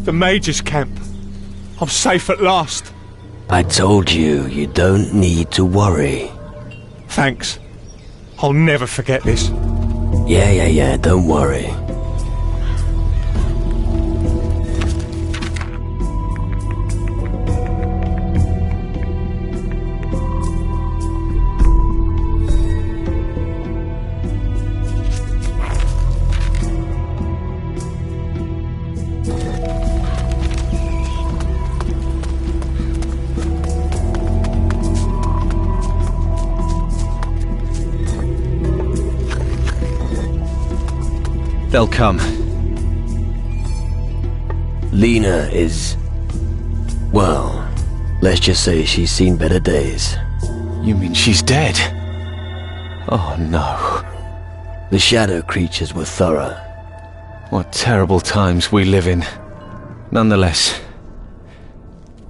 The Major's camp. I'm safe at last. I told you, you don't need to worry. Thanks. I'll never forget this. Yeah, don't worry. They'll come. Lena is... well, let's just say she's seen better days. You mean she's dead? Oh no. The shadow creatures were thorough. What terrible times we live in. Nonetheless,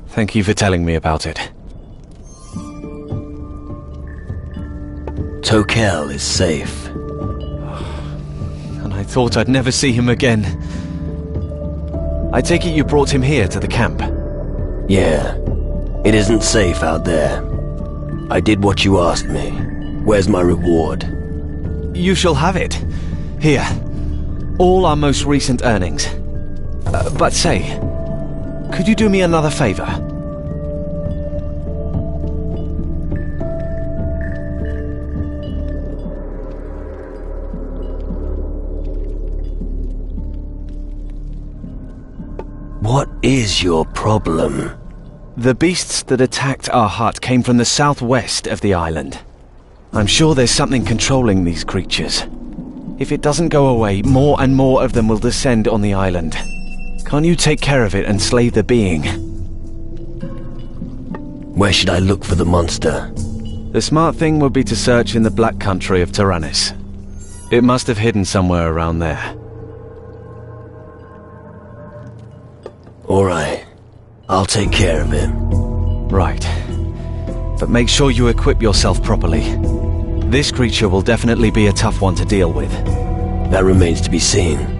thank you for telling me about it. Tokel is safe. I thought I'd never see him again. I take it you brought him here to the camp? Yeah. It isn't safe out there. I did what you asked me. Where's my reward? You shall have it. Here. All our most recent earnings. But say, could you do me another favor? What is your problem? The beasts that attacked our hut came from the southwest of the island. I'm sure there's something controlling these creatures. If it doesn't go away, more and more of them will descend on the island. Can't you take care of it and slay the being? Where should I look for the monster? The smart thing would be to search in the Black Country of Taranis. It must have hidden somewhere around there. Alright. I'll take care of it. Right. But make sure you equip yourself properly. This creature will definitely be a tough one to deal with. That remains to be seen.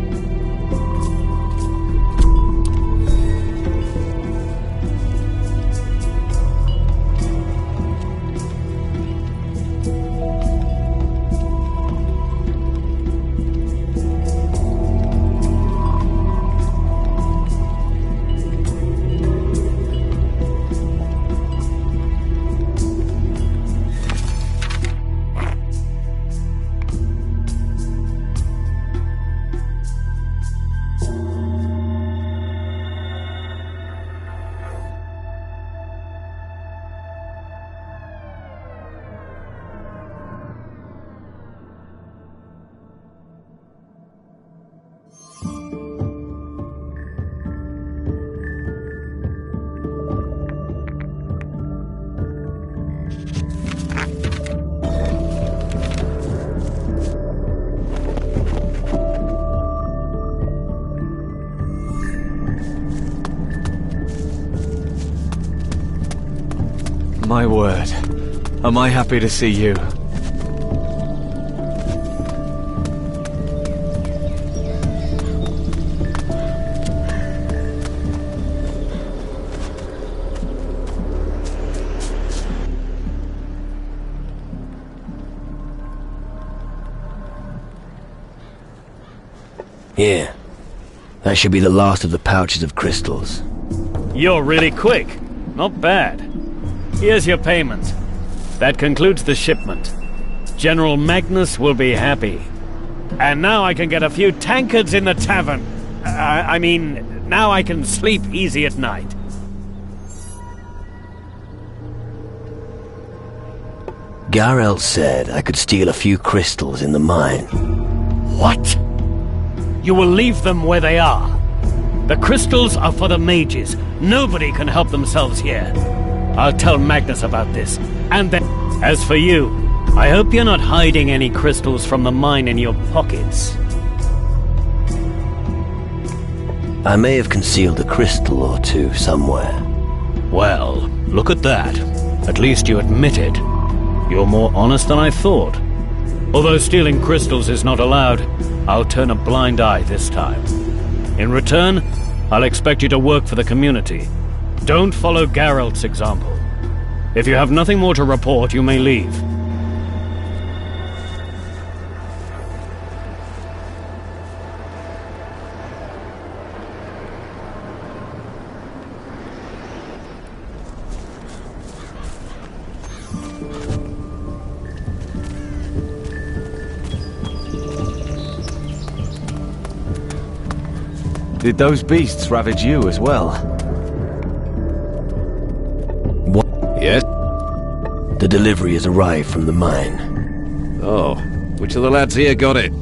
My word, am I happy to see you. Here. That should be the last of the pouches of crystals. You're really quick. Not bad. Here's your payment. That concludes the shipment. General Magnus will be happy. And now I can get a few tankards in the tavern. I mean, now I can sleep easy at night. Garel said I could steal a few crystals in the mine. What? You will leave them where they are. The crystals are for the mages. Nobody can help themselves here. I'll tell Magnus about this. And then, as for you, I hope you're not hiding any crystals from the mine in your pockets. I may have concealed a crystal or two somewhere. Well, look at that. At least you admitted. You're more honest than I thought. Although stealing crystals is not allowed, I'll turn a blind eye this time. In return, I'll expect you to work for the community. Don't follow Geralt's example. If you have nothing more to report, you may leave. Did those beasts ravage you as well? What? Yes? The delivery has arrived from the mine. Oh, which of the lads here got it?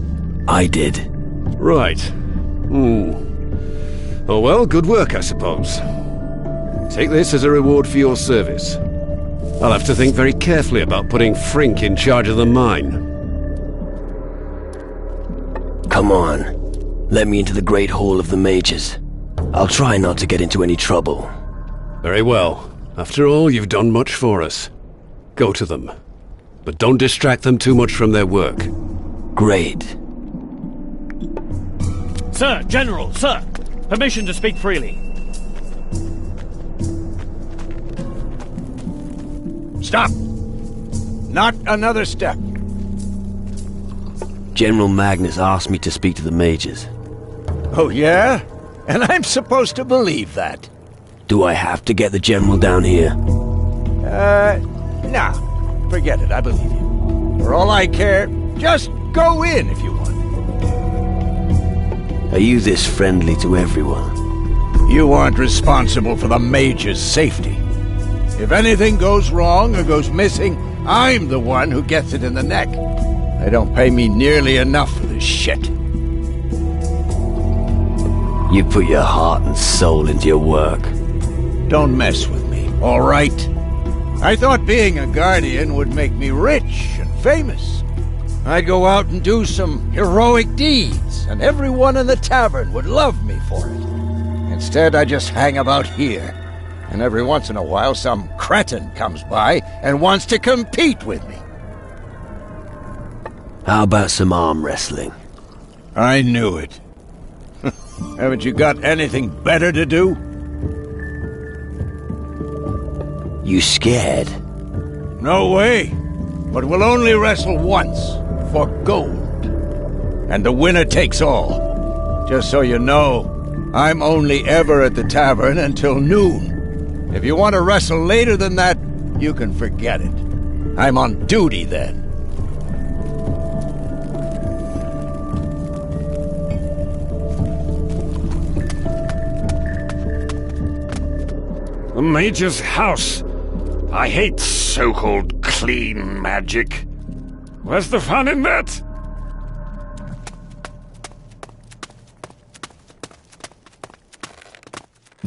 I did. Right. Oh well, good work, I suppose. Take this as a reward for your service. I'll have to think very carefully about putting Frink in charge of the mine. Come on. Let me into the Great Hall of the Mages. I'll try not to get into any trouble. Very well. After all, you've done much for us. Go to them. But don't distract them too much from their work. Great. Sir, General, sir! Permission to speak freely. Stop! Not another step. General Magnus asked me to speak to the mages. Oh, yeah? And I'm supposed to believe that? Do I have to get the general down here? Nah. Forget it, I believe you. For all I care, just go in if you want. Are you this friendly to everyone? You aren't responsible for the mage's safety. If anything goes wrong or goes missing, I'm the one who gets it in the neck. They don't pay me nearly enough for this shit. You put your heart and soul into your work. Don't mess with me, all right? I thought being a guardian would make me rich and famous. I'd go out and do some heroic deeds, and everyone in the tavern would love me for it. Instead, I just hang about here. And every once in a while, some cretin comes by and wants to compete with me. How about some arm wrestling? I knew it. Haven't you got anything better to do? You scared? No way. But we'll only wrestle once, for gold. And the winner takes all. Just so you know, I'm only ever at the tavern until noon. If you want to wrestle later than that, you can forget it. I'm on duty then. The Mage's house. I hate so-called clean magic. Where's the fun in that?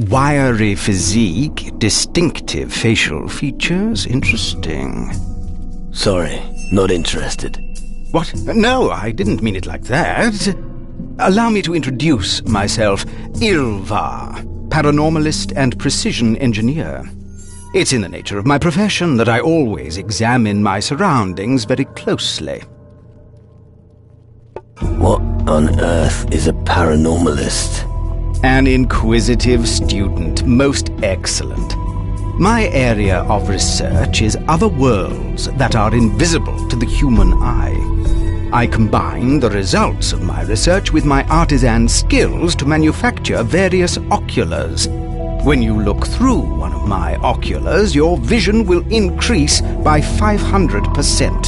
Wiry physique, distinctive facial features, interesting. Sorry, not interested. What? No, I didn't mean it like that. Allow me to introduce myself, Ylva, paranormalist and precision engineer. It's in the nature of my profession that I always examine my surroundings very closely. What on earth is a paranormalist? An inquisitive student, most excellent. My area of research is other worlds that are invisible to the human eye. I combine the results of my research with my artisan skills to manufacture various oculars. When you look through one of my oculars, your vision will increase by 500%.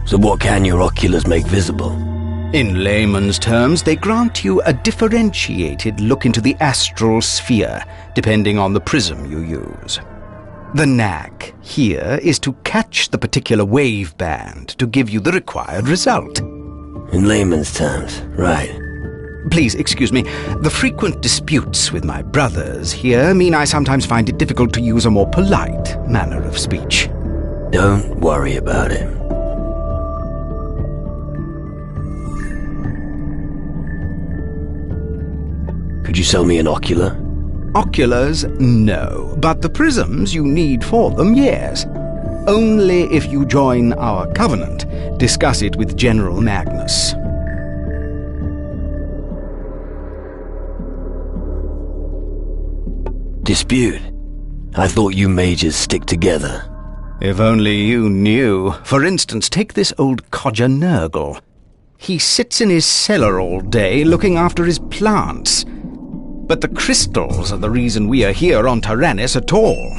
So what can your oculars make visible? In layman's terms, they grant you a differentiated look into the astral sphere, depending on the prism you use. The knack here is to catch the particular wave band to give you the required result. In layman's terms, right. Please excuse me. The frequent disputes with my brothers here mean I sometimes find it difficult to use a more polite manner of speech. Don't worry about it. Could you sell me an ocular? Oculars, no. But the prisms you need for them, yes. Only if you join our covenant. Discuss it with General Magnus. Dispute? I thought you mages stick together. If only you knew. For instance, take this old codger Nurgle. He sits in his cellar all day looking after his plants. But the crystals are the reason we are here on Tyrannus at all.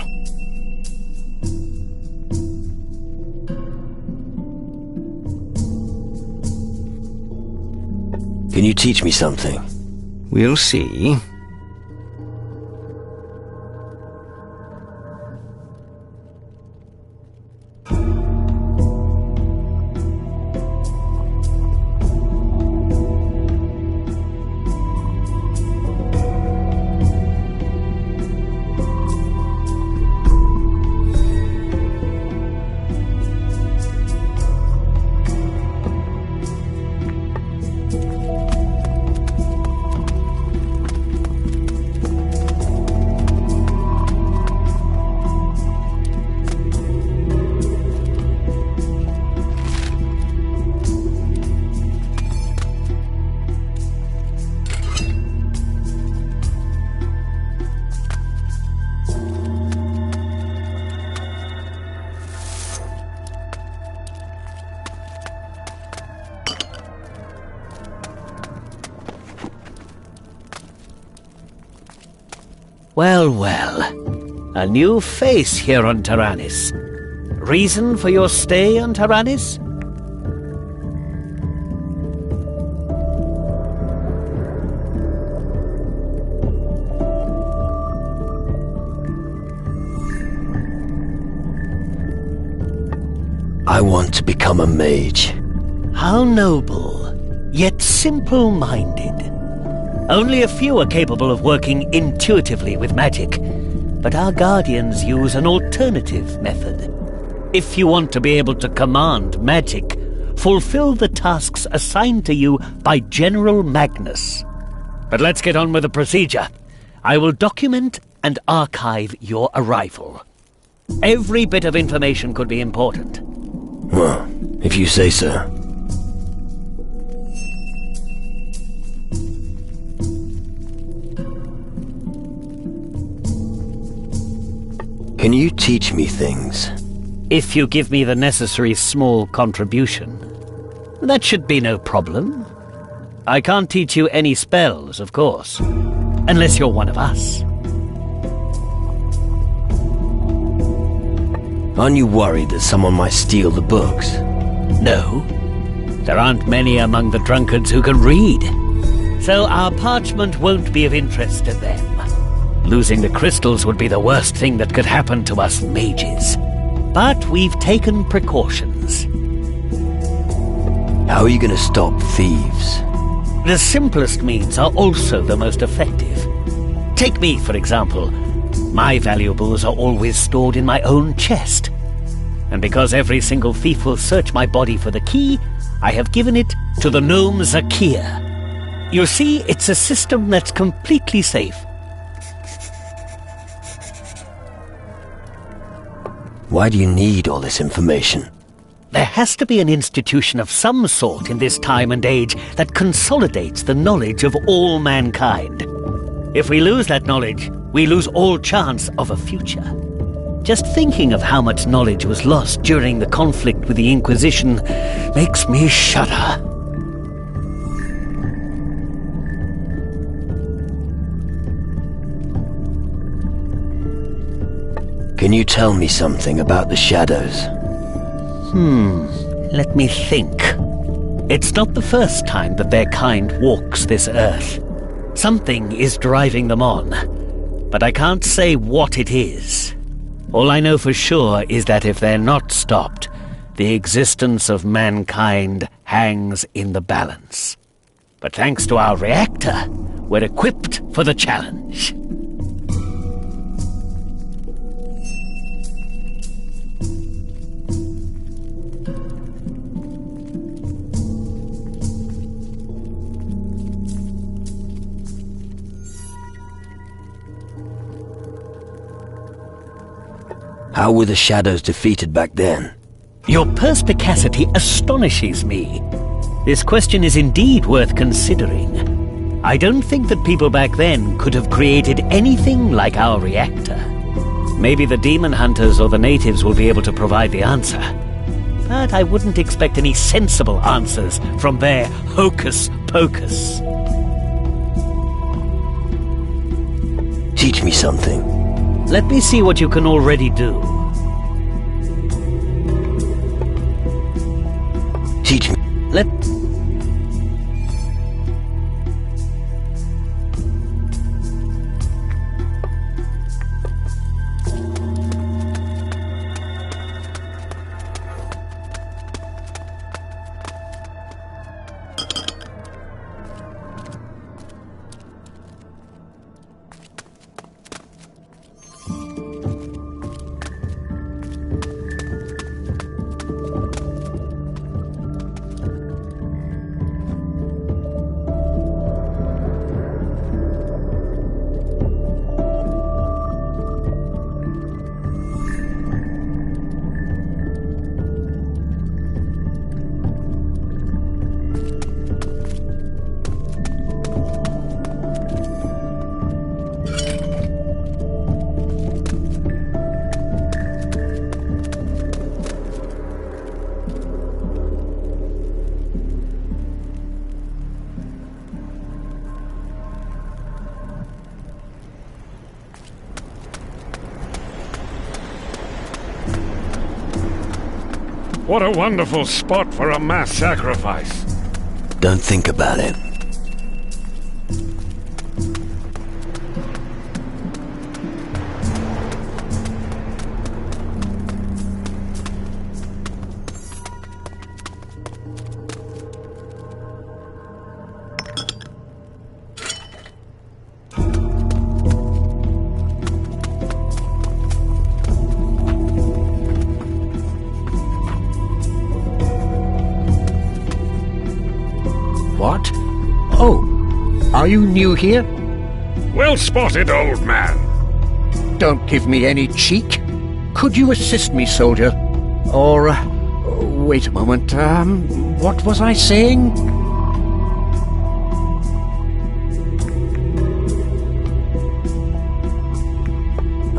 Can you teach me something? We'll see. Well, well. A new face here on Tyrannus. Reason for your stay on Tyrannus? I want to become a mage. How noble, yet simple-minded. Only a few are capable of working intuitively with magic, but our guardians use an alternative method. If you want to be able to command magic, fulfill the tasks assigned to you by General Magnus. But let's get on with the procedure. I will document and archive your arrival. Every bit of information could be important. Well, if you say so. Can you teach me things? If you give me the necessary small contribution, that should be no problem. I can't teach you any spells, of course, unless you're one of us. Aren't you worried that someone might steal the books? No, there aren't many among the drunkards who can read, so our parchment won't be of interest to them. Losing the crystals would be the worst thing that could happen to us mages. But we've taken precautions. How are you going to stop thieves? The simplest means are also the most effective. Take me, for example. My valuables are always stored in my own chest. And because every single thief will search my body for the key, I have given it to the gnome Zakia. You see, it's a system that's completely safe. Why do you need all this information? There has to be an institution of some sort in this time and age that consolidates the knowledge of all mankind. If we lose that knowledge, we lose all chance of a future. Just thinking of how much knowledge was lost during the conflict with the Inquisition makes me shudder. Can you tell me something about the shadows? Let me think. It's not the first time that their kind walks this earth. Something is driving them on, but I can't say what it is. All I know for sure is that if they're not stopped, the existence of mankind hangs in the balance. But thanks to our reactor, we're equipped for the challenge. How were the Shadows defeated back then? Your perspicacity astonishes me. This question is indeed worth considering. I don't think that people back then could have created anything like our reactor. Maybe the demon hunters or the natives will be able to provide the answer. But I wouldn't expect any sensible answers from their hocus pocus. Teach me something. Let me see what you can already do. Teach me. Let... What a wonderful spot for a mass sacrifice. Don't think about it. What? Oh, are you new here? Well spotted, old man. Don't give me any cheek. Could you assist me, soldier? Or, wait a moment, what was I saying?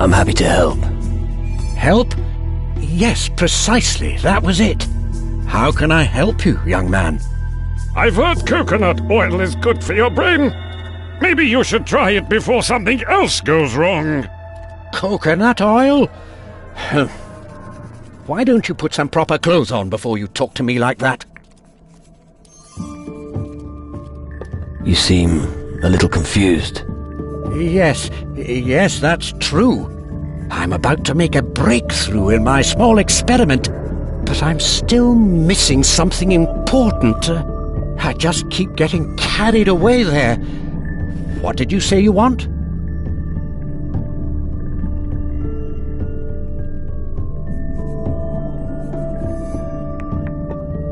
I'm happy to help. Help? Yes, precisely, that was it. How can I help you, young man? I've heard coconut oil is good for your brain. Maybe you should try it before something else goes wrong. Coconut oil? Why don't you put some proper clothes on before you talk to me like that? You seem a little confused. Yes, that's true. I'm about to make a breakthrough in my small experiment, but I'm still missing something important. I just keep getting carried away there. What did you say you want?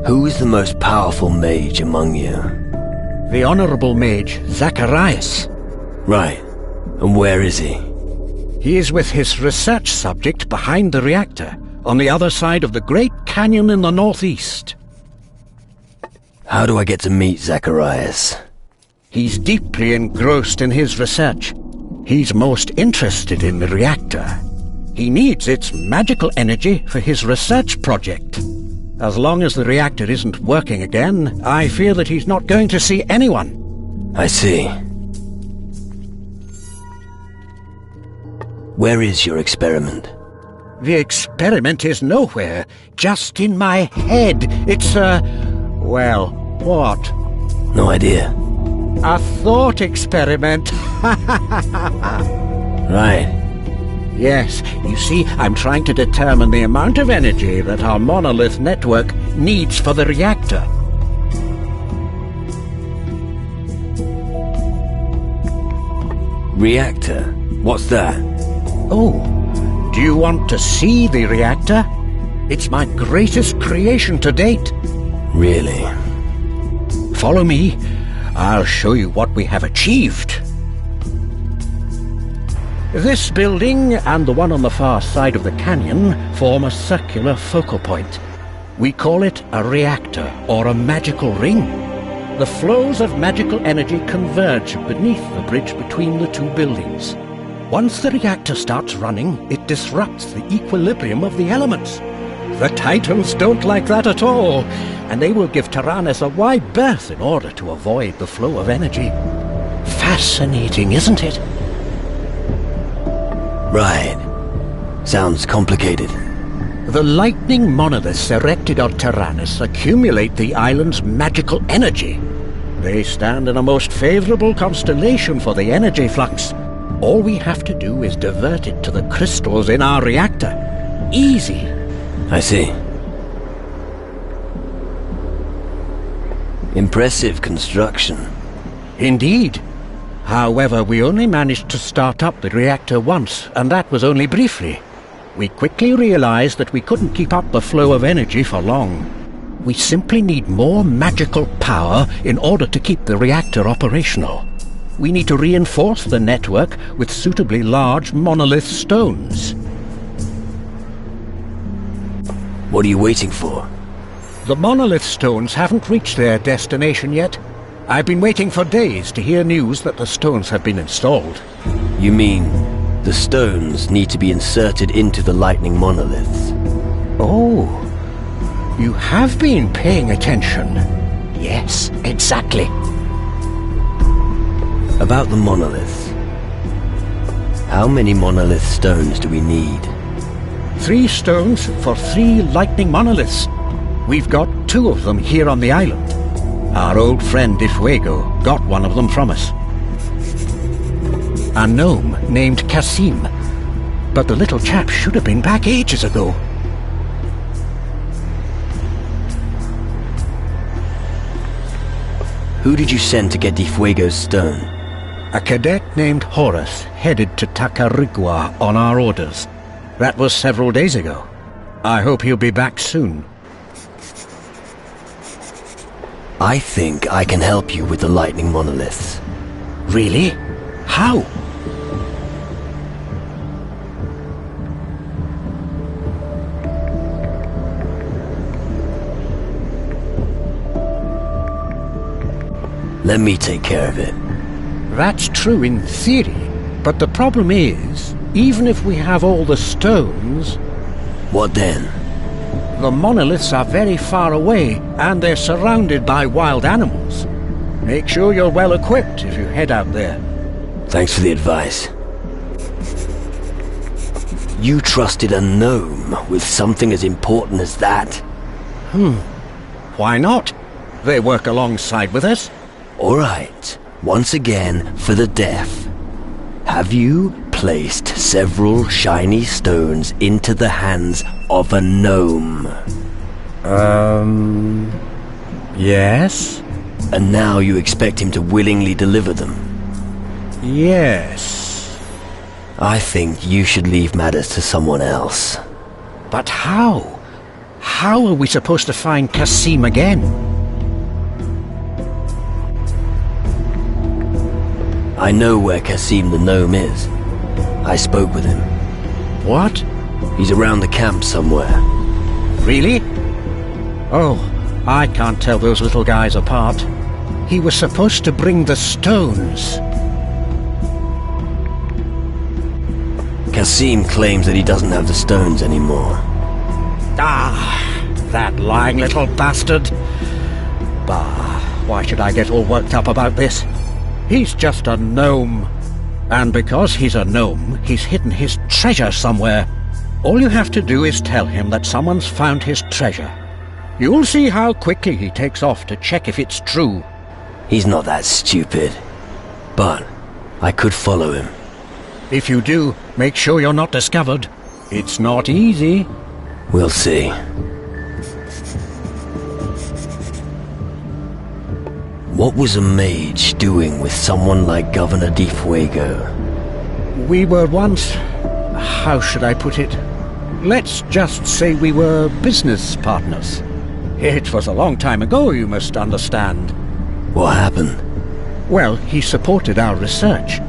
Who is the most powerful mage among you? The Honorable Mage, Zacharias. Right. And where is he? He is with his research subject behind the reactor, on the other side of the Great Canyon in the northeast. How do I get to meet Zacharias? He's deeply engrossed in his research. He's most interested in the reactor. He needs its magical energy for his research project. As long as the reactor isn't working again, I fear that he's not going to see anyone. I see. Where is your experiment? The experiment is nowhere, just in my head. It's well, what? No idea. A thought experiment. Right. Yes, you see, I'm trying to determine the amount of energy that our monolith network needs for the reactor. Reactor? What's that? Oh, do you want to see the reactor? It's my greatest creation to date. Really? Follow me. I'll show you what we have achieved. This building and the one on the far side of the canyon form a circular focal point. We call it a reactor or a magical ring. The flows of magical energy converge beneath the bridge between the two buildings. Once the reactor starts running, it disrupts the equilibrium of the elements. The Titans don't like that at all, and they will give Tyrannus a wide berth in order to avoid the flow of energy. Fascinating, isn't it? Right. Sounds complicated. The lightning monoliths erected on Tyrannus accumulate the island's magical energy. They stand in a most favorable constellation for the energy flux. All we have to do is divert it to the crystals in our reactor. Easy. I see. Impressive construction. Indeed. However, we only managed to start up the reactor once, and that was only briefly. We quickly realized that we couldn't keep up the flow of energy for long. We simply need more magical power in order to keep the reactor operational. We need to reinforce the network with suitably large monolith stones. What are you waiting for? The monolith stones haven't reached their destination yet. I've been waiting for days to hear news that the stones have been installed. You mean the stones need to be inserted into the lightning monoliths? Oh, you have been paying attention. Yes, exactly. About the monoliths. How many monolith stones do we need? 3 stones for 3 lightning monoliths. We've got 2 of them here on the island. Our old friend Difuego got one of them from us. A gnome named Kasim. But the little chap should have been back ages ago. Who did you send to get Difuego's stone? A cadet named Horus headed to Tacarigua on our orders. That was several days ago. I hope he'll be back soon. I think I can help you with the lightning monoliths. Really? How? Let me take care of it. That's true in theory, but the problem is, even if we have all the stones... What then? The monoliths are very far away, and they're surrounded by wild animals. Make sure you're well equipped if you head out there. Thanks for the advice. You trusted a gnome with something as important as that? Why not? They work alongside with us. All right. Once again, for the deaf. Have you placed several shiny stones into the hands of a gnome? Yes? And now you expect him to willingly deliver them? Yes. I think you should leave matters to someone else. But how? How are we supposed to find Kasim again? I know where Kasim the gnome is. I spoke with him. What? He's around the camp somewhere. Really? Oh, I can't tell those little guys apart. He was supposed to bring the stones. Kasim claims that he doesn't have the stones anymore. Ah, that lying little bastard. Bah, why should I get all worked up about this? He's just a gnome. And because he's a gnome, he's hidden his treasure somewhere. All you have to do is tell him that someone's found his treasure. You'll see how quickly he takes off to check if it's true. He's not that stupid. But I could follow him. If you do, make sure you're not discovered. It's not easy. We'll see. What was a mage doing with someone like Governor Difuego? We were once... how should I put it? Let's just say we were business partners. It was a long time ago, you must understand. What happened? Well, he supported our research.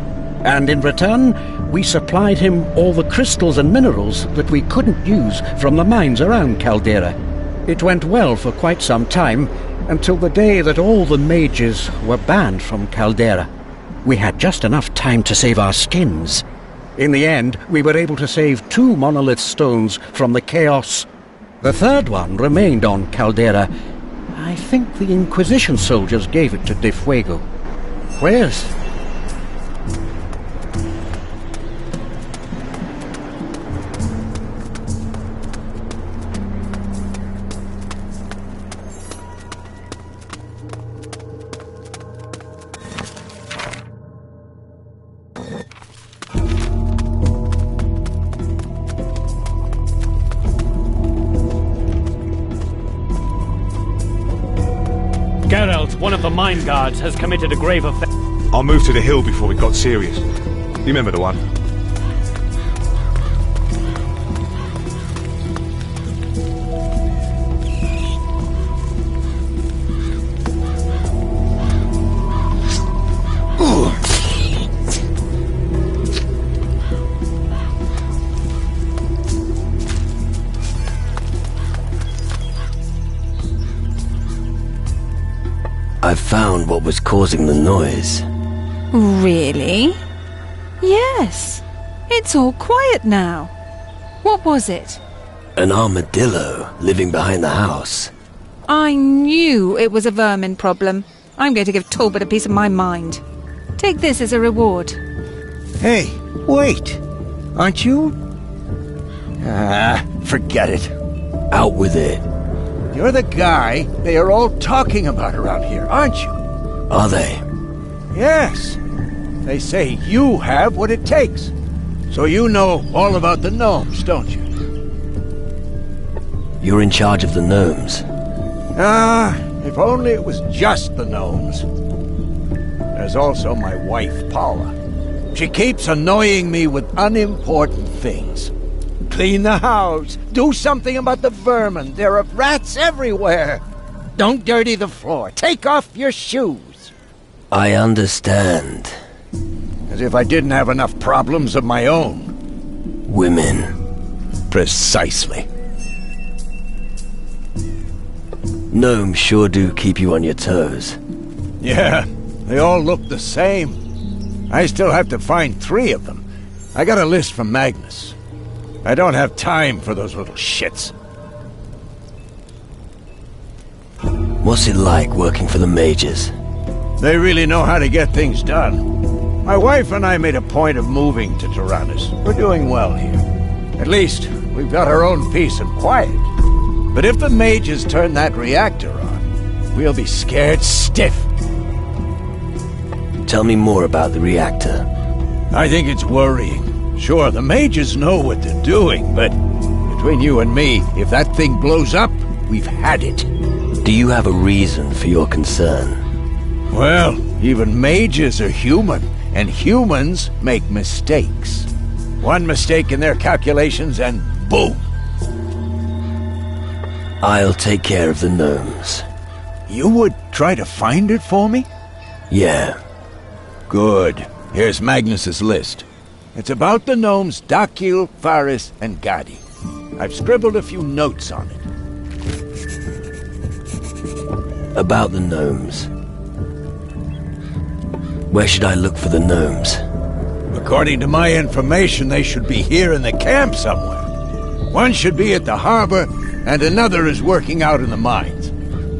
And in return, we supplied him all the crystals and minerals that we couldn't use from the mines around Caldera. It went well for quite some time, until the day that all the mages were banned from Caldera. We had just enough time to save our skins. In the end, we were able to save 2 monolith stones from the chaos. The third one remained on Caldera. I think the Inquisition soldiers gave it to De Fuego. Where's... Geralt, one of the mine guards, has committed a grave offense. I'll move to the hill before it got serious. You remember the one? I've found what was causing the noise. Really? Yes. It's all quiet now. What was it? An armadillo living behind the house. I knew it was a vermin problem. I'm going to give Talbot a piece of my mind. Take this as a reward. Hey, wait. Aren't you? Forget it. Out with it. You're the guy they are all talking about around here, aren't you? Are they? Yes. They say you have what it takes. So you know all about the gnomes, don't you? You're in charge of the gnomes. If only it was just the gnomes. There's also my wife, Paula. She keeps annoying me with unimportant things. Clean the house. Do something about the vermin. There are rats everywhere. Don't dirty the floor. Take off your shoes. I understand. As if I didn't have enough problems of my own. Women. Precisely. Gnomes sure do keep you on your toes. Yeah, they all look the same. I still have to find 3 of them. I got a list from Magnus. I don't have time for those little shits. What's it like working for the mages? They really know how to get things done. My wife and I made a point of moving to Tyrannus. We're doing well here. At least, we've got our own peace and quiet. But if the mages turn that reactor on, we'll be scared stiff. Tell me more about the reactor. I think it's worrying. Sure, the mages know what they're doing, but between you and me, if that thing blows up, we've had it. Do you have a reason for your concern? Well, even mages are human, and humans make mistakes. One mistake in their calculations and boom! I'll take care of the gnomes. You would try to find it for me? Yeah. Good. Here's Magnus's list. It's about the gnomes Dakil, Faris, and Gadi. I've scribbled a few notes on it. About the gnomes. Where should I look for the gnomes? According to my information, they should be here in the camp somewhere. One should be at the harbor, and another is working out in the mines.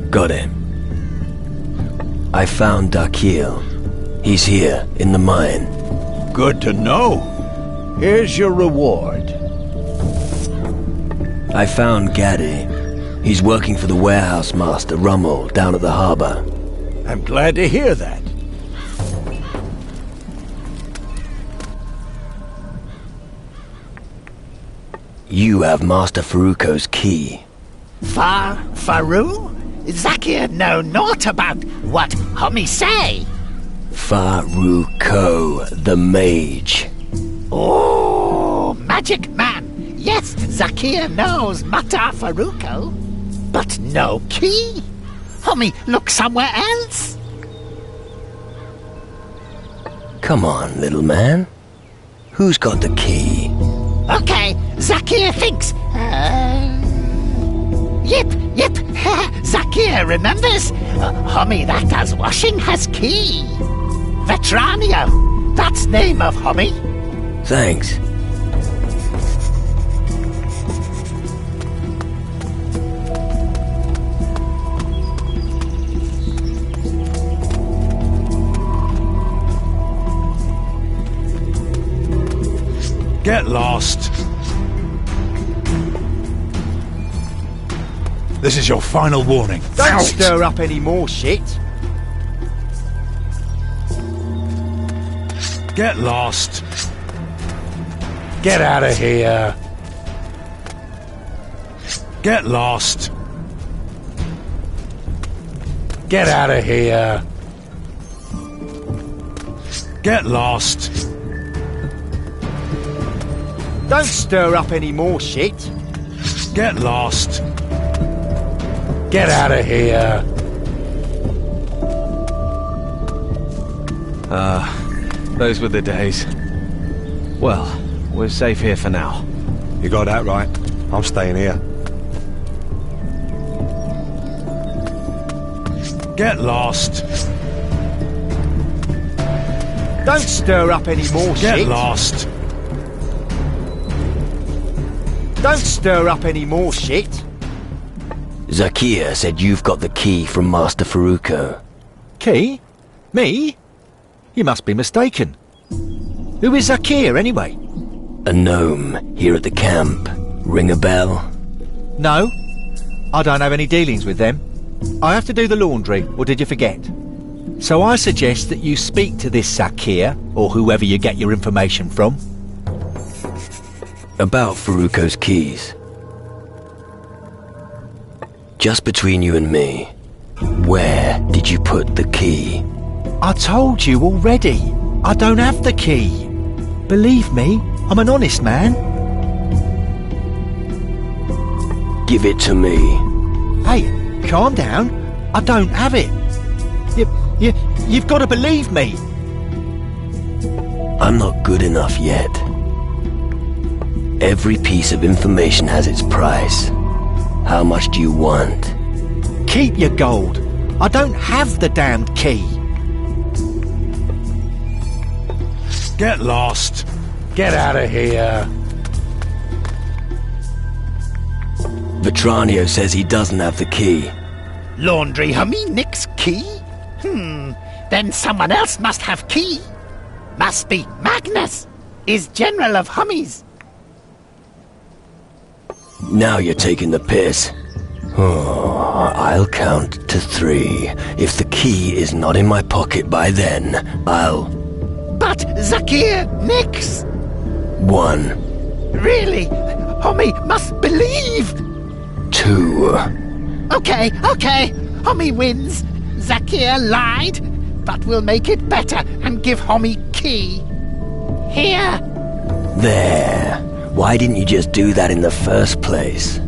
Got it. I found Dakil. He's here, in the mine. Good to know. Here's your reward. I found Gadi. He's working for the warehouse master, Rummel, down at the harbor. I'm glad to hear that. You have Master Faruko's key. Faru? Zakir know naught about what Hummy say. Faruko, the mage. Oh, magic man. Yes, Zakir knows Mata Faruko. But no key. Hummy, look somewhere else. Come on, little man. Who's got the key? Okay, Zakir thinks. Yep. Zakir remembers. Homie that does washing has key. Vetranio. That's name of homie. Thanks. Get lost. This is your final warning. Don't stir up any more shit. Get lost. Get out of here. Get lost. Get out of here. Get lost. Don't stir up any more shit. Get lost. Get out of here. Those were the days. Well, we're safe here for now. You got that right. I'm staying here. Get lost. Don't stir up any more shit. Get lost. Don't stir up any more shit. Zakir said you've got the key from Master Faruko. Key? Me? You must be mistaken. Who is Zakir, anyway? A gnome here at the camp. Ring a bell? No, I don't have any dealings with them. I have to do the laundry, or did you forget? So I suggest that you speak to this Zakir, or whoever you get your information from. About Faruko's keys. Just between you and me, where did you put the key? I told you already. I don't have the key. Believe me, I'm an honest man. Give it to me. Hey, calm down. I don't have it. You've got to believe me. I'm not good enough yet. Every piece of information has its price. How much do you want? Keep your gold. I don't have the damned key. Get lost. Get out of here. Vetranio says he doesn't have the key. Laundry homie Nick's key? Then someone else must have key. Must be Magnus, is general of hummies. Now you're taking the piss. Oh, I'll count to 3. If the key is not in my pocket by then, I'll... But Zakir Nix! 1. Really? Homie must believe! 2. Okay. Homie wins. Zakir lied, but we'll make it better and give Homie key. Here. There. Why didn't you just do that in the first place?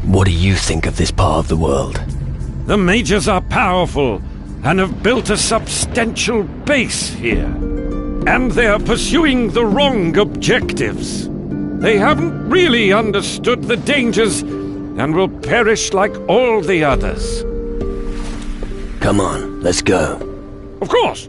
What do you think of this part of the world? The mages are powerful and have built a substantial base here. And they're pursuing the wrong objectives. They haven't really understood the dangers and will perish like all the others. Come on, let's go. Of course.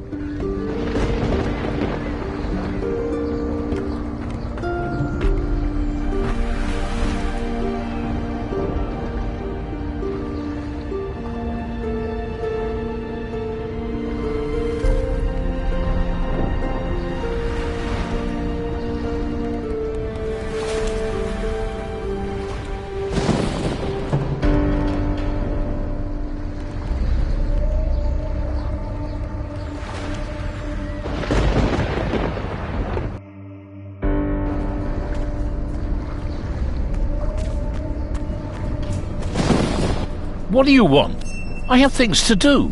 What do you want? I have things to do.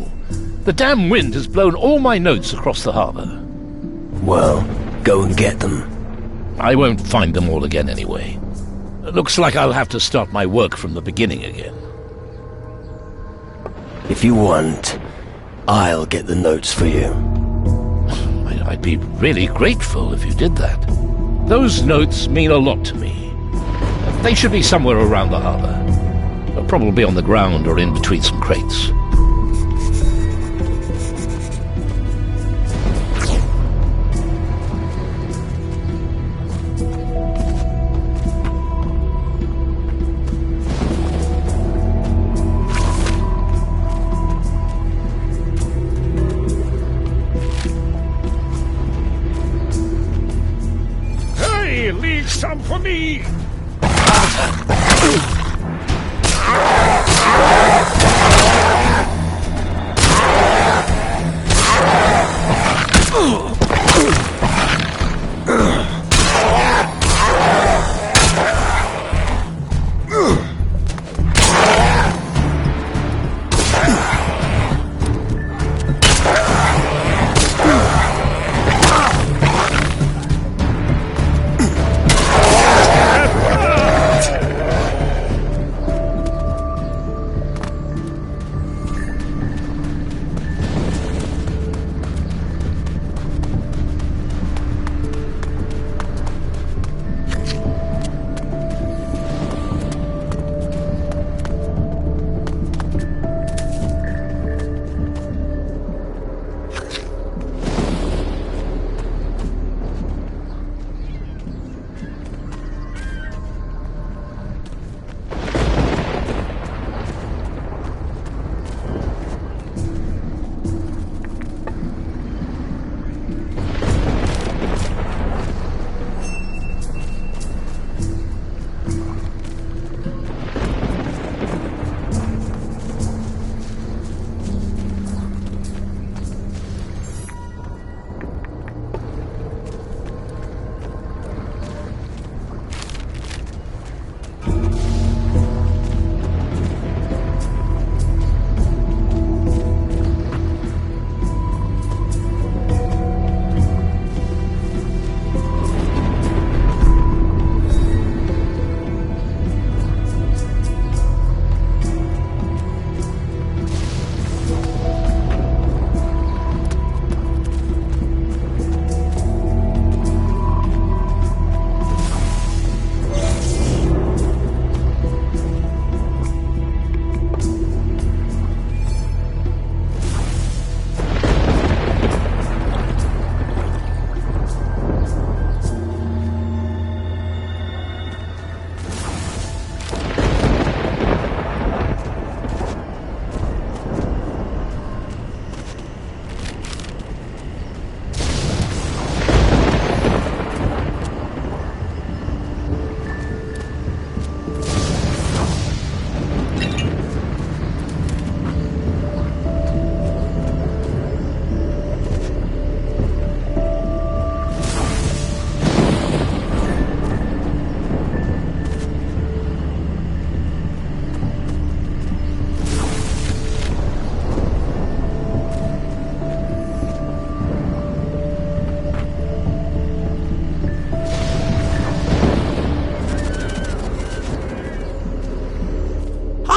The damn wind has blown all my notes across the harbor. Well, go and get them. I won't find them all again anyway. Looks like I'll have to start my work from the beginning again. If you want, I'll get the notes for you. I'd be really grateful if you did that. Those notes mean a lot to me. They should be somewhere around the harbor. Probably on the ground or in between some crates. Hey, leave some for me!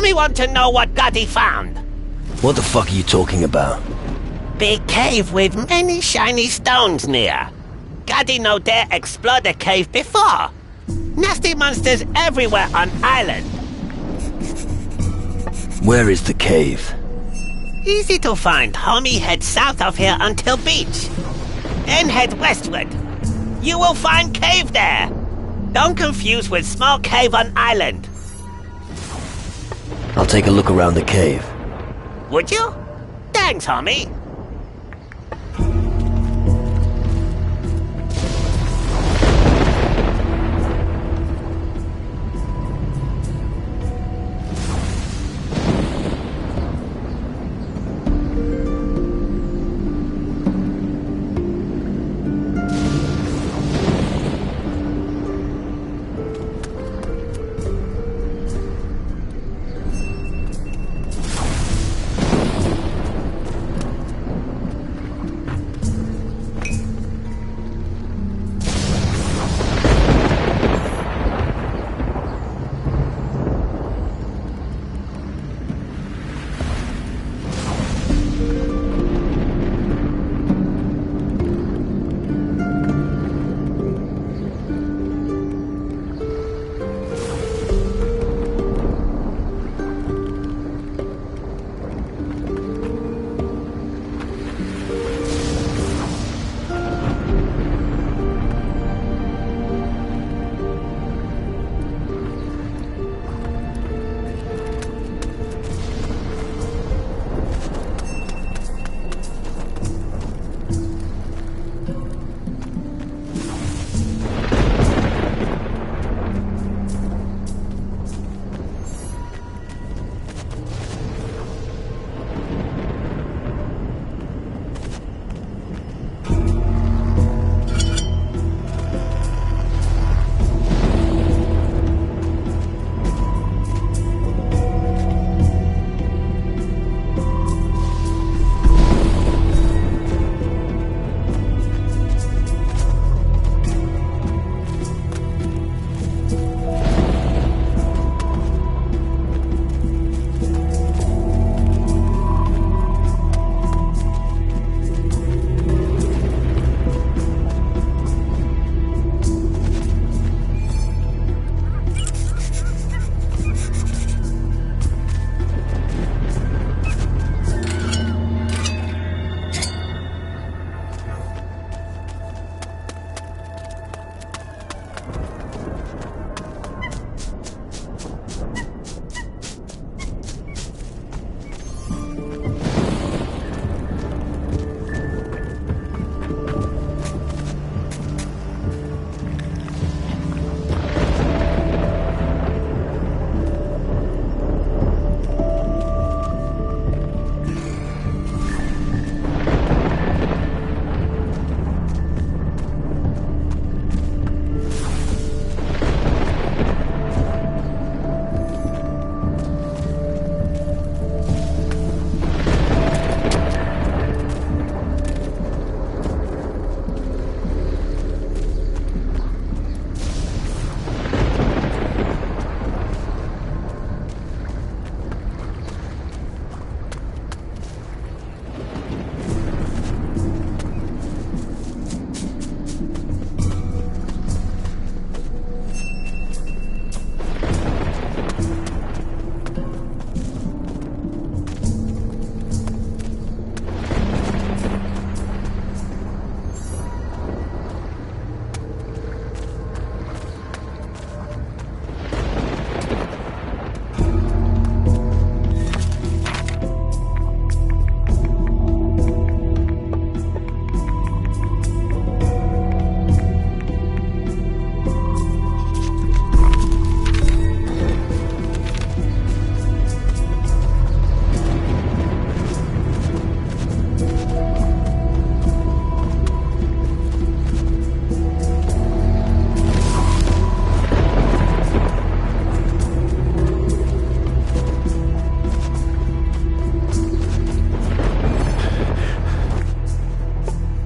Me want to know what Gotti found. What the fuck are you talking about? Big cave with many shiny stones near. Nobody no dare explore the cave before. Nasty monsters everywhere on island. Where is the cave? Easy to find. Homie, head south of here until beach. Then head westward. You will find cave there. Don't confuse with small cave on island. I'll take a look around the cave. Would you? Thanks, homie.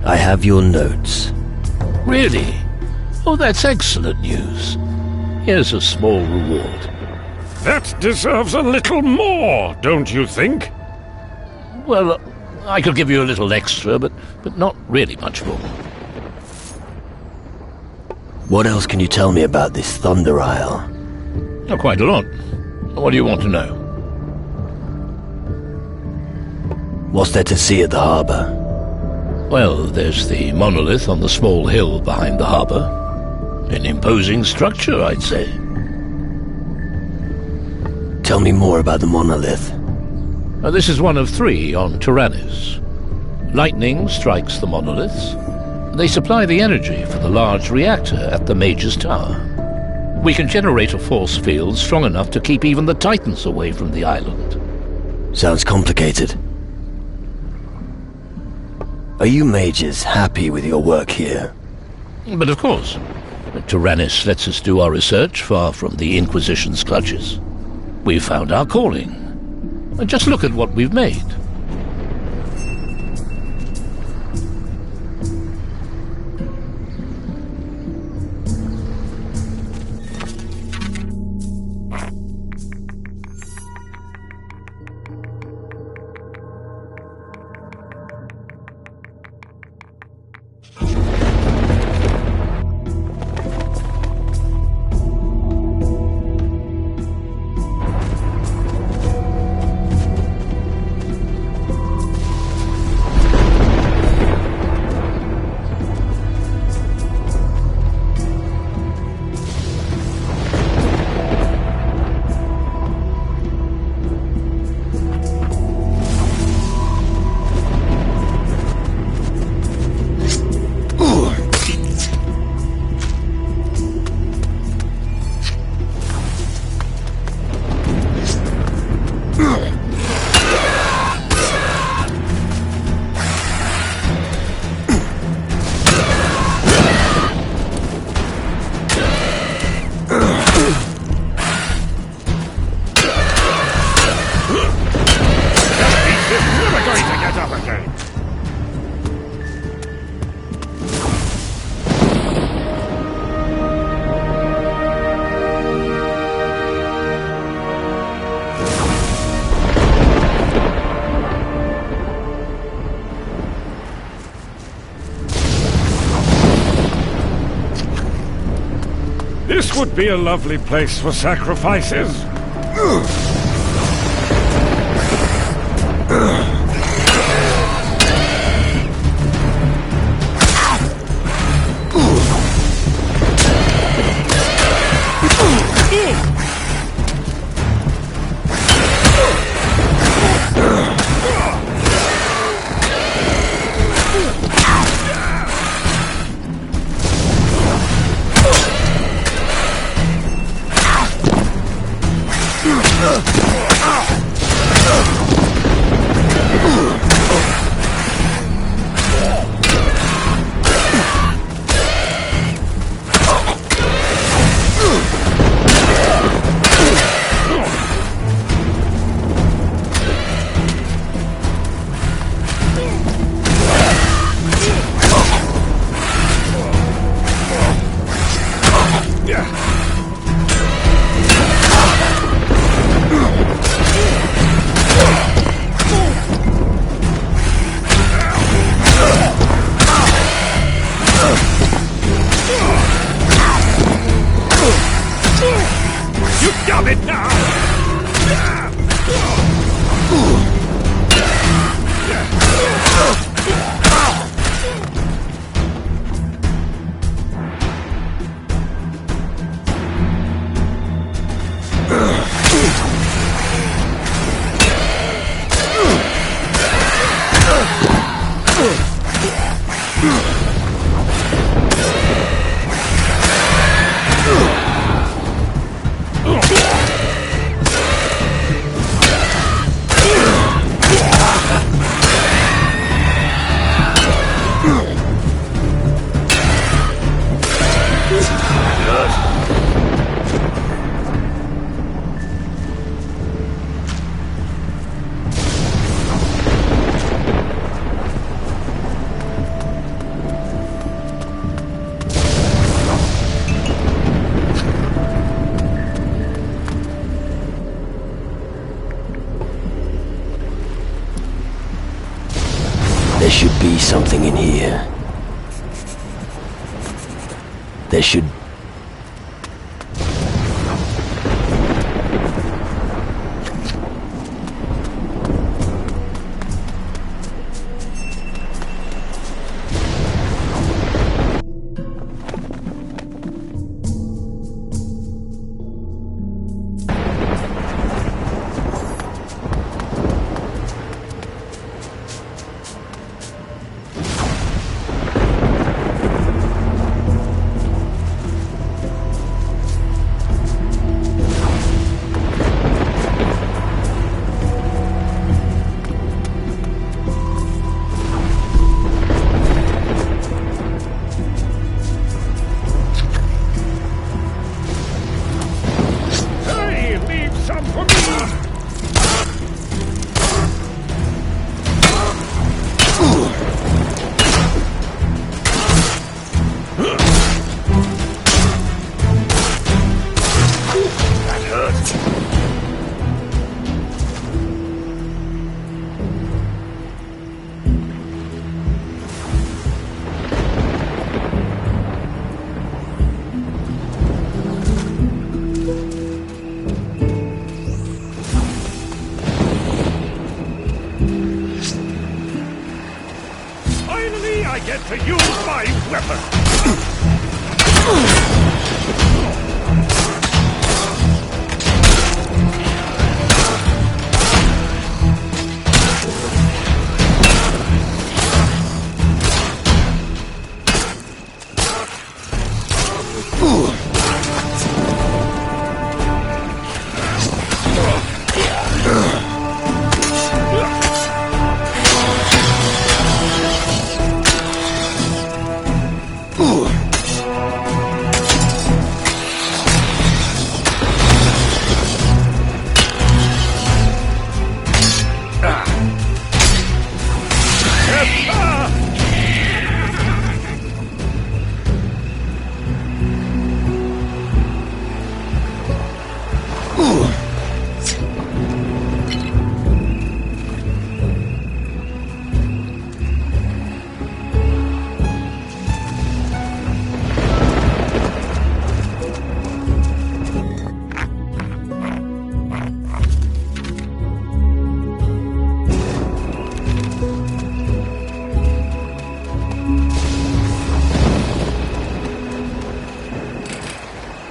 I have your notes. Really? Oh, that's excellent news. Here's a small reward. That deserves a little more, don't you think? Well, I could give you a little extra, but not really much more. What else can you tell me about this Thunder Isle? Not quite a lot. What do you want to know? What's there to see at the harbor? Well, there's the monolith on the small hill behind the harbor. An imposing structure, I'd say. Tell me more about the monolith. This is one of 3 on Tyrannus. Lightning strikes the monoliths. They supply the energy for the large reactor at the Mage's Tower. We can generate a force field strong enough to keep even the Titans away from the island. Sounds complicated. Are you mages happy with your work here? But of course. Tyrannus lets us do our research far from the Inquisition's clutches. We've found our calling. Just look at what we've made. This would be a lovely place for sacrifices. There should be something in here. There should I get to use my weapon!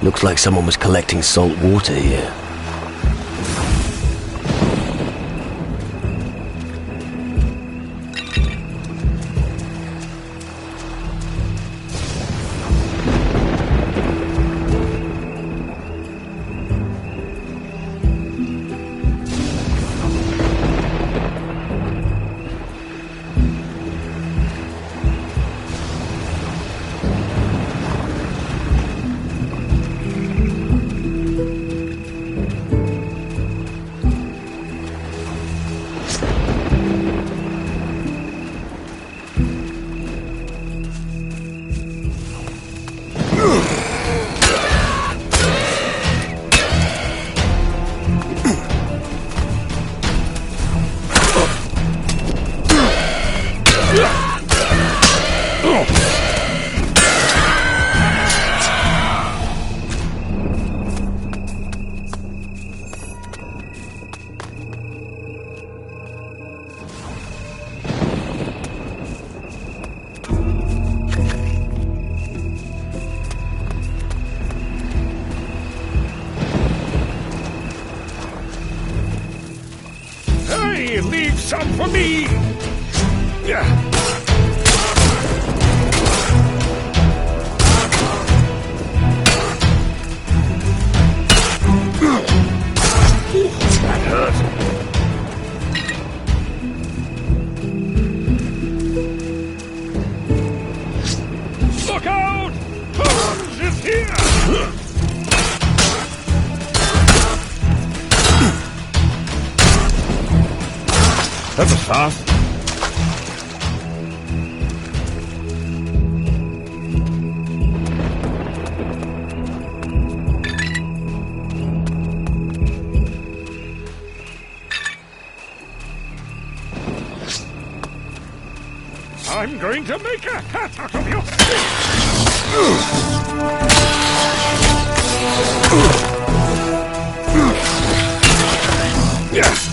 Looks like someone was collecting salt water here. Hey, leave some for me! Yeah. That hurt. Look out! Hans is here! That was fast. I'm going to make a hat out of you! Yes!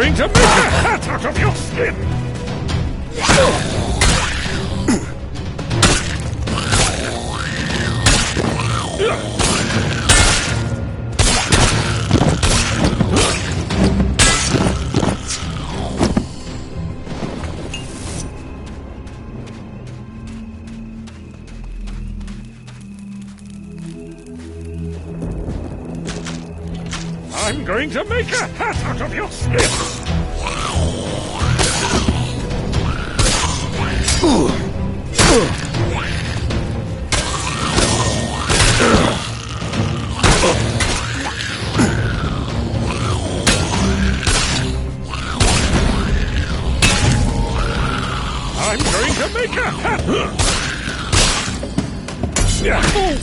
going to make a hat out of your skin! I'm going to make a hat out of your skin! I'm going to make a hat! Good!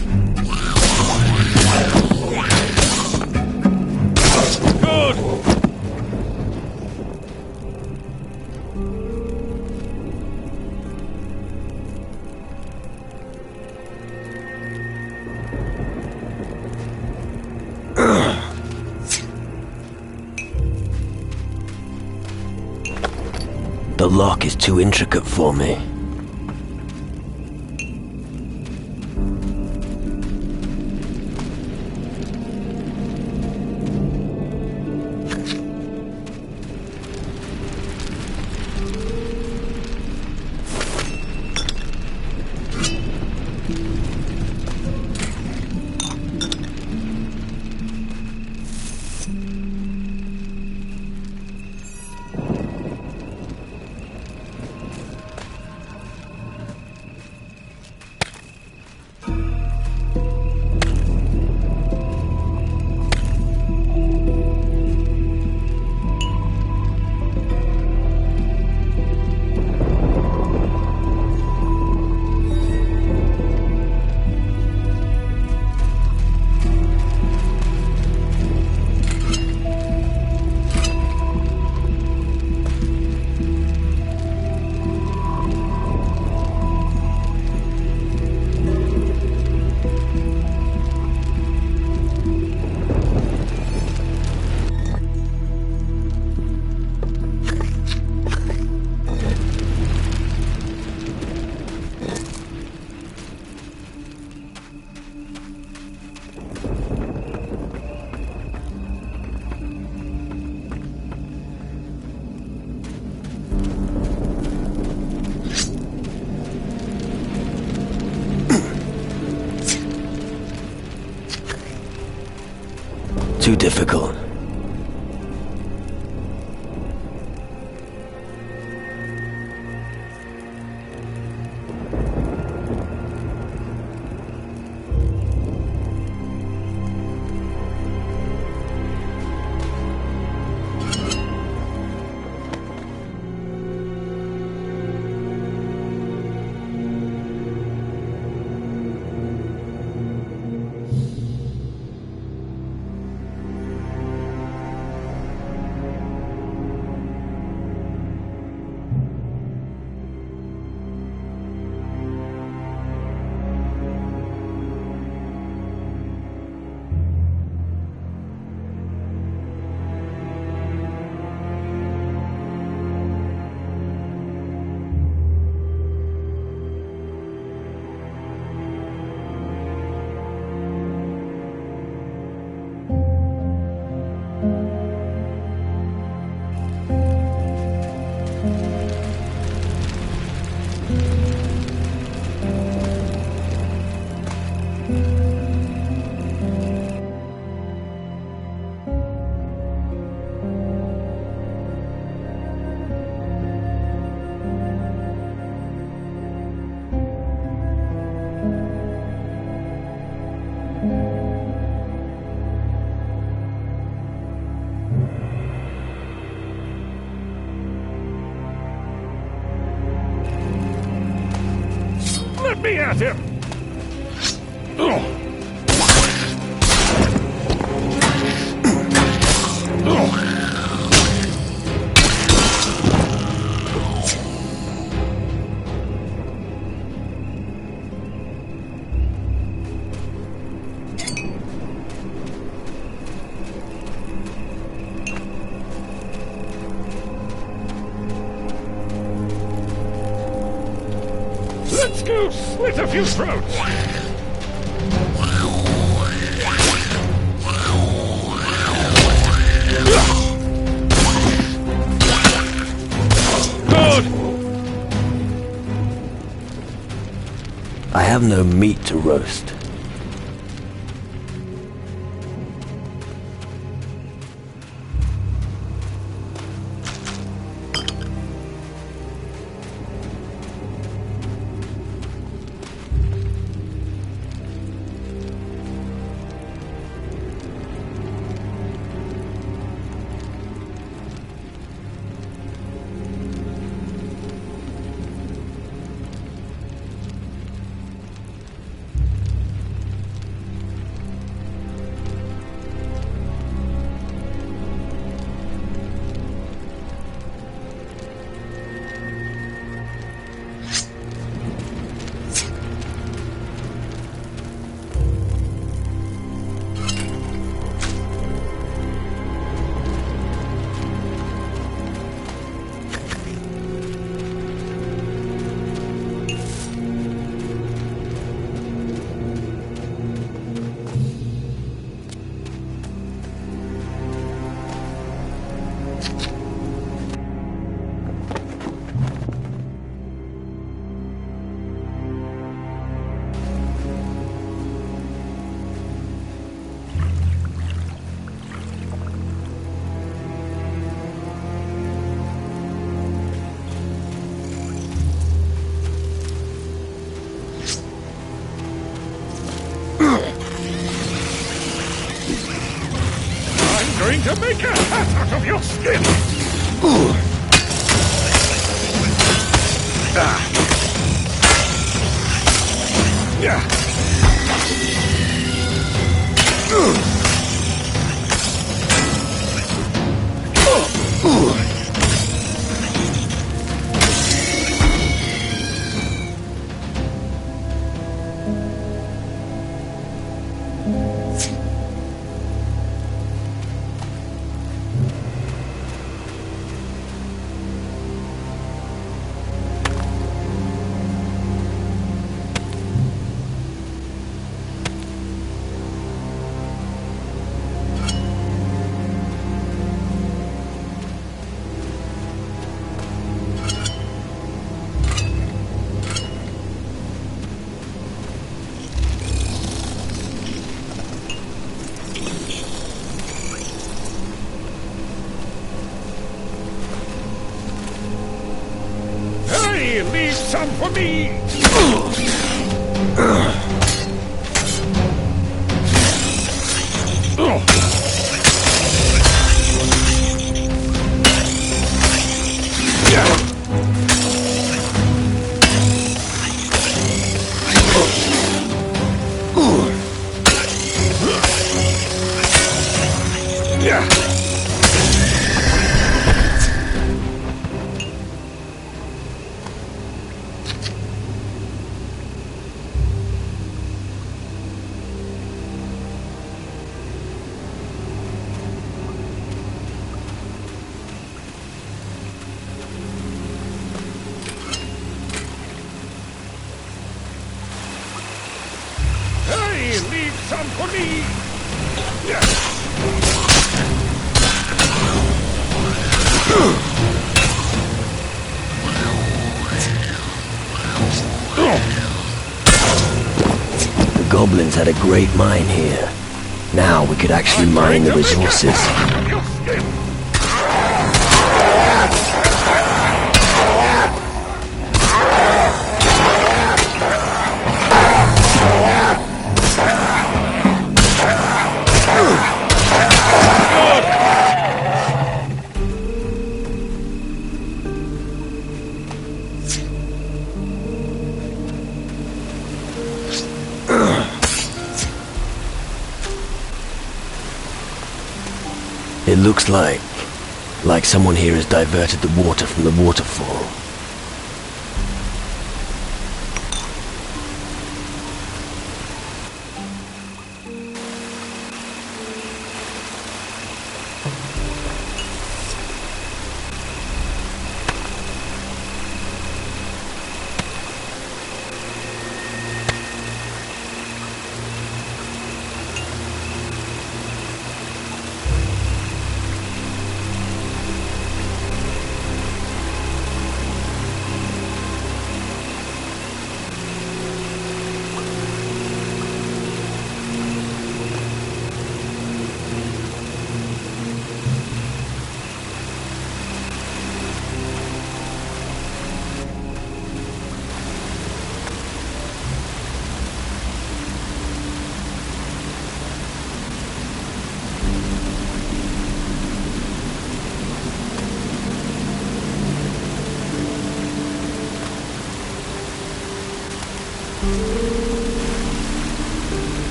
The lock is too intricate for me. Too difficult. Let me at him! go slit a few throats! Good! I have no meat to roast. I'm going to make a hat out of your skin! Hey, leave some for me! Hey, leave some for me! The goblins had a great mine here. Now we could actually mine the resources. It looks like someone here has diverted the water from the waterfall.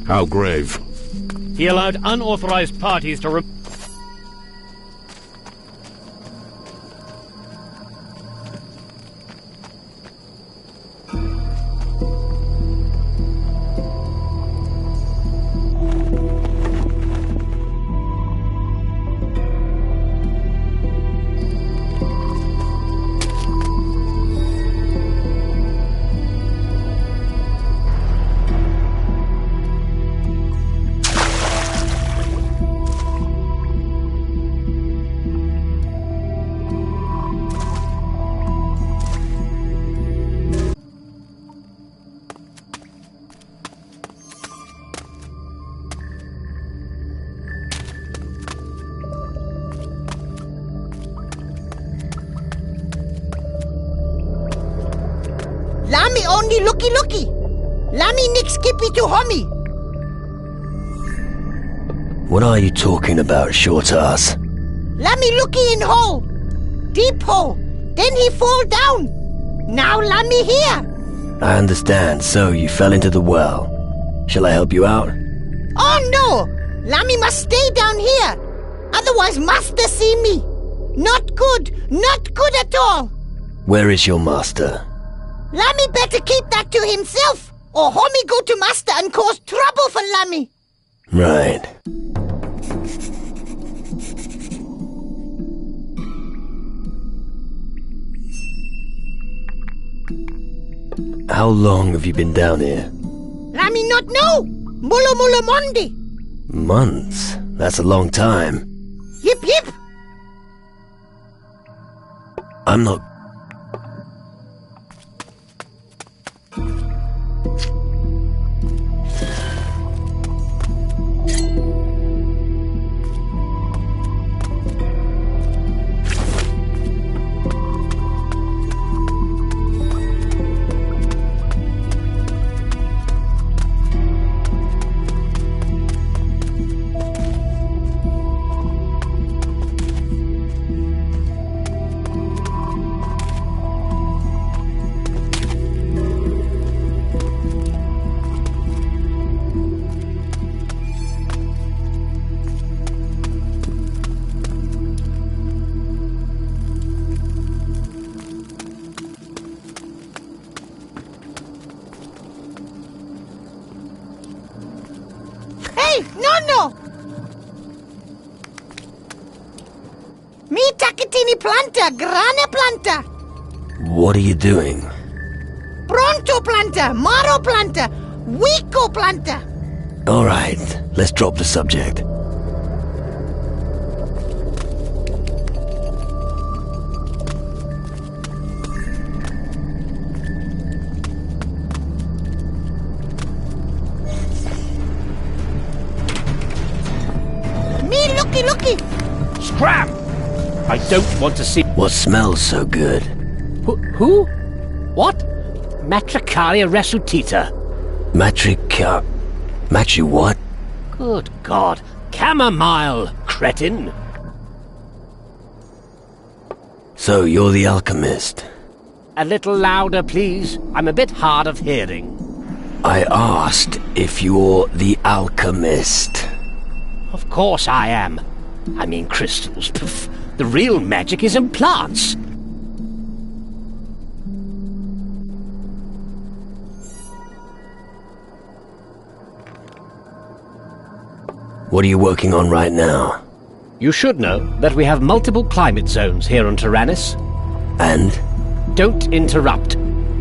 How grave? He allowed unauthorized parties to Lami only looky. Lami nick skippy to homie. What are you talking about, short ass? Lami looky in hole. Deep hole. Then he fall down. Now Lami here. I understand, so you fell into the well. Shall I help you out? Oh no! Lami must stay down here. Otherwise master see me. Not good at all. Where is your master? Lami better keep that to himself, or homie go to master and cause trouble for Lami. Right. How long have you been down here? Lami not know. Mulla Mondi. Months? That's a long time. Yip. I'm not... No. Me takitini planta, grana planta. What are you doing? Pronto planta, maro planta, wico planta. All right, let's drop the subject. Looky. Scram! I don't want to see... What smells so good? Who? What? Matricaria resuscita. Matri what? Good God. Chamomile, cretin. So you're the alchemist? A little louder, please. I'm a bit hard of hearing. I asked if you're the alchemist. Of course I am. I mean crystals. Poof. The real magic is in plants. What are you working on right now? You should know that we have multiple climate zones here on Tyrannus. And? Don't interrupt.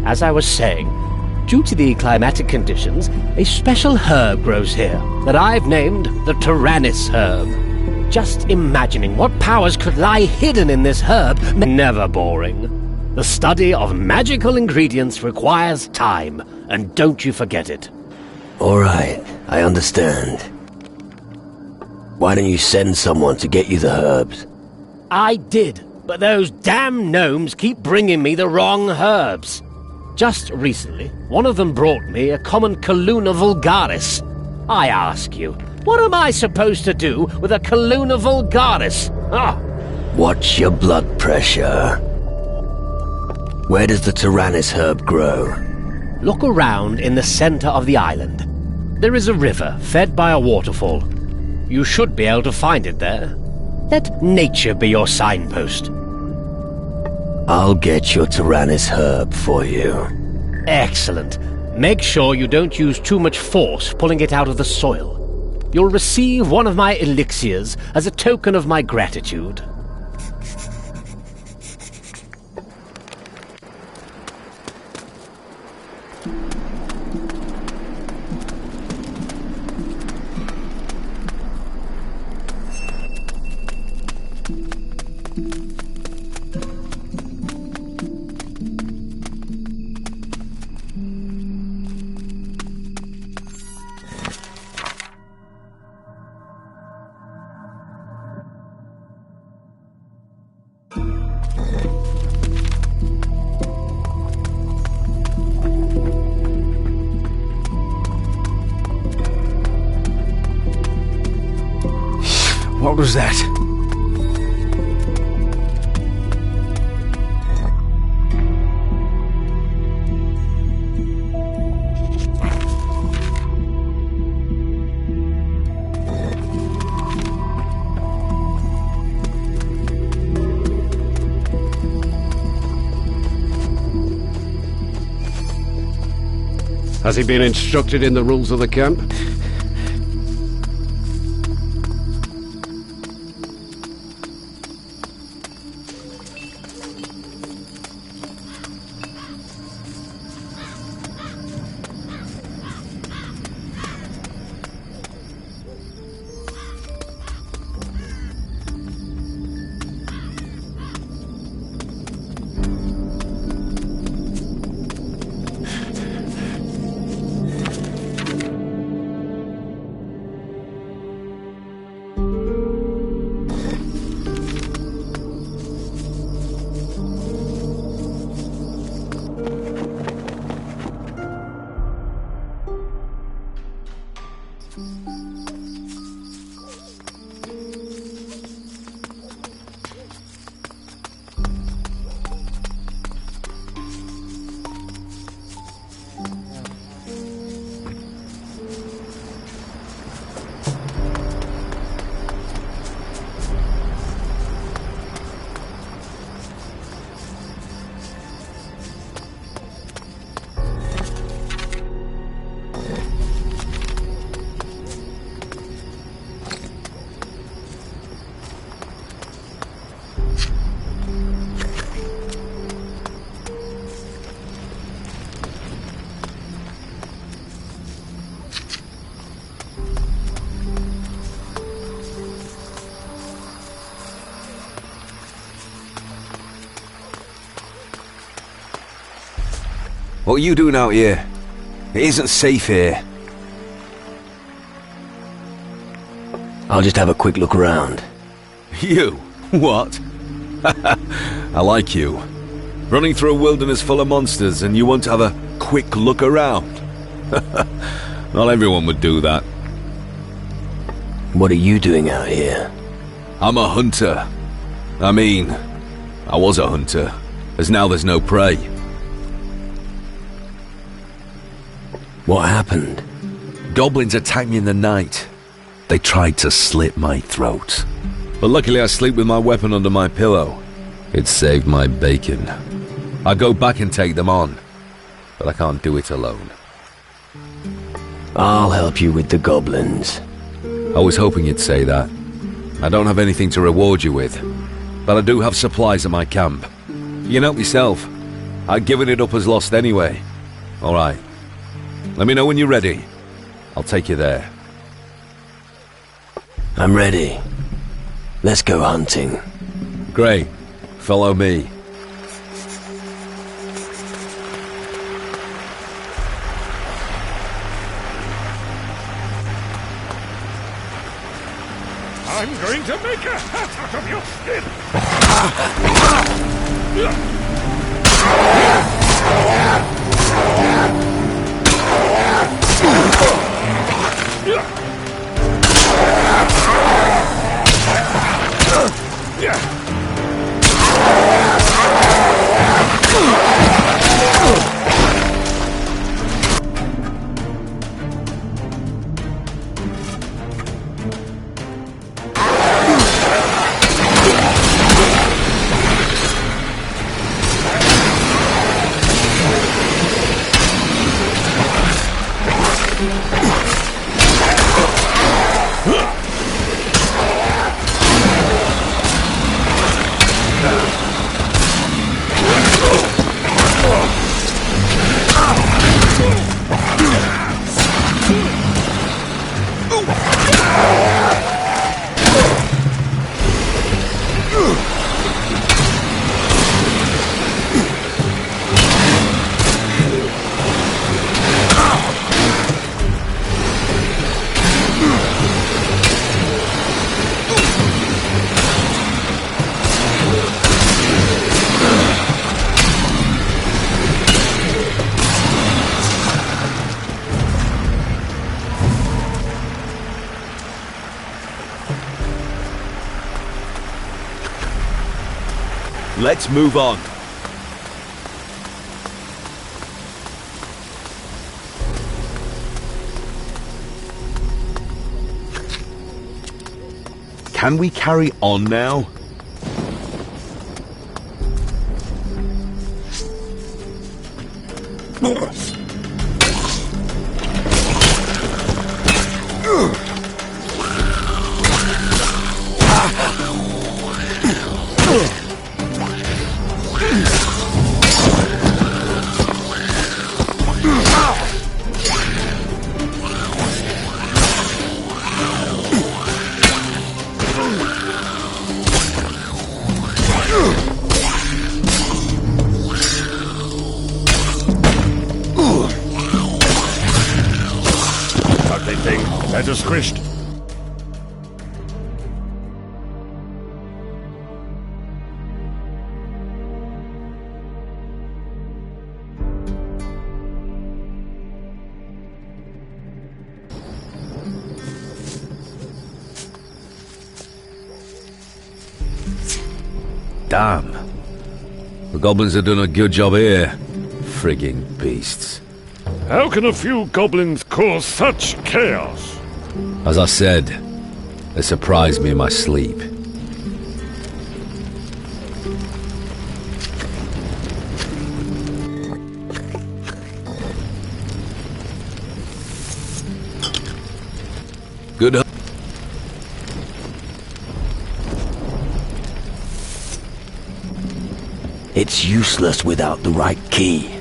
As I was saying, due to the climatic conditions, a special herb grows here that I've named the Tyrannus herb. Just imagining what powers could lie hidden in this herb, never boring. The study of magical ingredients requires time, and don't you forget it. All right, I understand. Why don't you send someone to get you the herbs? I did, but those damn gnomes keep bringing me the wrong herbs. Just recently, one of them brought me a common Calluna vulgaris. I ask you, what am I supposed to do with a Calluna vulgaris? Ah! Watch your blood pressure. Where does the Tyrannus herb grow? Look around in the center of the island. There is a river fed by a waterfall. You should be able to find it there. Let nature be your signpost. I'll get your Tyrannus herb for you. Excellent. Make sure you don't use too much force pulling it out of the soil. You'll receive one of my elixirs as a token of my gratitude. What was that? Has he been instructed in the rules of the camp? What are you doing out here? It isn't safe here. I'll just have a quick look around. You? What? I like you. Running through a wilderness full of monsters and you want to have a quick look around. Not everyone would do that. What are you doing out here? I'm a hunter. I mean, I was a hunter, as now there's no prey. What happened? Goblins attacked me in the night. They tried to slit my throat. But luckily I sleep with my weapon under my pillow. It saved my bacon. I go back and take them on, but I can't do it alone. I'll help you with the goblins. I was hoping you'd say that. I don't have anything to reward you with, but I do have supplies at my camp. You can help yourself. I'd given it up as lost anyway. Alright. Let me know when you're ready. I'll take you there. I'm ready. Let's go hunting. Great. Follow me. I'm going to make a hat out of your skin! Let's move on. Can we carry on now? Ugly thing, that is squished. Damn. The goblins have done a good job here. Frigging beasts. How can a few goblins cause such chaos? As I said, they surprised me in my sleep. Good. It's useless without the right key.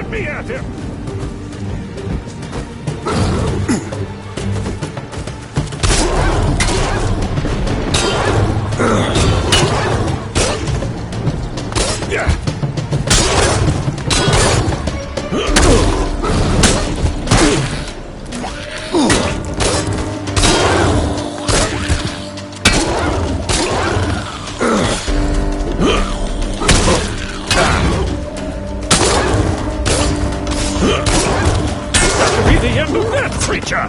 Let me at him! That'll be the end of that creature!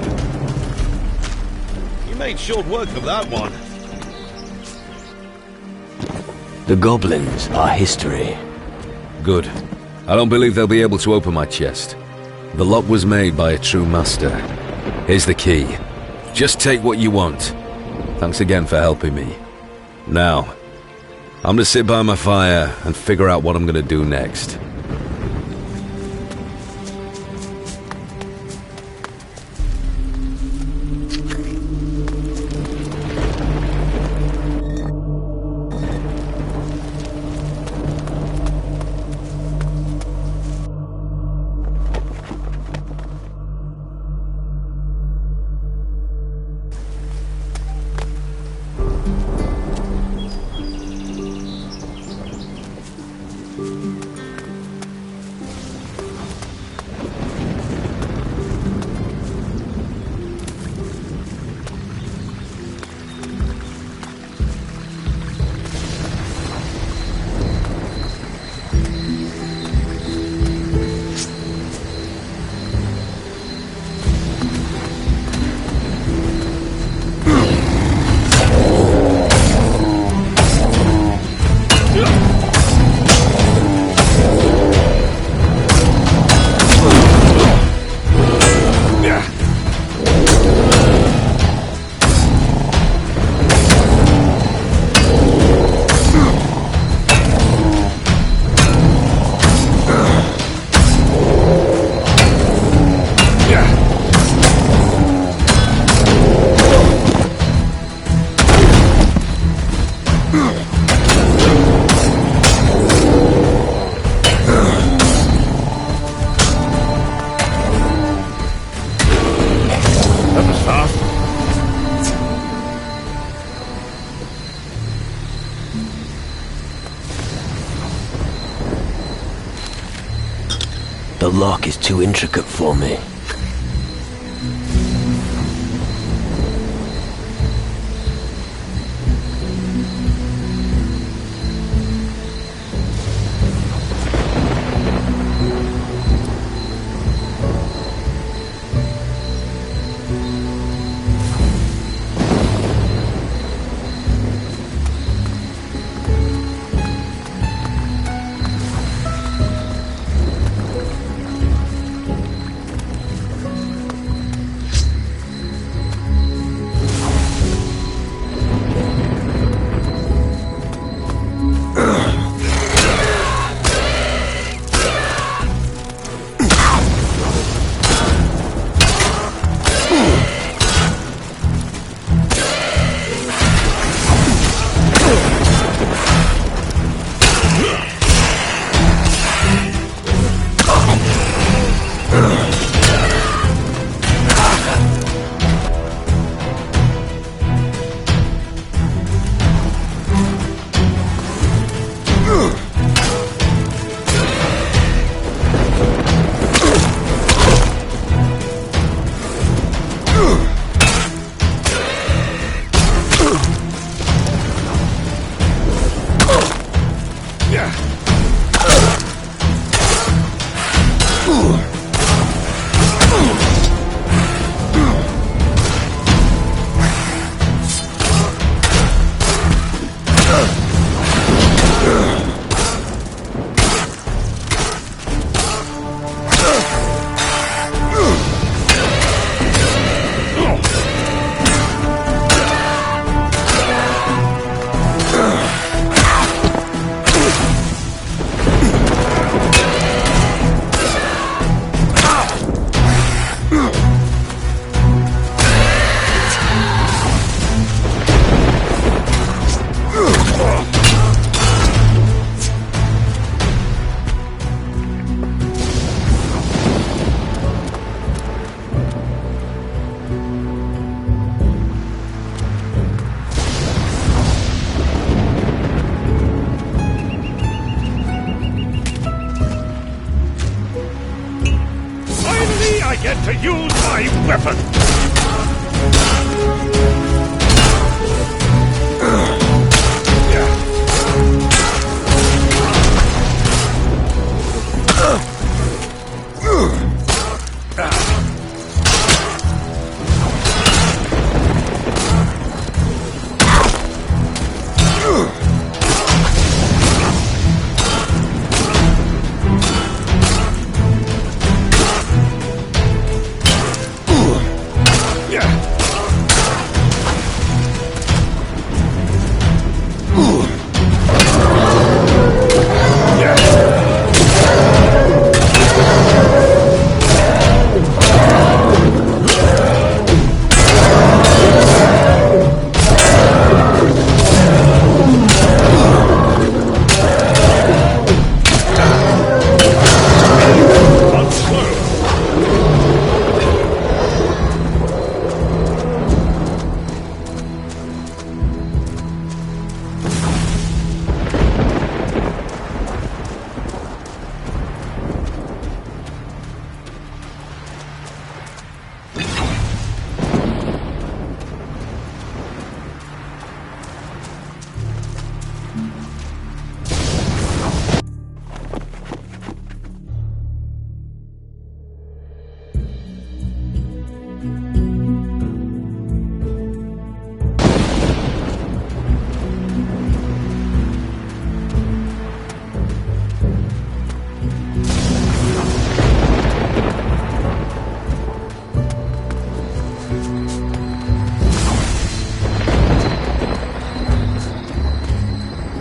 You made short work of that one. The goblins are history. Good. I don't believe they'll be able to open my chest. The lock was made by a true master. Here's the key. Just take what you want. Thanks again for helping me. Now, I'm gonna sit by my fire and figure out what I'm gonna do next. The lock is too intricate for me. use my weapon!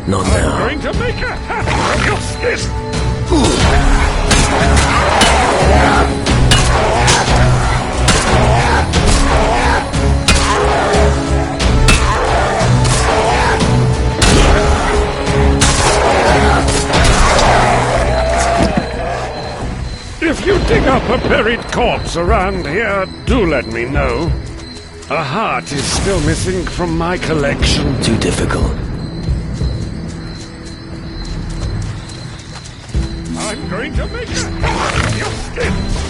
Not now. I'm going to make a hat of your skin! If you dig up a buried corpse around here, do let me know. A heart is still missing from my collection. Too difficult. I'm going to make a hat of your skin!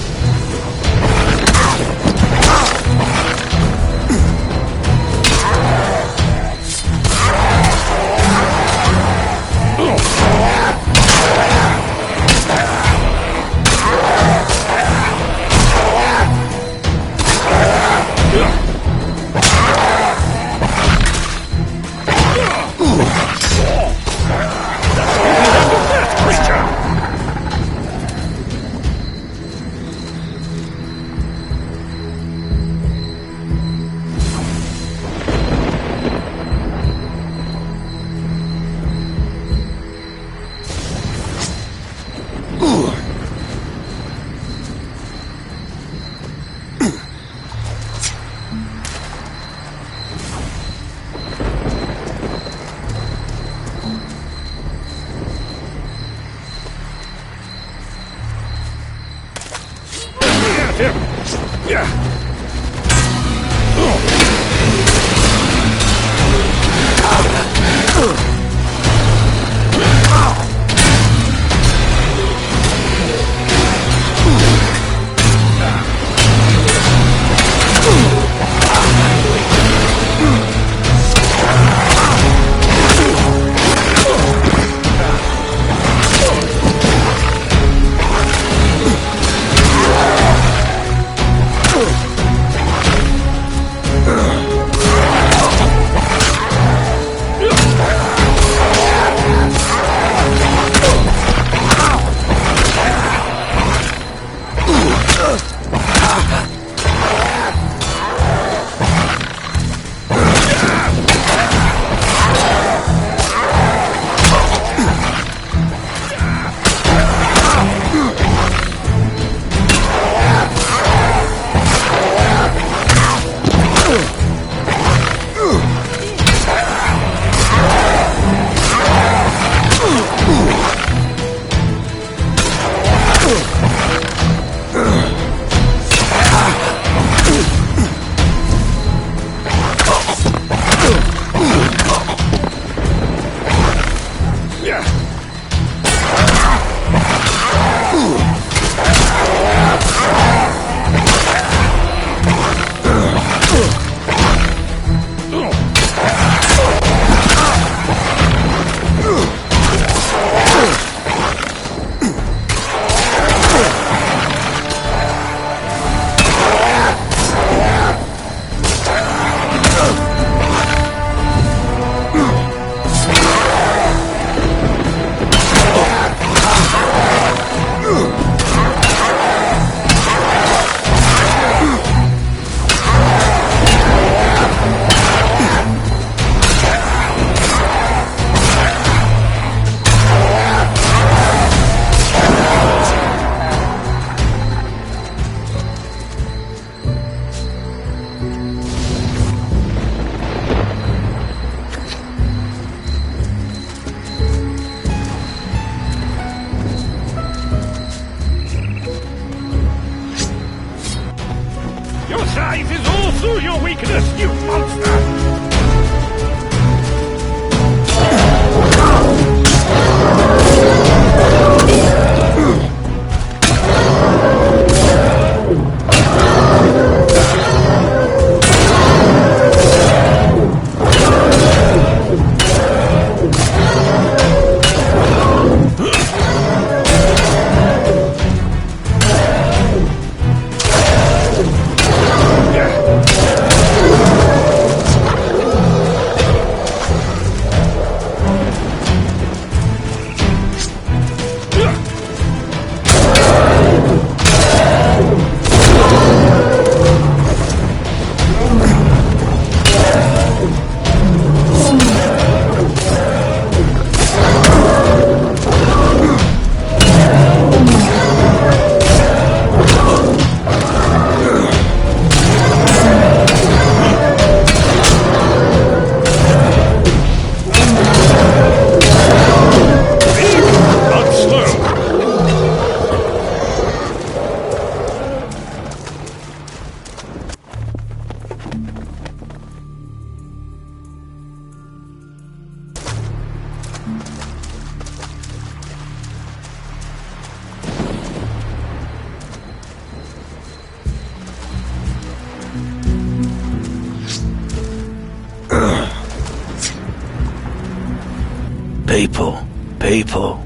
People, people,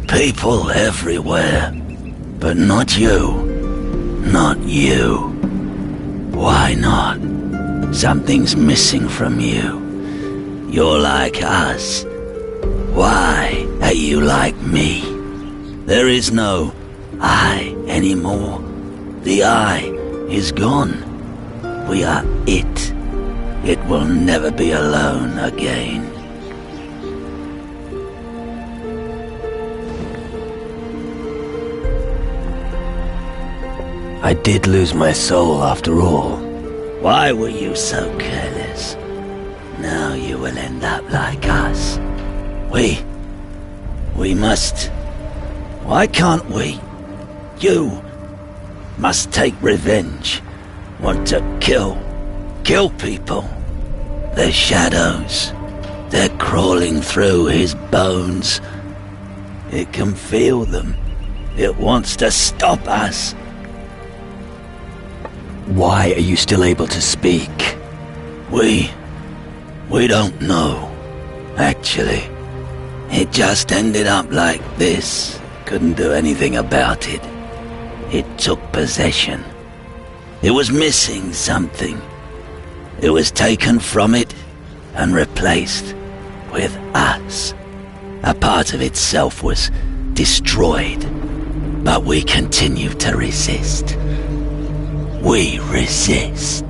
people everywhere. But not you. Not you. Why not? Something's missing from you. You're like us. Why are you like me? There is no I anymore. The I is gone. We are it. It will never be alone again. I did lose my soul after all. Why were you so careless? Now you will end up like us. We must... Why can't we? You must take revenge. Want to kill people. The shadows, they're crawling through his bones. It can feel them. It wants to stop us. Why are you still able to speak? We don't know, actually. It just ended up like this. Couldn't do anything about it. It took possession. It was missing something. It was taken from it and replaced with us. A part of itself was destroyed, but we continue to resist. We resist.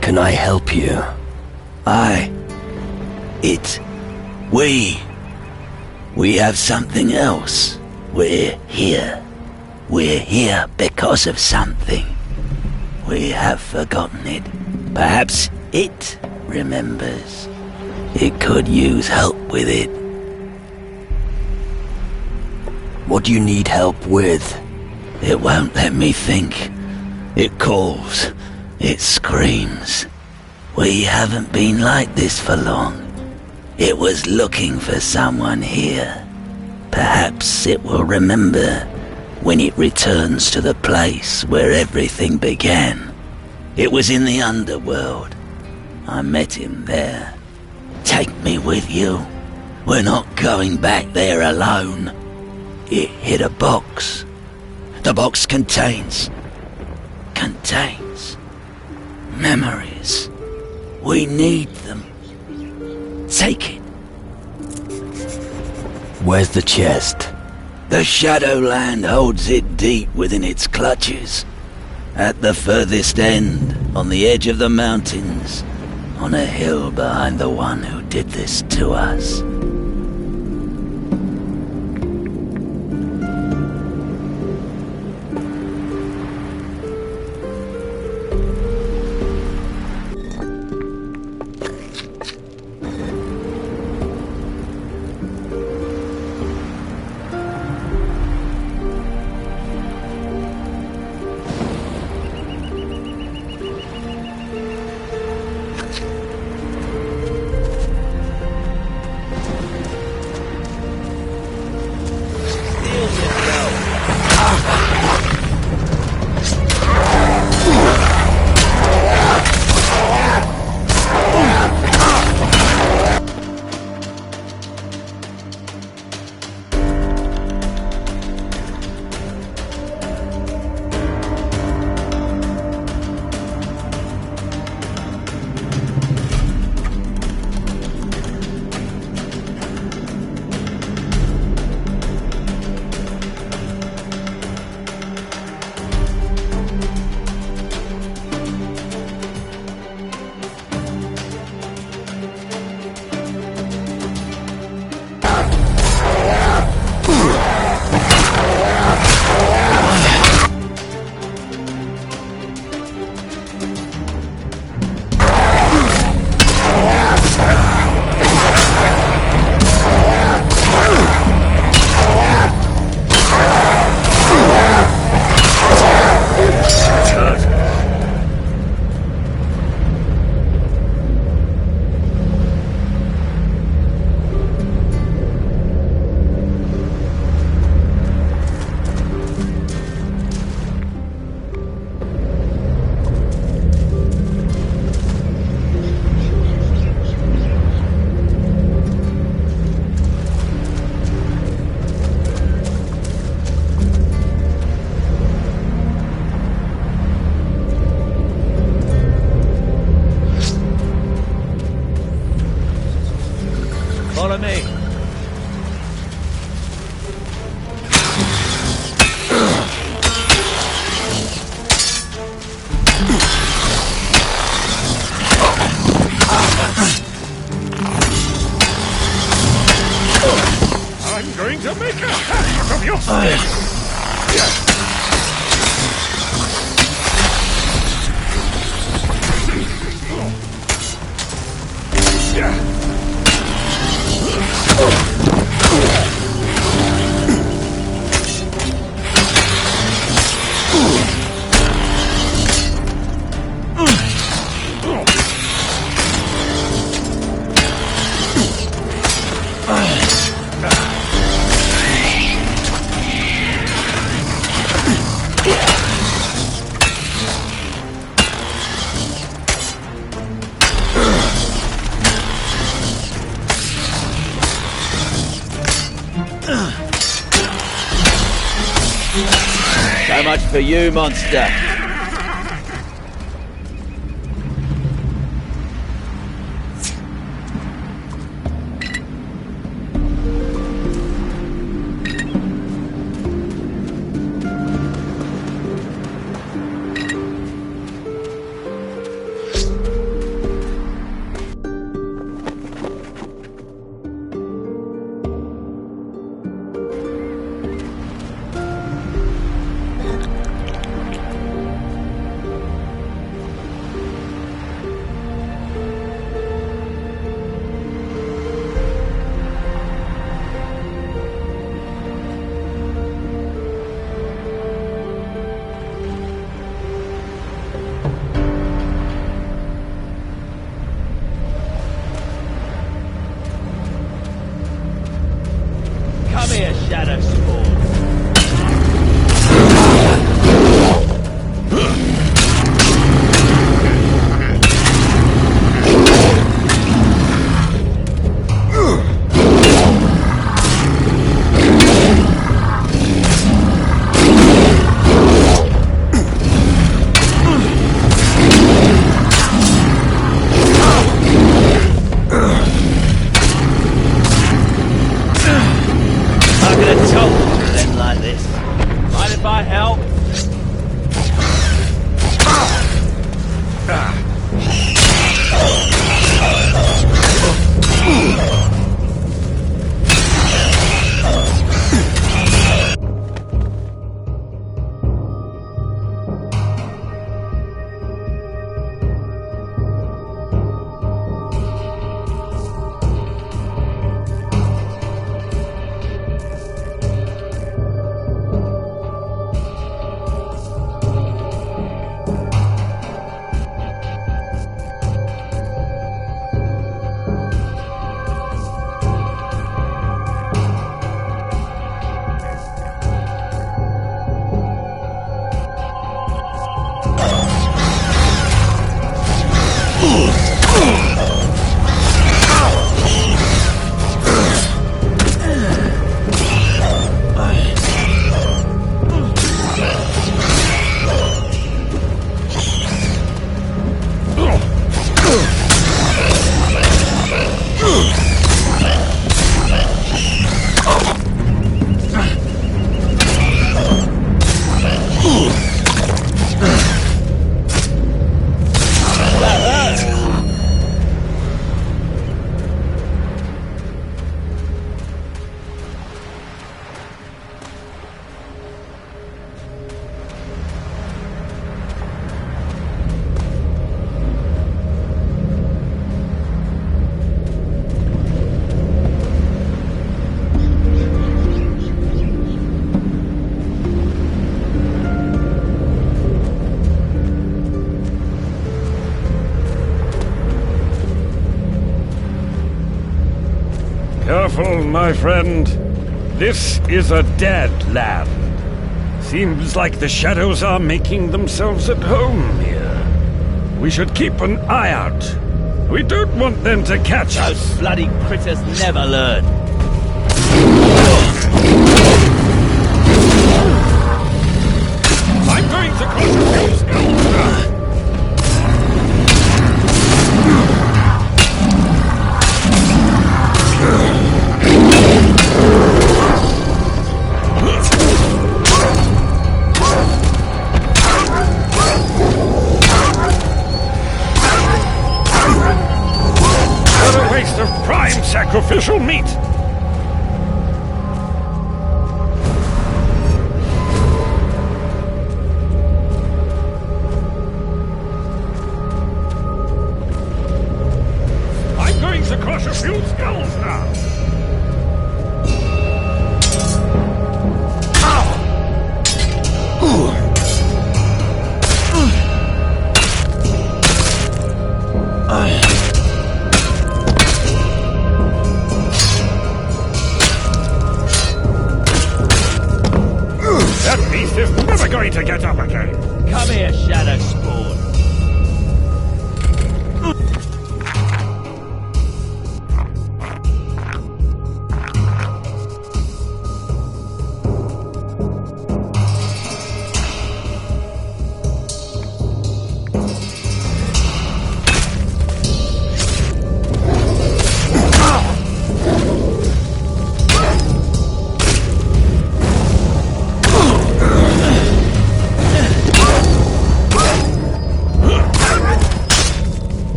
Can I help you? We have something else. We're here. We're here because of something. We have forgotten it. Perhaps it remembers. It could use help with it. What do you need help with? It won't let me think. It calls. It screams. We haven't been like this for long. It was looking for someone here. Perhaps it will remember when it returns to the place where everything began. It was in the underworld. I met him there. Take me with you. We're not going back there alone. It hit a box. The box contains memories. We need them. Take it. Where's the chest? The Shadowland holds it deep within its clutches. At the furthest end, on the edge of the mountains, on a hill behind the one who did this to us. for you, monster. Come here, Shadow Spawn. I'm gonna talk to them like this. Mind if I help? Careful, my friend. This is a dead land. Seems like the shadows are making themselves at home here. We should keep an eye out. We don't want them to catch us. Those bloody critters never learn. I'm going to cross a few skulls now. What a waste of prime sacrificial meat! I'm going to crush a few skulls now!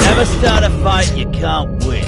Never start a fight you can't win.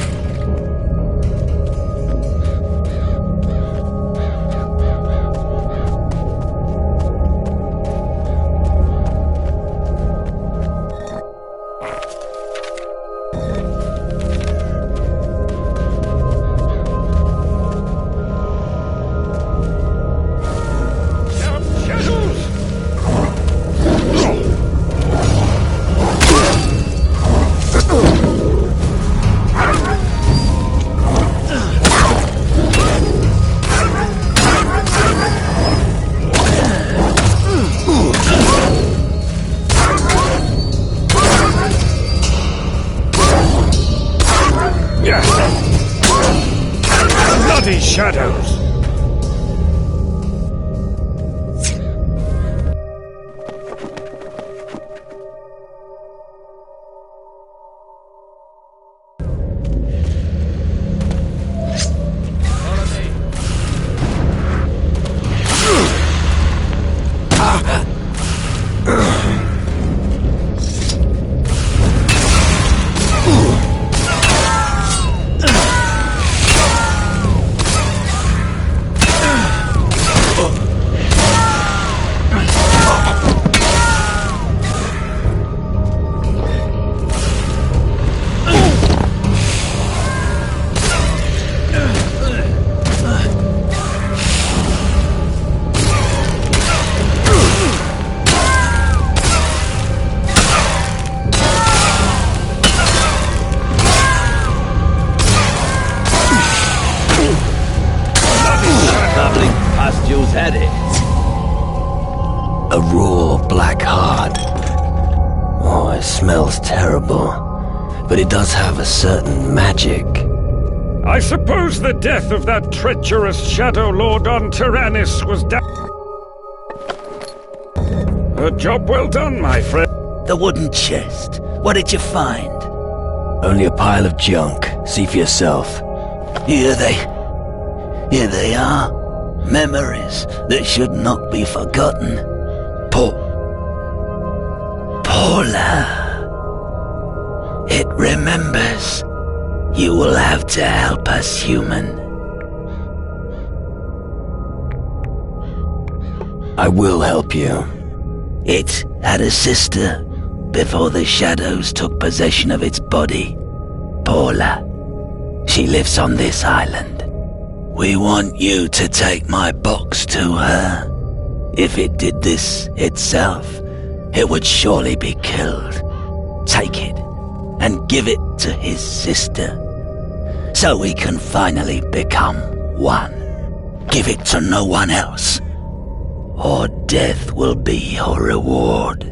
Bloody shadows! Jules had it. A raw black heart. Oh, it smells terrible. But it does have a certain magic. I suppose the death of that treacherous Shadow Lord on Tyrannus was a job well done, my friend. The wooden chest. What did you find? Only a pile of junk. See for yourself. Here they are. Memories that should not be forgotten. Paula. It remembers. You will have to help us, human. I will help you. It had a sister before the shadows took possession of its body. Paula. She lives on this island. We want you to take my box to her. If it did this itself, it would surely be killed. Take it and give it to his sister, so we can finally become one. Give it to no one else, or death will be your reward.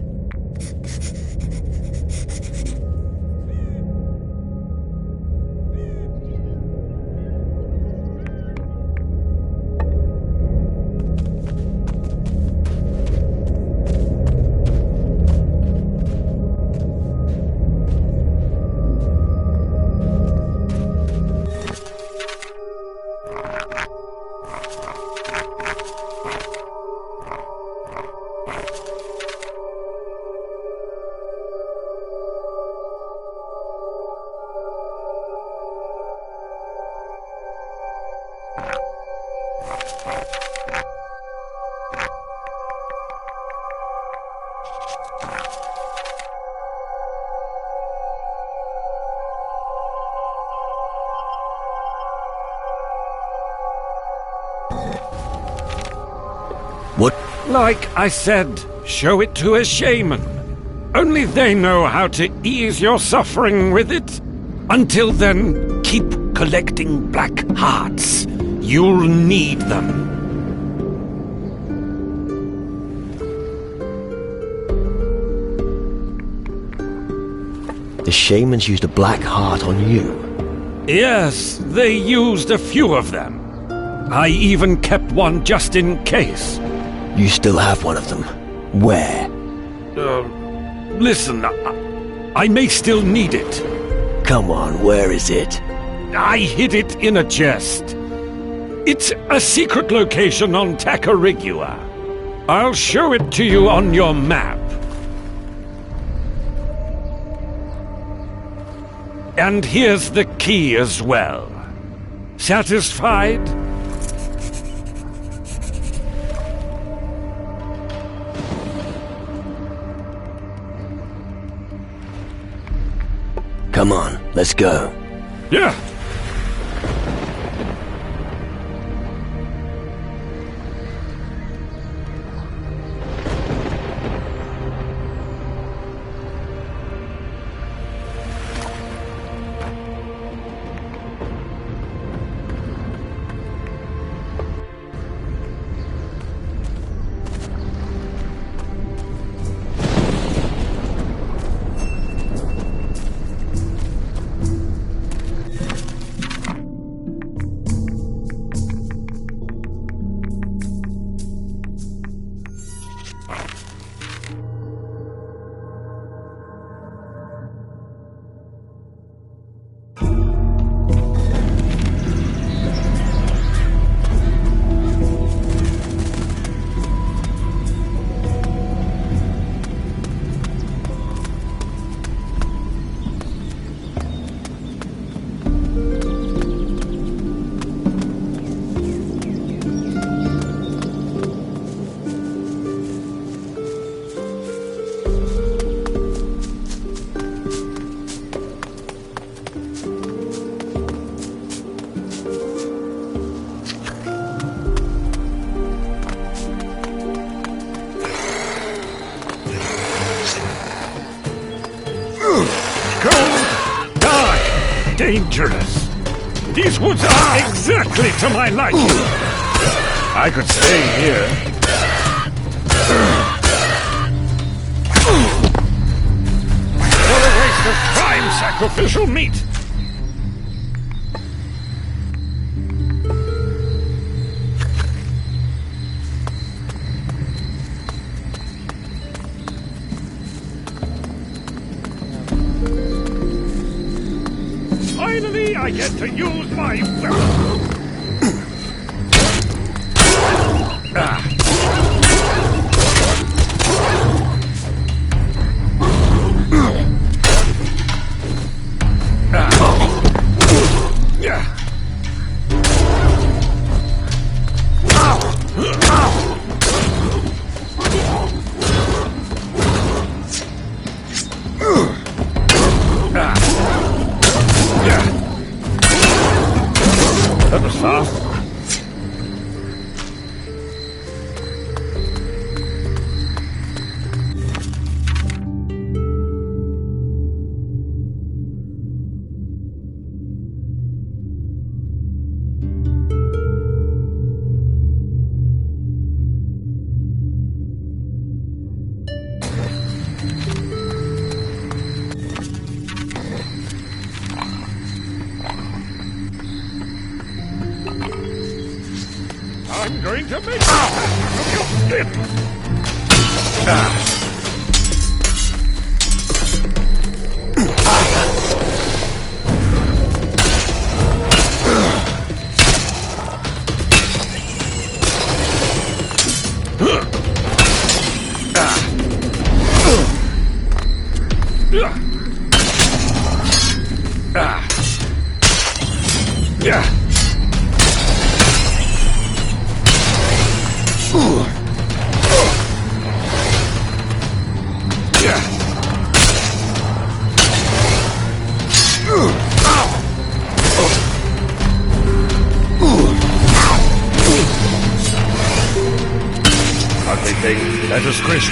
What? Like I said, show it to a shaman. Only they know how to ease your suffering with it. Until then, keep collecting black hearts. You'll need them. The shamans used a black heart on you? Yes, they used a few of them. I even kept one just in case. You still have one of them? Where? Listen, I may still need it. Come on, where is it? I hid it in a chest. It's a secret location on Tacarigua. I'll show it to you on your map. And here's the key as well. Satisfied? Come on, let's go. Yeah. Dangerous. These woods are exactly to my liking. I could stay here. What a waste of prime sacrificial meat! Finally, I get to use my weapon. That was fast. I'm going to make you slip. Yeah. Ugly thing, let us crisp.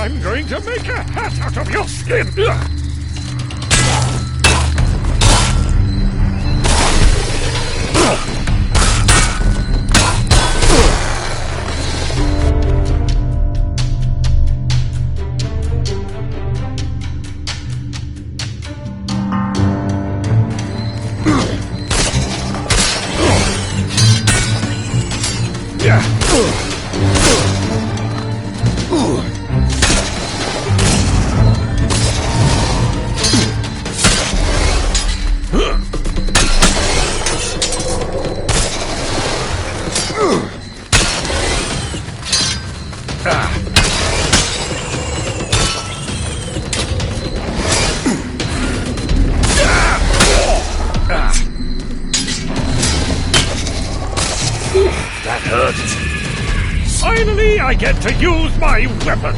I'm going to make a hat out of your skin! That hurt. Finally, I get to use my weapon!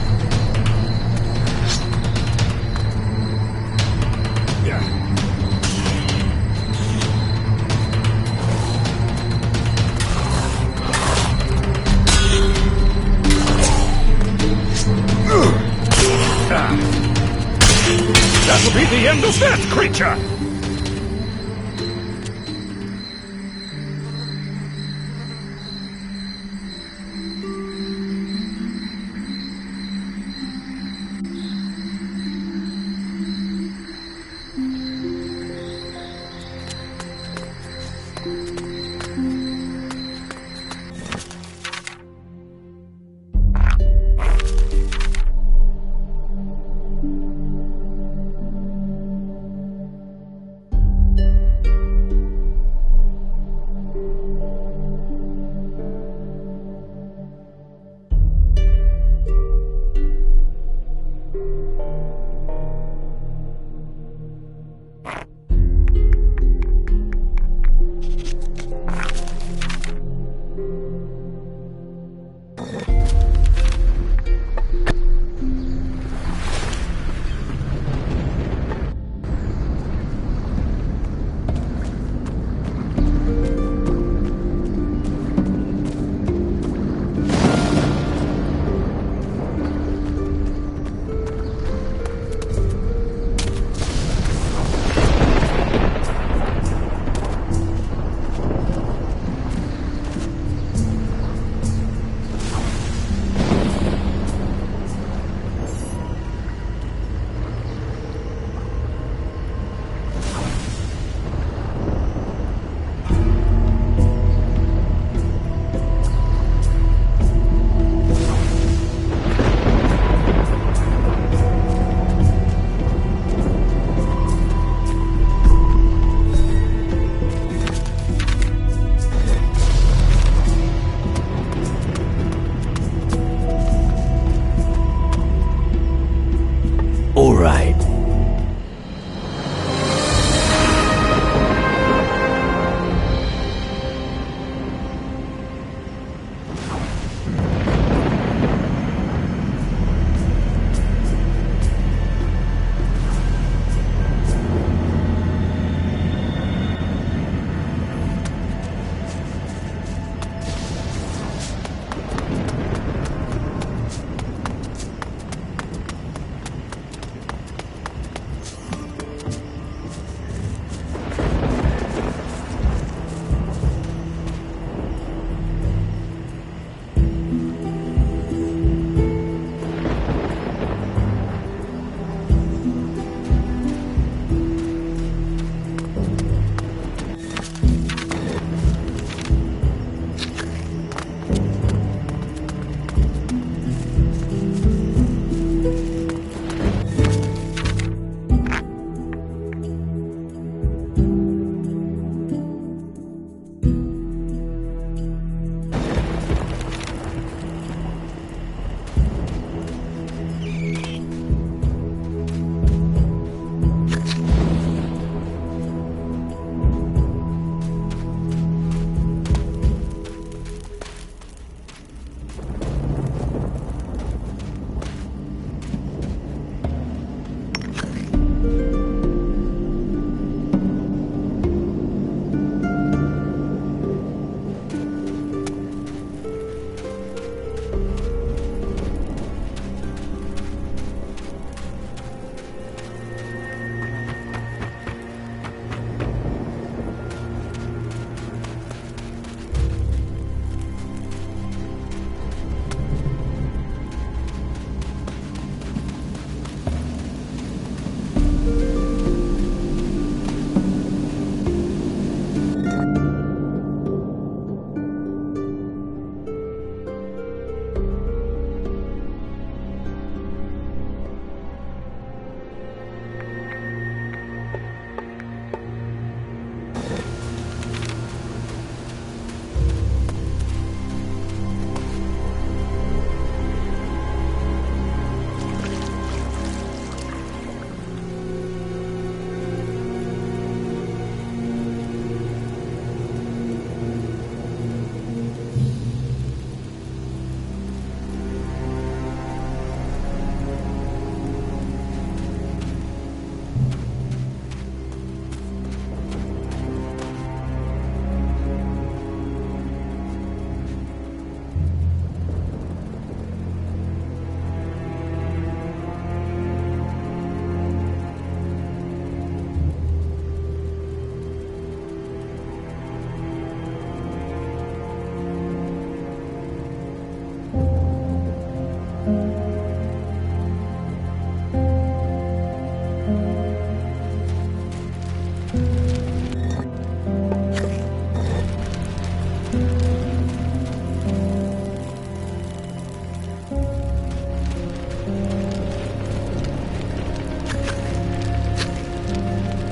That'll be the end of that creature!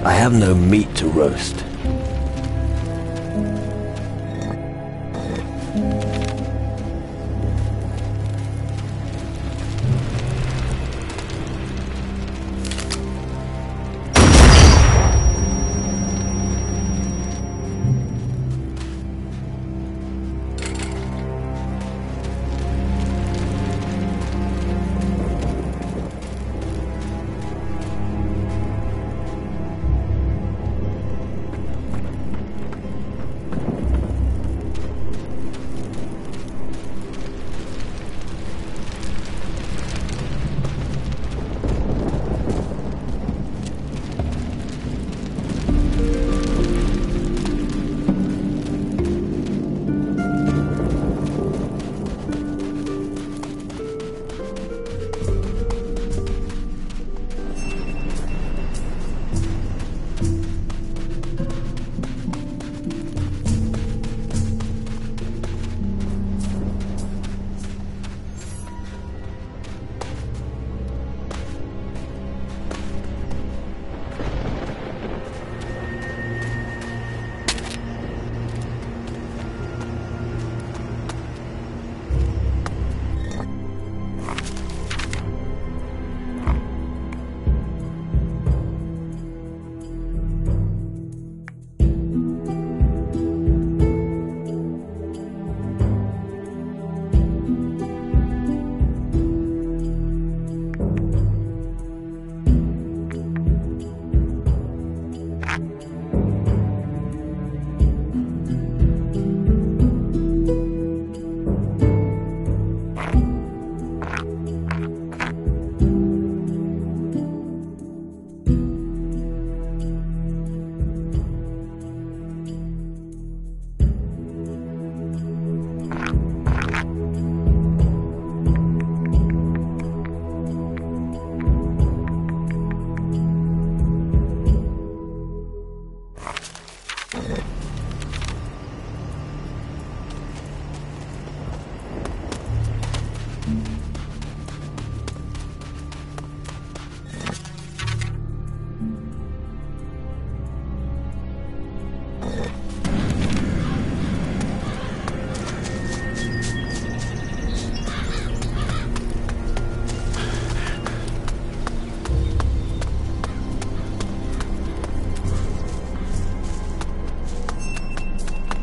I have no meat to roast.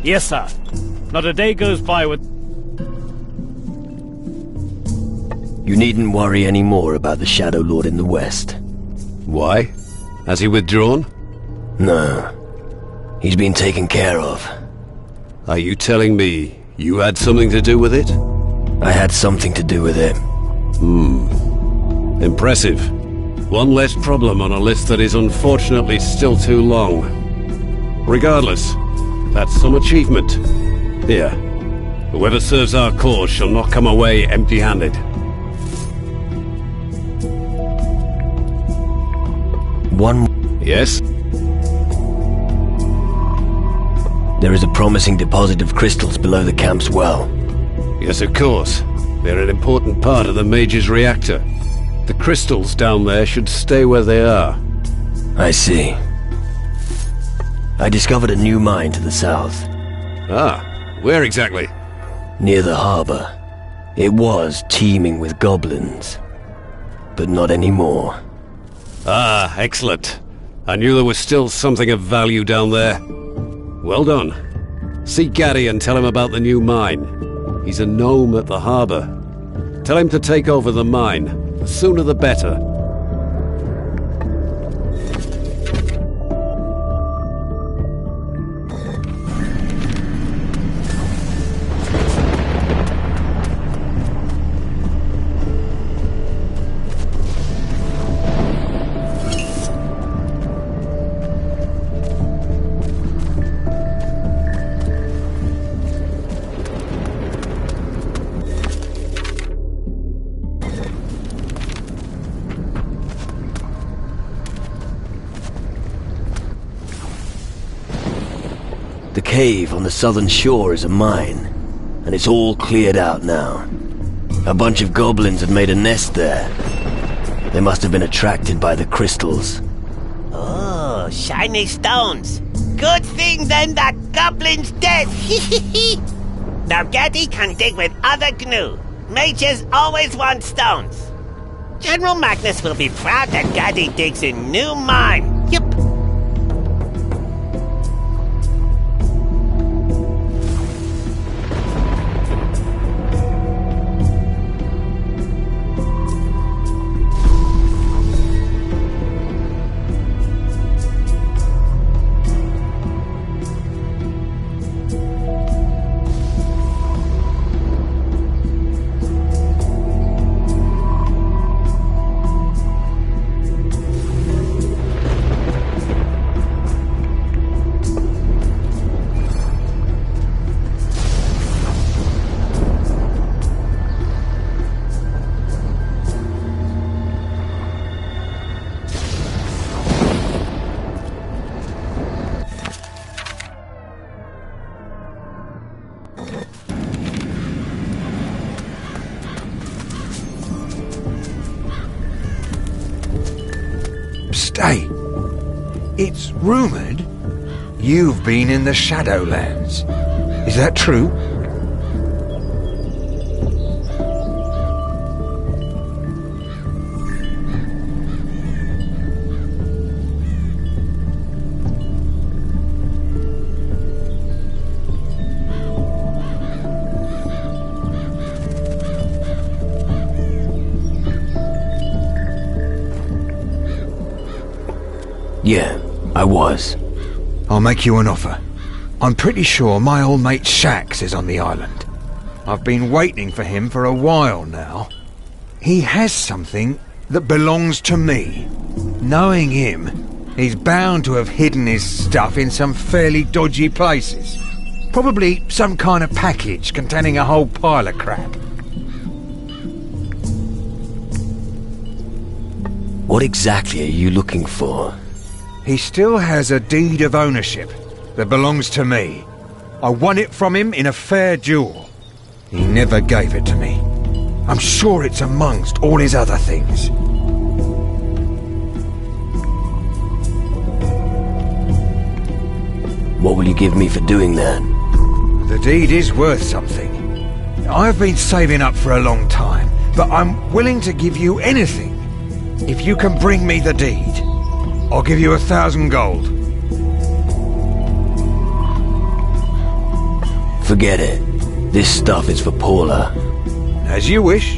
Yes, sir. Not a day goes by with... You needn't worry any more about the Shadow Lord in the west. Why? Has he withdrawn? No. He's been taken care of. Are you telling me you had something to do with it? I had something to do with it. Impressive. One less problem on a list that is unfortunately still too long. Regardless, that's some achievement. Here, whoever serves our cause shall not come away empty-handed. Yes? There is a promising deposit of crystals below the camp's well. Yes, of course. They're an important part of the Mage's reactor. The crystals down there should stay where they are. I see. I discovered a new mine to the south. Ah, where exactly? Near the harbor. It was teeming with goblins. But not anymore. Ah, excellent. I knew there was still something of value down there. Well done. See Gaddy and tell him about the new mine. He's a gnome at the harbor. Tell him to take over the mine. The sooner the better. The cave on the southern shore is a mine, and it's all cleared out now. A bunch of goblins have made a nest there. They must have been attracted by the crystals. Oh, those shiny stones. Good thing then that goblin's dead. Now Gaddy can dig with other gnu. Mages always want stones. General Magnus will be proud that Gaddy digs a new mine. Yep. Stay. It's rumoured you've been in the Shadowlands. Is that true? Yeah, I was. I'll make you an offer. I'm pretty sure my old mate Shax is on the island. I've been waiting for him for a while now. He has something that belongs to me. Knowing him, he's bound to have hidden his stuff in some fairly dodgy places. Probably some kind of package containing a whole pile of crap. What exactly are you looking for? He still has a deed of ownership that belongs to me. I won it from him in a fair duel. He never gave it to me. I'm sure it's amongst all his other things. What will you give me for doing that? The deed is worth something. I've been saving up for a long time, but I'm willing to give you anything. If you can bring me the deed, I'll give you 1,000 gold. Forget it. This stuff is for Paula. As you wish.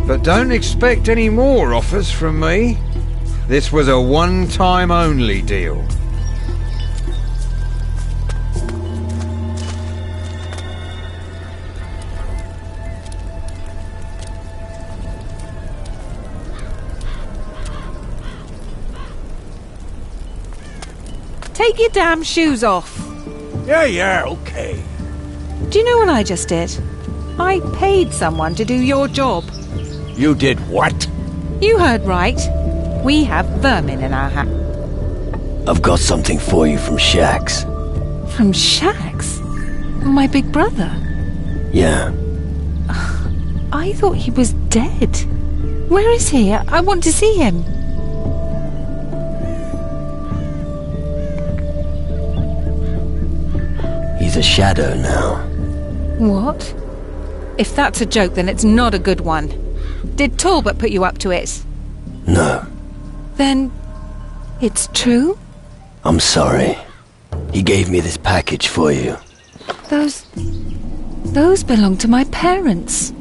But don't expect any more offers from me. This was a one-time only deal. Take your damn shoes off. Yeah, okay. Do you know what I just did? I paid someone to do your job. You did what? You heard right. We have vermin in our house. I've got something for you from Shax. From Shax? My big brother? Yeah. I thought he was dead. Where is he? I want to see him. He's a shadow now. What? If that's a joke, then it's not a good one. Did Talbot put you up to it? No. Then it's true? I'm sorry. He gave me this package for you. Those belong to my parents.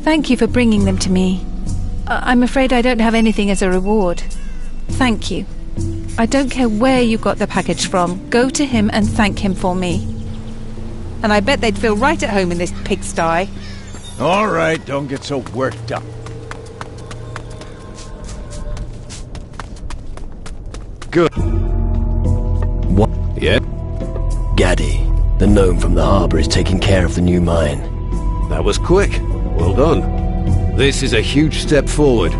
Thank you for bringing them to me. I'm afraid I don't have anything as a reward. Thank you. I don't care where you got the package from. Go to him and thank him for me. And I bet they'd feel right at home in this pigsty. All right, don't get so worked up. Good. What? Yeah? Gaddy, the gnome from the harbour, is taking care of the new mine. That was quick. Well done. This is a huge step forward.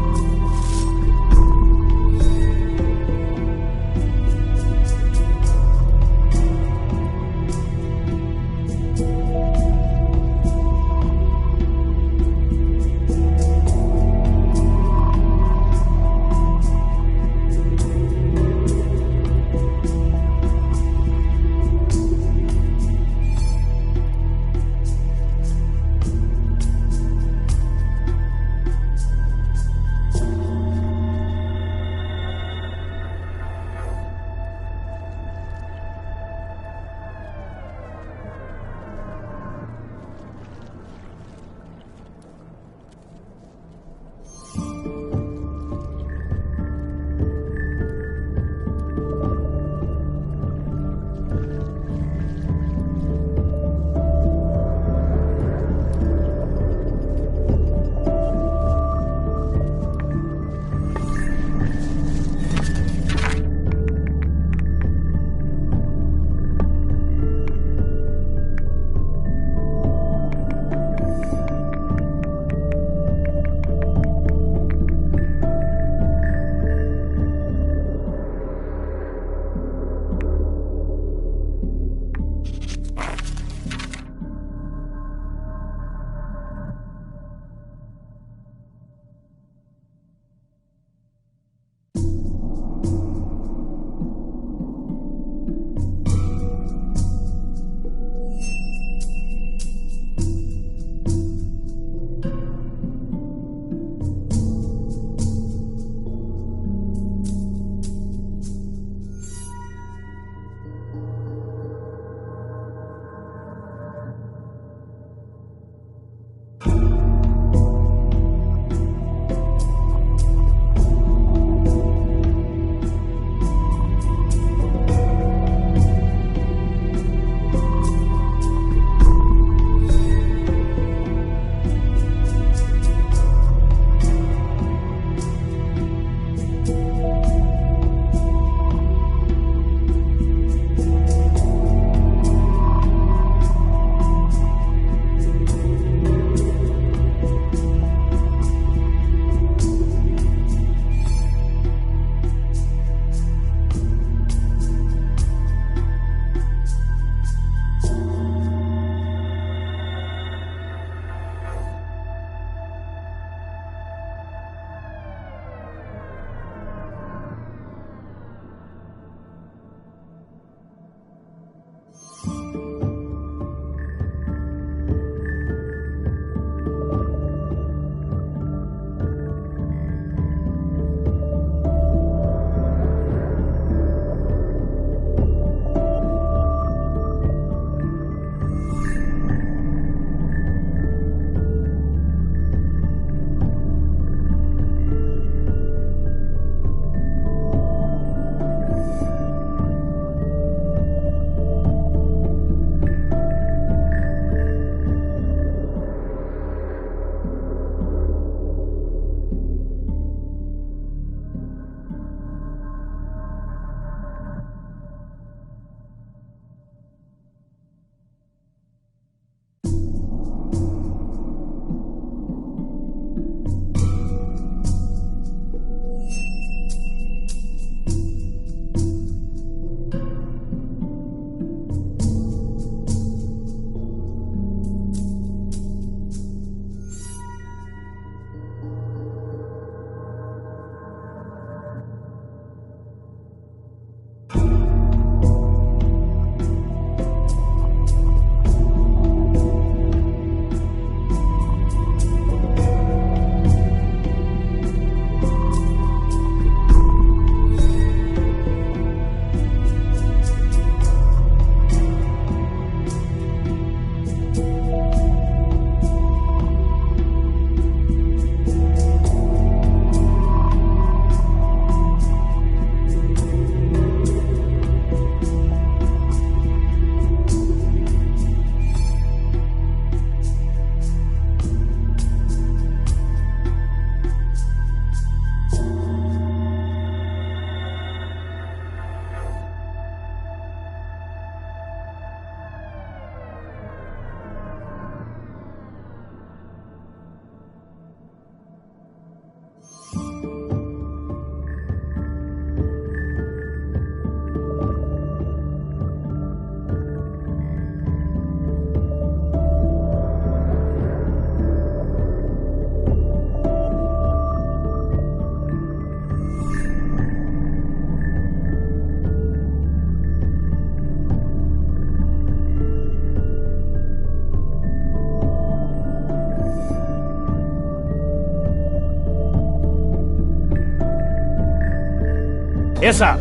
Yes, sir.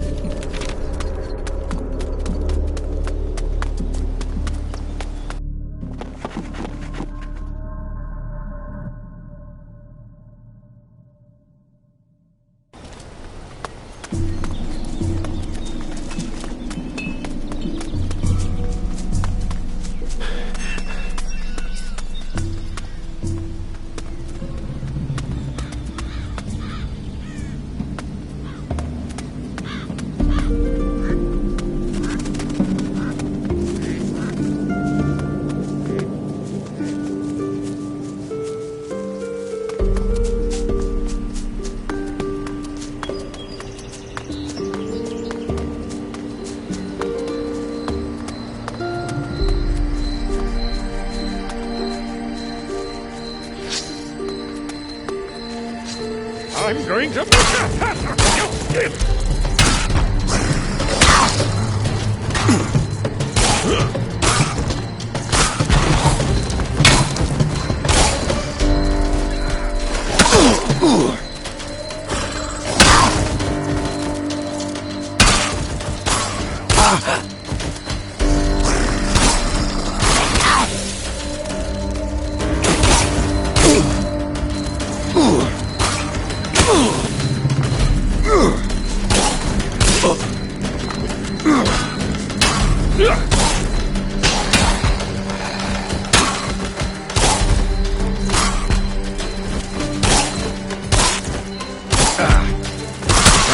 I'm going to make a hat of your skin!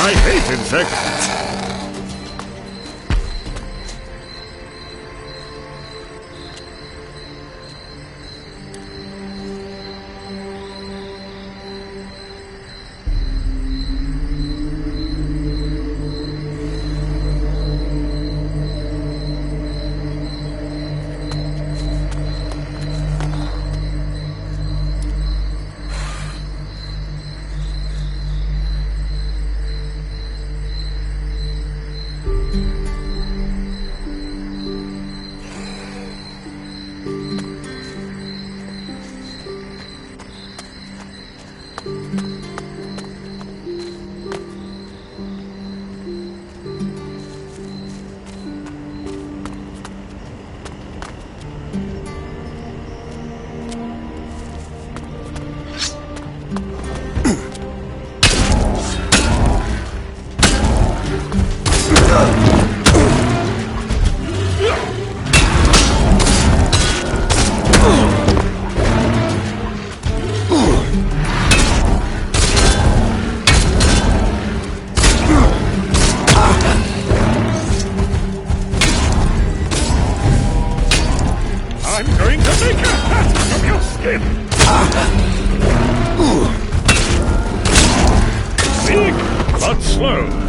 I hate insects. I'm going to make a hat of your skin! Big, but slow.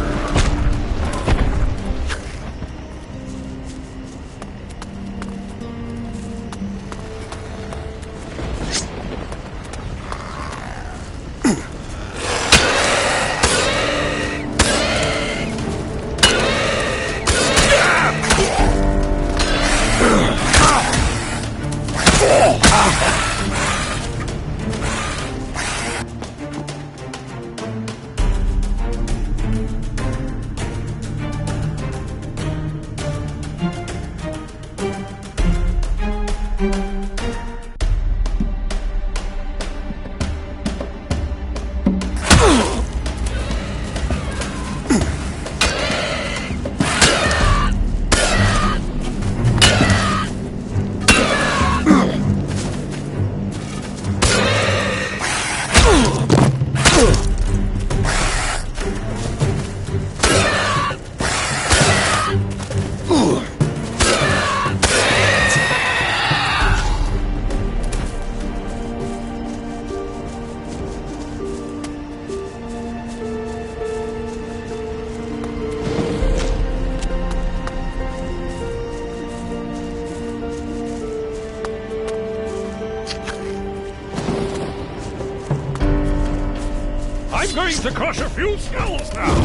I'm going to crush a few skulls now!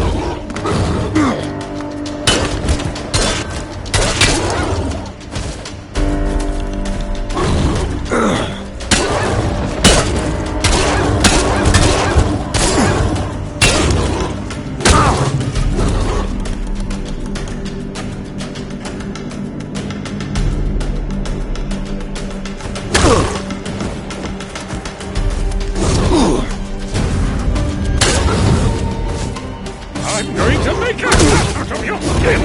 I'm going to make a hat out of your skin!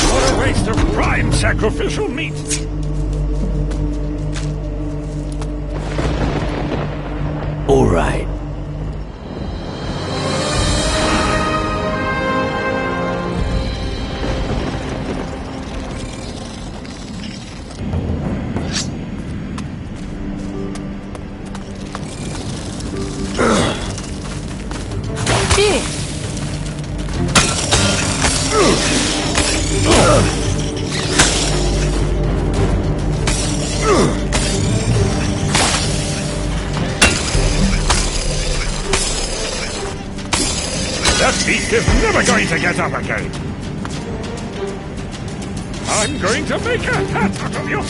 What a waste of prime sacrificial meat! All right. That beast is never going to get up again! I'm going to make a hat out of your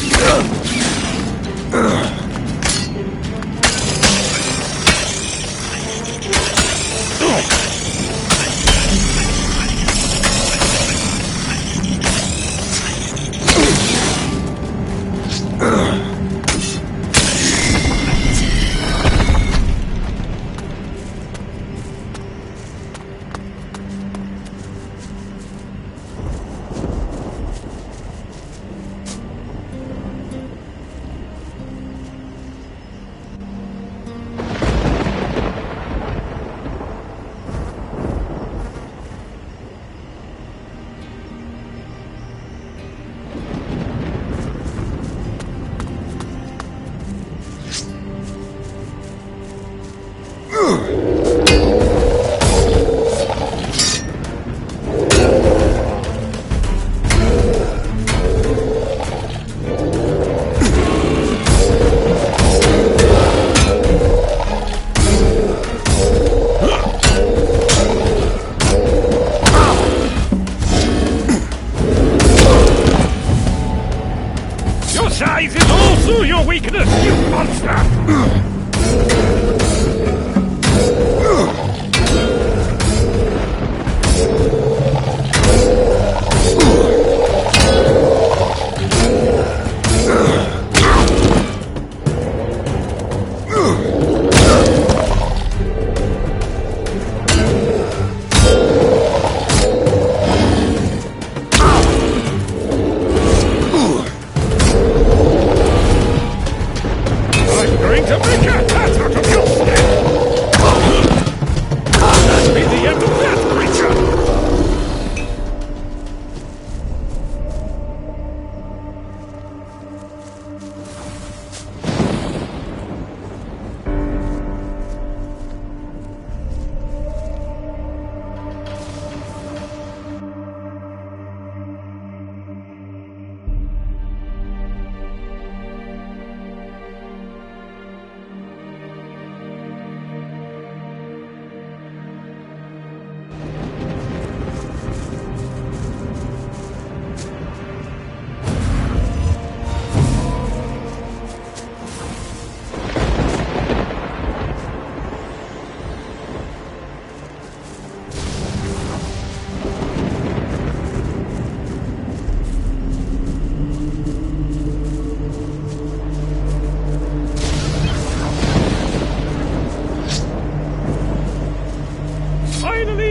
size is also your weakness, you monster!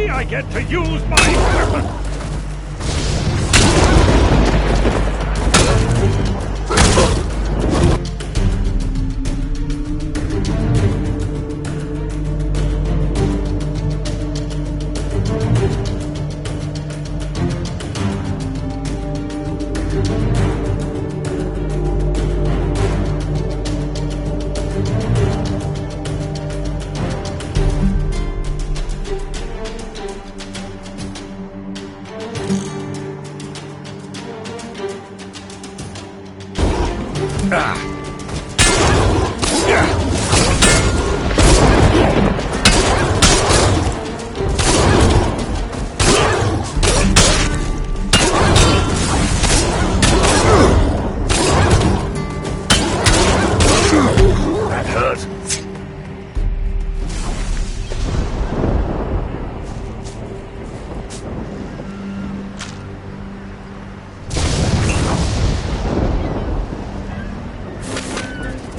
I get to use my weapon!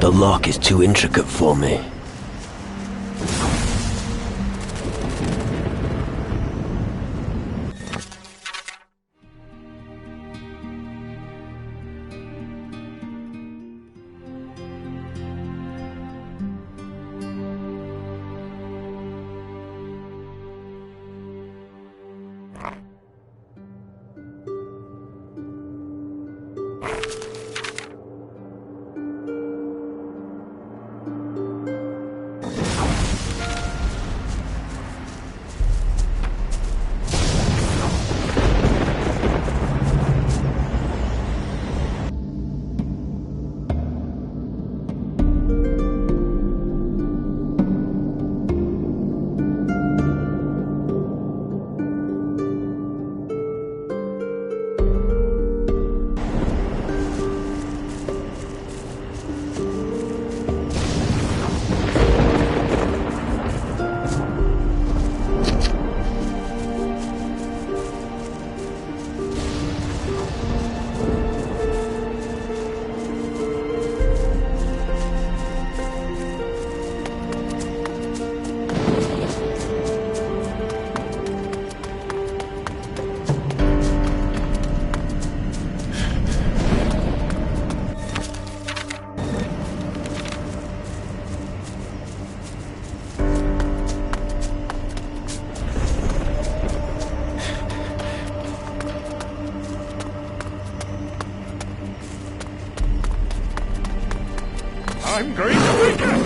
The lock is too intricate for me. I'm going to wake up!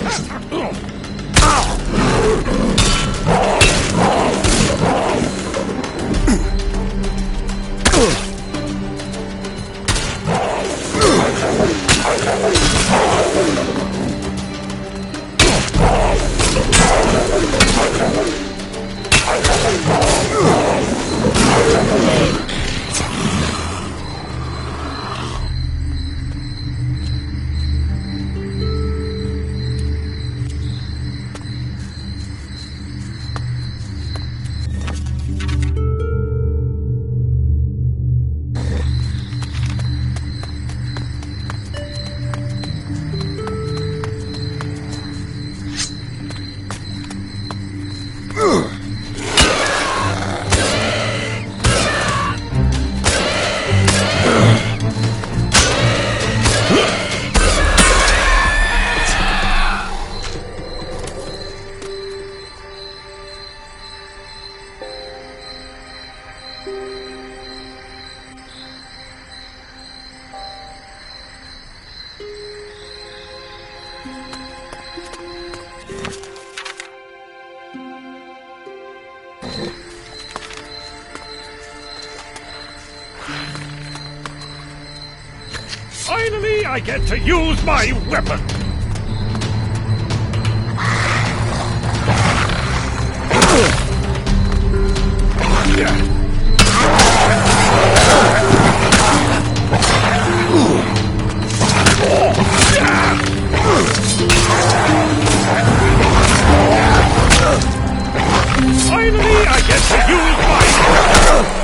Finally, I get to use my weapon! Finally, I get to use my weapon!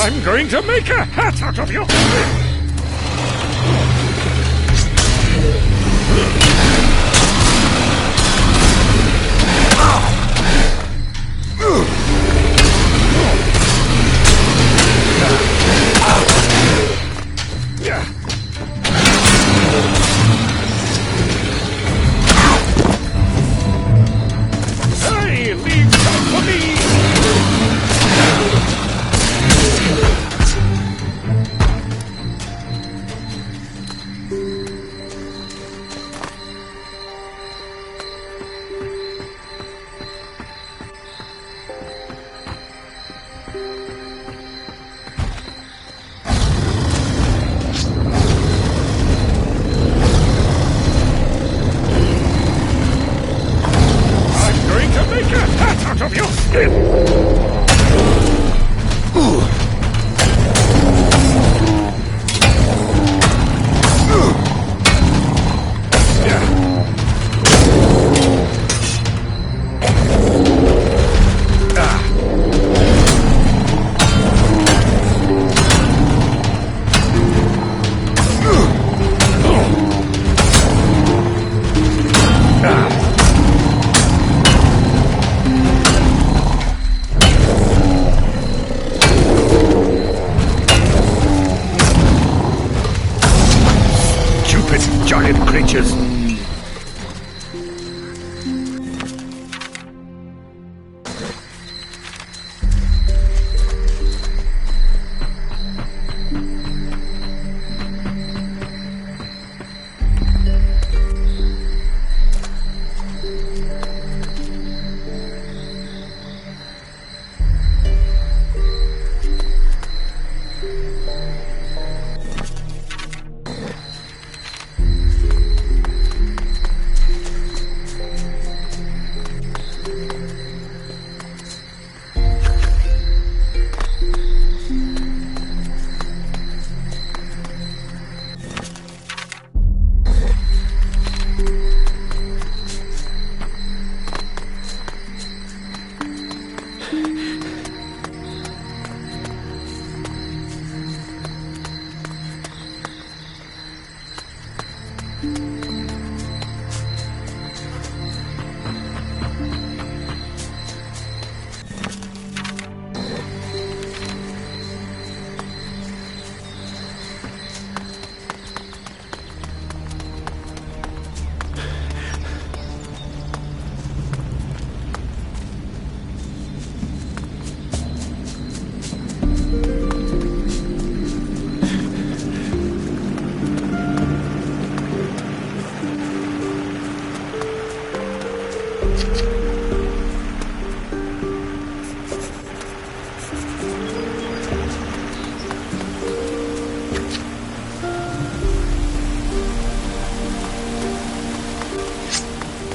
I'm going to make a hat out of you! Hey, leave some for me! I'm going to make a hat out of your skin! Stupid giant creatures!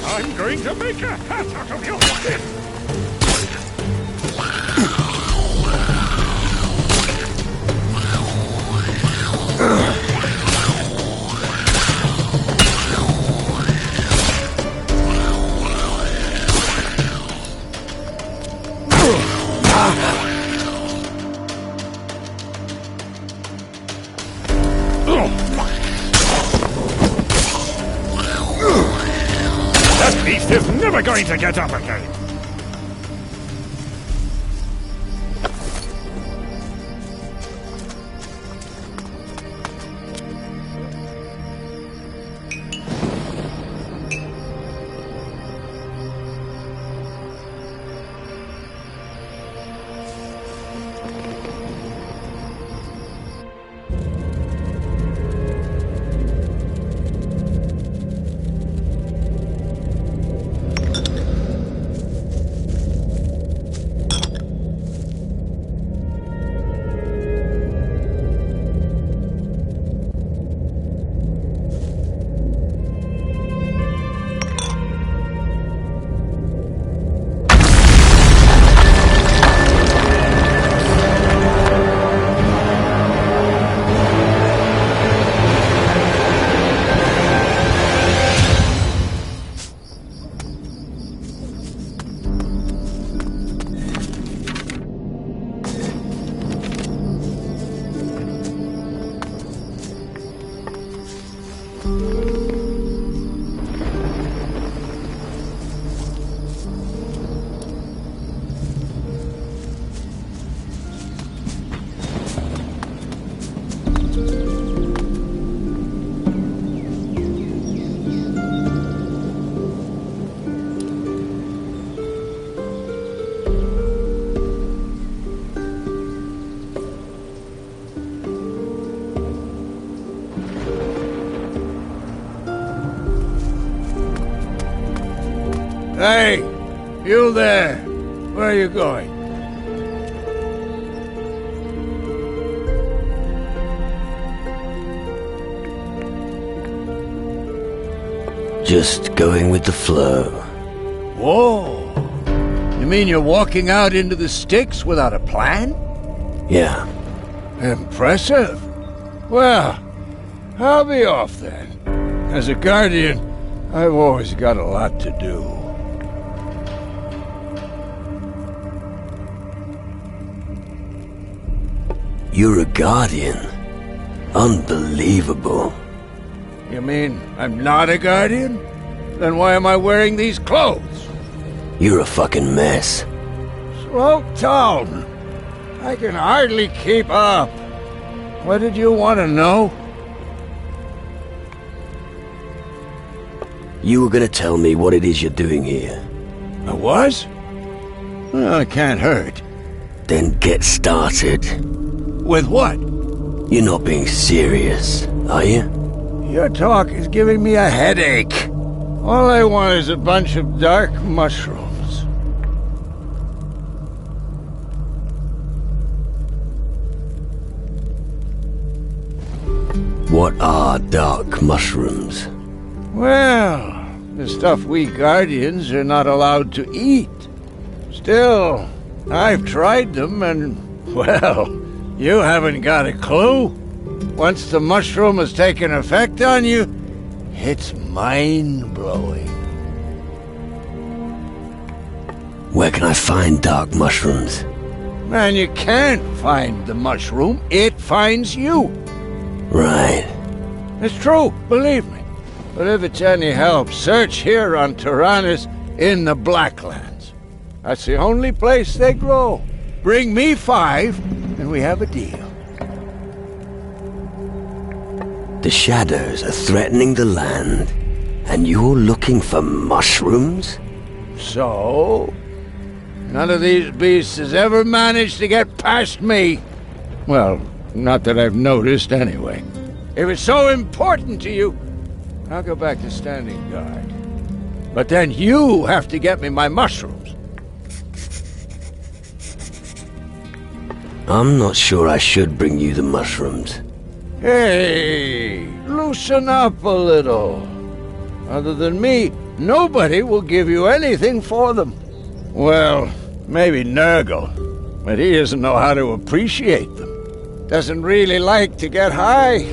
I'm going to make a hat out of your skin! That beast is never going to get up again! Hey, you there. Where are you going? Just going with the flow. Whoa. You mean you're walking out into the sticks without a plan? Yeah. Impressive. Well, I'll be off then. As a guardian, I've always got a lot to do. You're a guardian? Unbelievable. You mean I'm not a guardian? Then why am I wearing these clothes? You're a fucking mess. Slow down. I can hardly keep up. What did you want to know? You were gonna tell me what it is you're doing here. I was? Well, it can't hurt. Then get started. With what? You're not being serious, are you? Your talk is giving me a headache. All I want is a bunch of dark mushrooms. What are dark mushrooms? Well, the stuff we Guardians are not allowed to eat. Still, I've tried them and, well, you haven't got a clue. Once the mushroom has taken effect on you, it's mind-blowing. Where can I find dark mushrooms? Man, you can't find the mushroom. It finds you. Right. It's true, believe me. But if it's any help, search here on Tyrannus in the Blacklands. That's the only place they grow. Bring me 5, and we have a deal. The shadows are threatening the land, and you're looking for mushrooms? So? None of these beasts has ever managed to get past me. Well, not that I've noticed, anyway. If it's so important to you, I'll go back to standing guard. But then you have to get me my mushrooms. I'm not sure I should bring you the mushrooms. Hey, loosen up a little. Other than me, nobody will give you anything for them. Well, maybe Nurgle, but he doesn't know how to appreciate them. Doesn't really like to get high.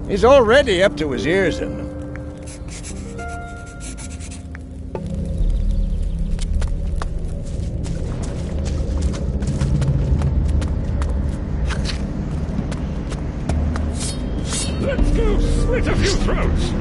He's already up to his ears in them. Let's go slit a few throats.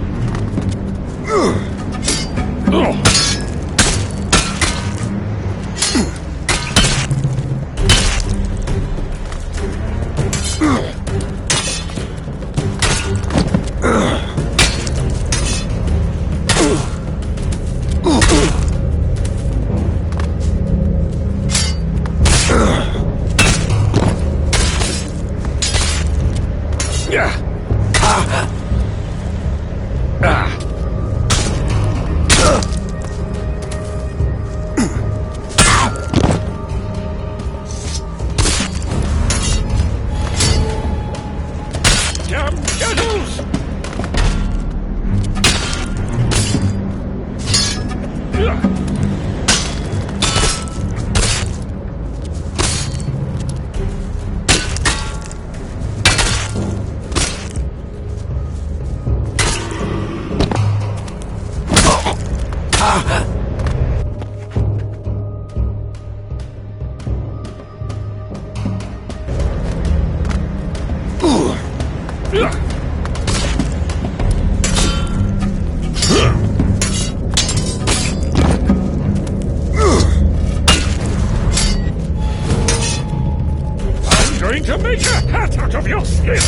I'm going to make a hat out of your skin!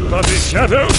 Bloody shadows!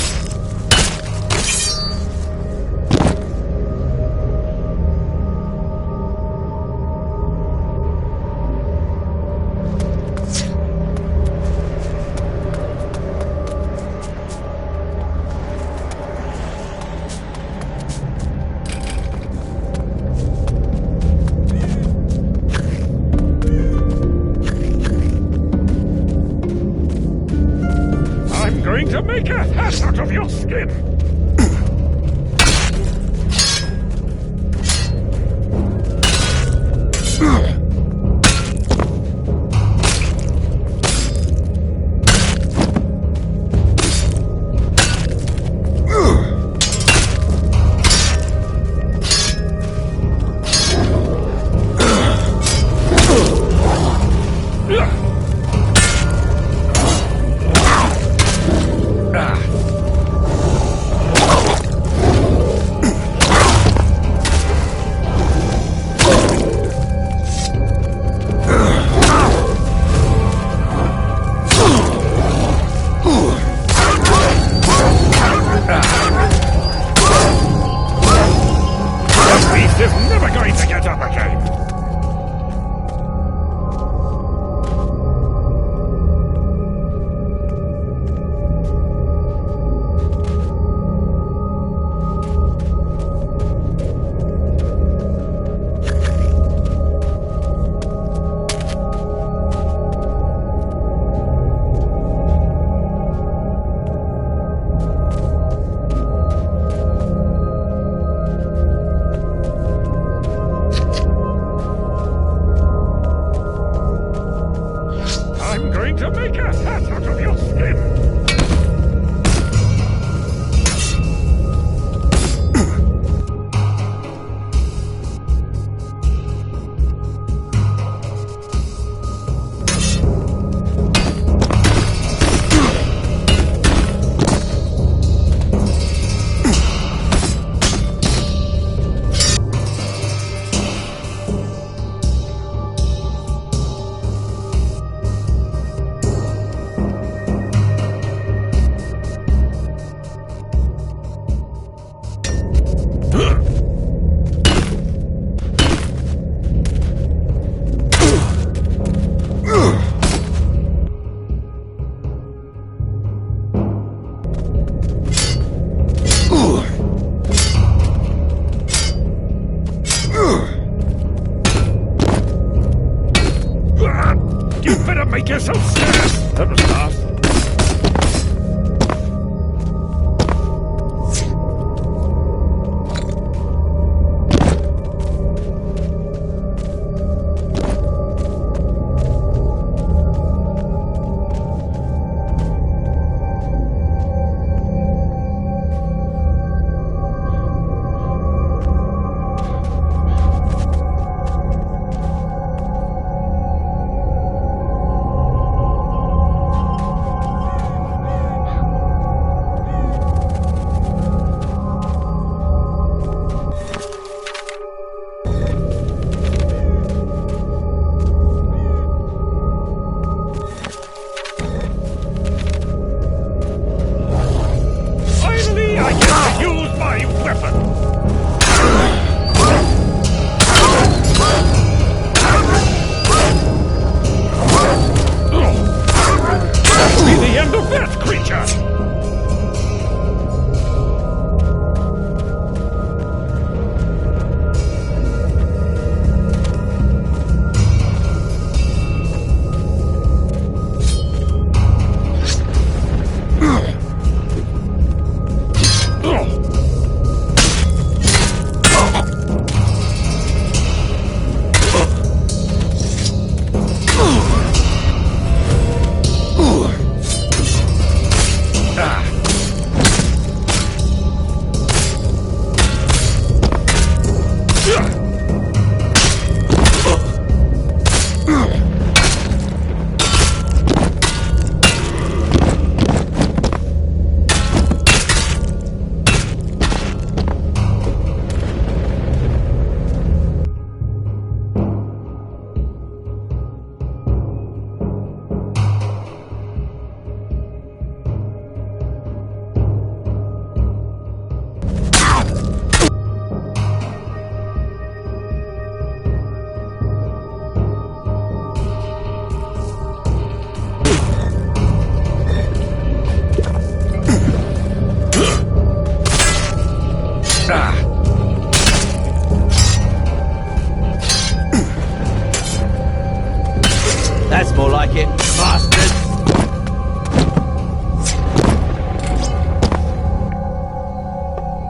That's more like it, bastard!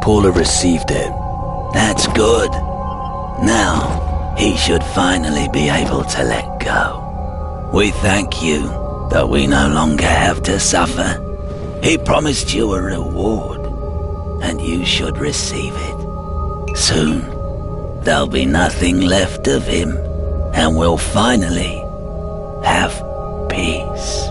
Paula received it. That's good. Now, he should finally be able to let go. We thank you that we no longer have to suffer. He promised you a reward, and you should receive it. Soon, there'll be nothing left of him, and we'll finally have peace.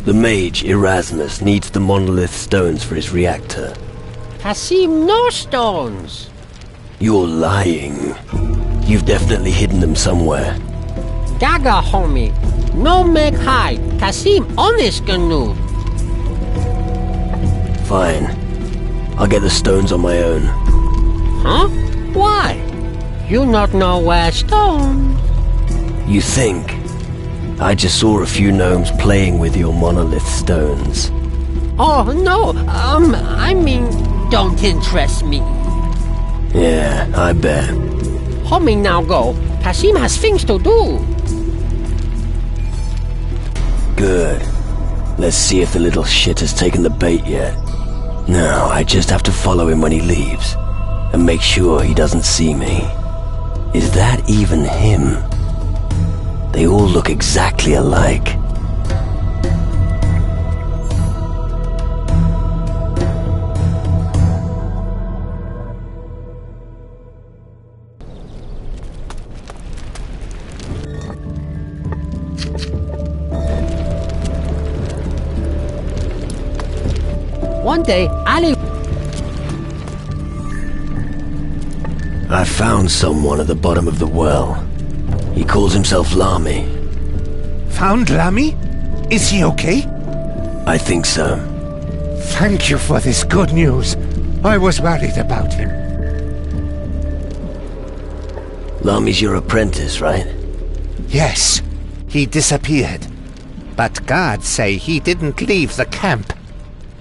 The mage, Erasmus, needs the monolith stones for his reactor. Kasim, no stones! You're lying. You've definitely hidden them somewhere. Gaga, homie. No make hide. Kasim, honest canoe. Fine. I'll get the stones on my own. Huh? Why? You not know where stones? You think? I just saw a few gnomes playing with your monolith stones. Oh, no. I mean, don't interest me. Yeah, I bet. Homie, now go. Kasim has things to do. Good. Let's see if the little shit has taken the bait yet. Now, I just have to follow him when he leaves, and make sure he doesn't see me. Is that even him? They all look exactly alike. One day, Ali... I found someone at the bottom of the well. He calls himself Lamy. Found Lamy? Is he okay? I think so. Thank you for this good news. I was worried about him. Lamy's your apprentice, right? Yes. He disappeared. But guards say he didn't leave the camp.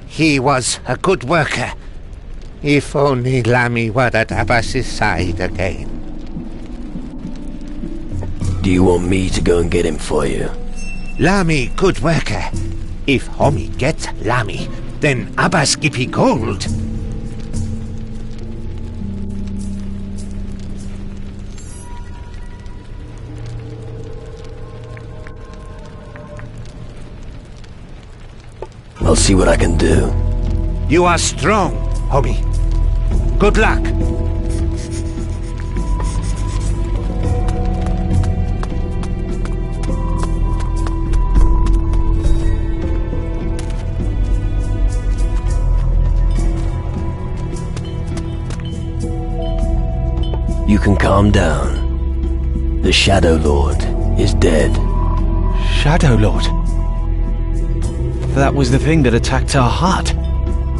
He was a good worker. If only Lamy were at Abbas's side again. Do you want me to go and get him for you? Lamy, good worker. If homie gets Lamy, then Abbas give he gold. I'll see what I can do. You are strong, homie. Good luck. You can calm down. The Shadow Lord is dead. Shadow Lord? That was the thing that attacked our hut.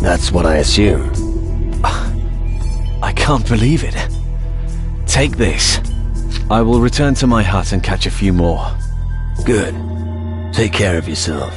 That's what I assume. I can't believe it. Take this. I will return to my hut and catch a few more. Good. Take care of yourself.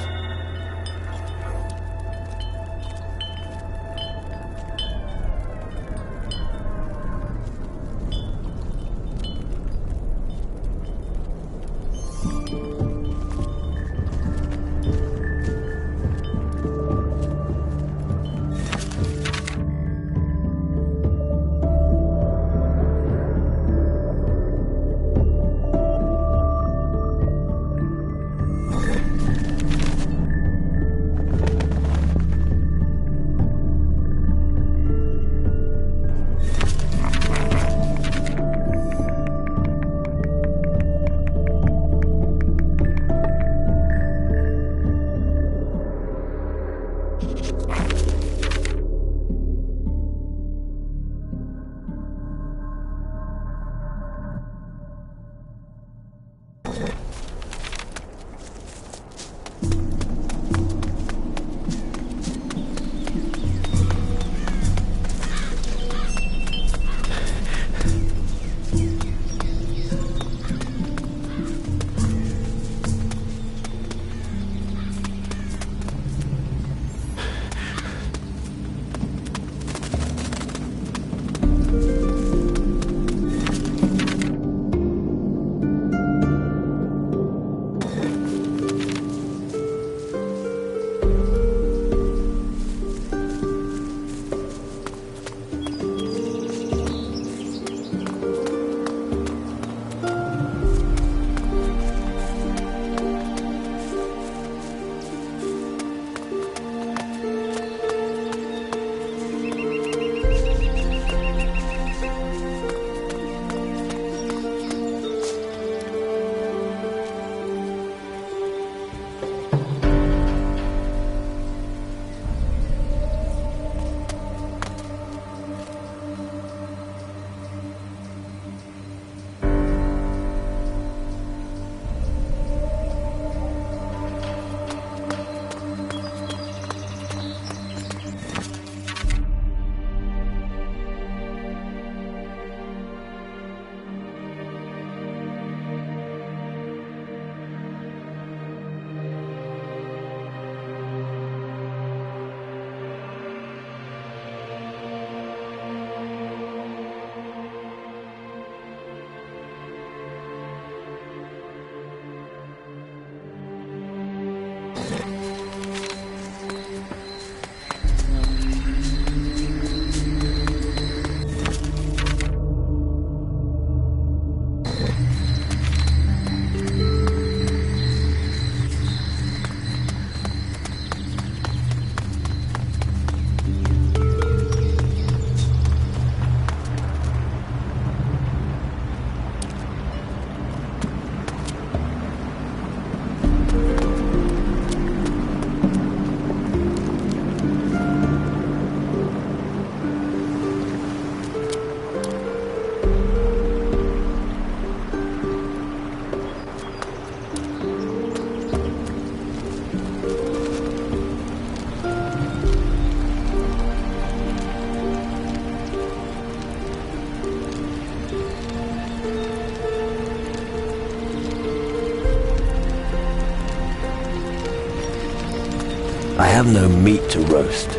I have no meat to roast.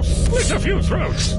Slit a few throats!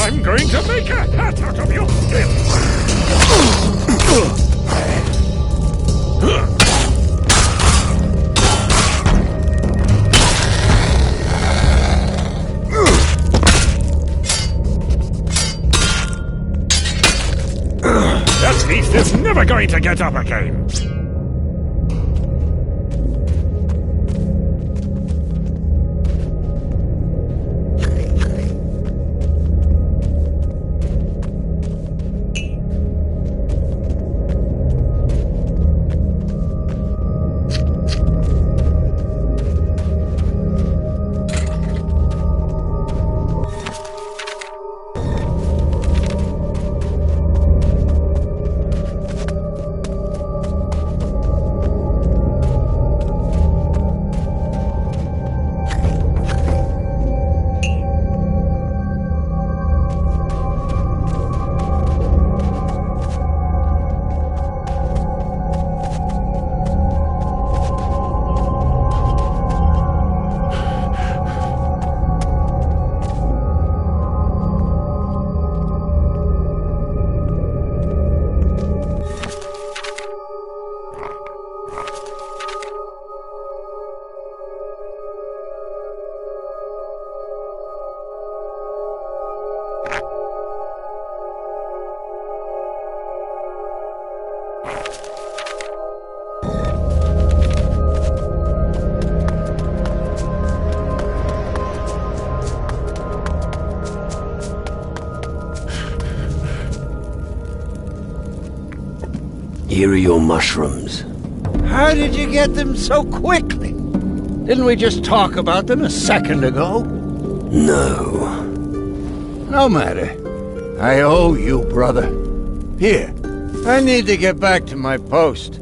I'm going to make a hat out of your skin! That beast is never going to get up again! Here are your mushrooms. How did you get them so quickly? Didn't we just talk about them a second ago? No. No matter. I owe you, brother. Here, I need to get back to my post.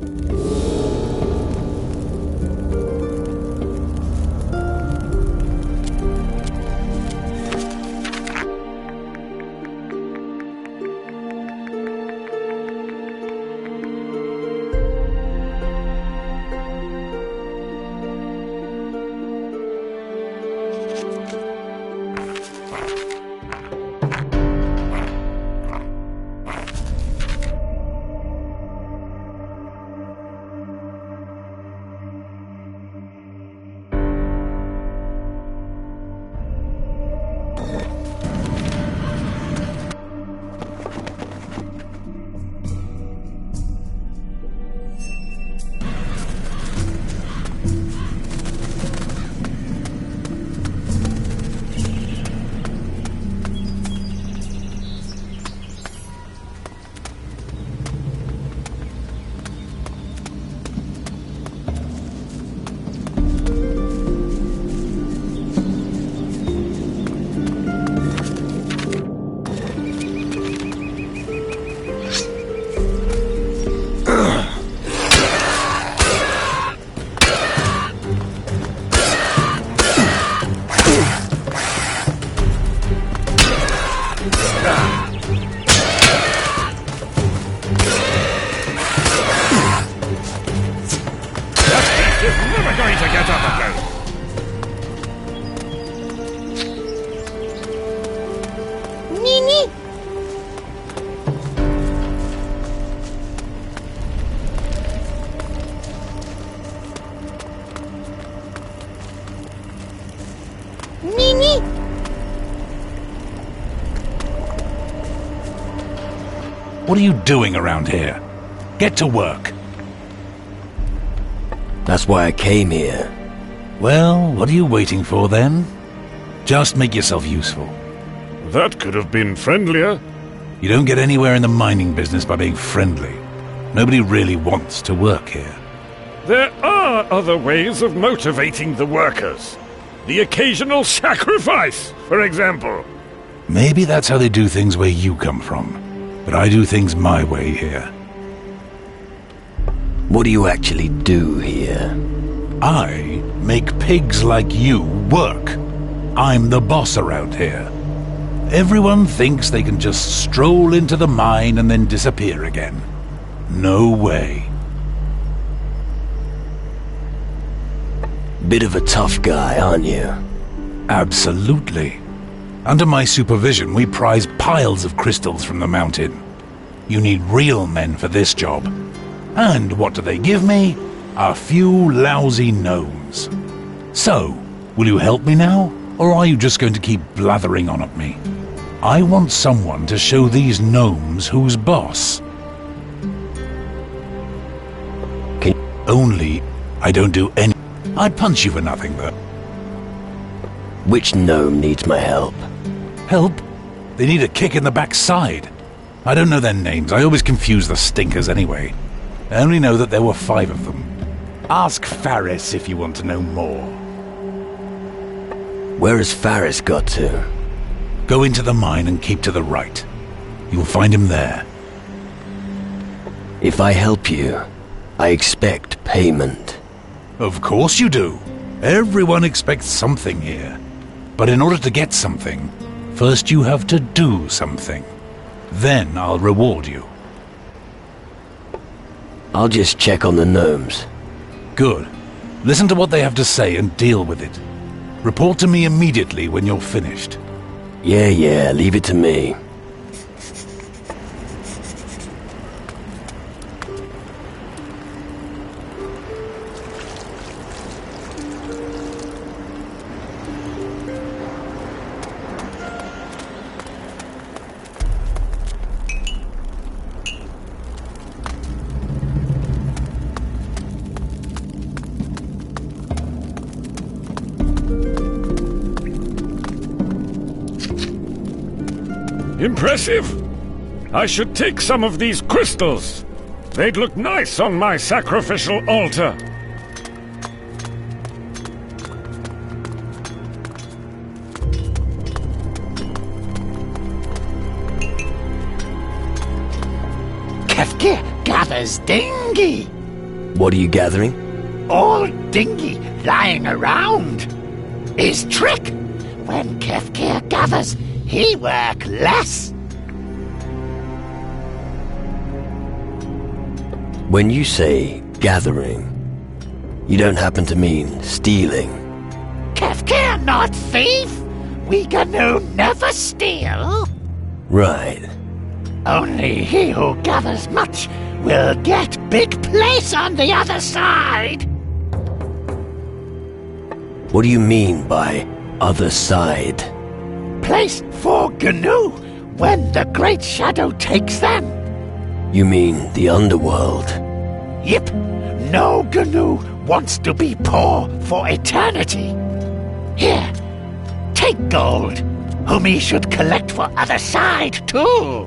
What are you doing around here? Get to work. That's why I came here. Well, what are you waiting for then? Just make yourself useful. That could have been friendlier. You don't get anywhere in the mining business by being friendly. Nobody really wants to work here. There are other ways of motivating the workers. The occasional sacrifice, for example. Maybe that's how they do things where you come from. But I do things my way here. What do you actually do here? I make pigs like you work. I'm the boss around here. Everyone thinks they can just stroll into the mine and then disappear again. No way. Bit of a tough guy, aren't you? Absolutely. Under my supervision, we prize piles of crystals from the mountain. You need real men for this job. And what do they give me? A few lousy gnomes. So, will you help me now? Or are you just going to keep blathering on at me? I want someone to show these gnomes who's boss. Only I don't do any... I'd punch you for nothing, though. Which gnome needs my help? Help? They need a kick in the backside. I don't know their names. I always confuse the stinkers anyway. I only know that there were 5 of them. Ask Faris if you want to know more. Where has Faris got to? Go into the mine and keep to the right. You'll find him there. If I help you, I expect payment. Of course you do. Everyone expects something here. But in order to get something, first you have to do something. Then I'll reward you. I'll just check on the gnomes. Good. Listen to what they have to say and deal with it. Report to me immediately when you're finished. Yeah, leave it to me. Impressive! I should take some of these crystals. They'd look nice on my sacrificial altar. Kefkir gathers dingy. What are you gathering? All dingy lying around. His trick. When Kefkir gathers, he work less. When you say gathering, you don't happen to mean stealing. Kefkir not thief. We Gnu never steal. Right. Only he who gathers much will get big place on the other side. What do you mean by other side? Place for Gnu when the Great Shadow takes them. You mean the underworld? Yep. No Gnu wants to be poor for eternity. Here, take gold, whom he should collect for other side too.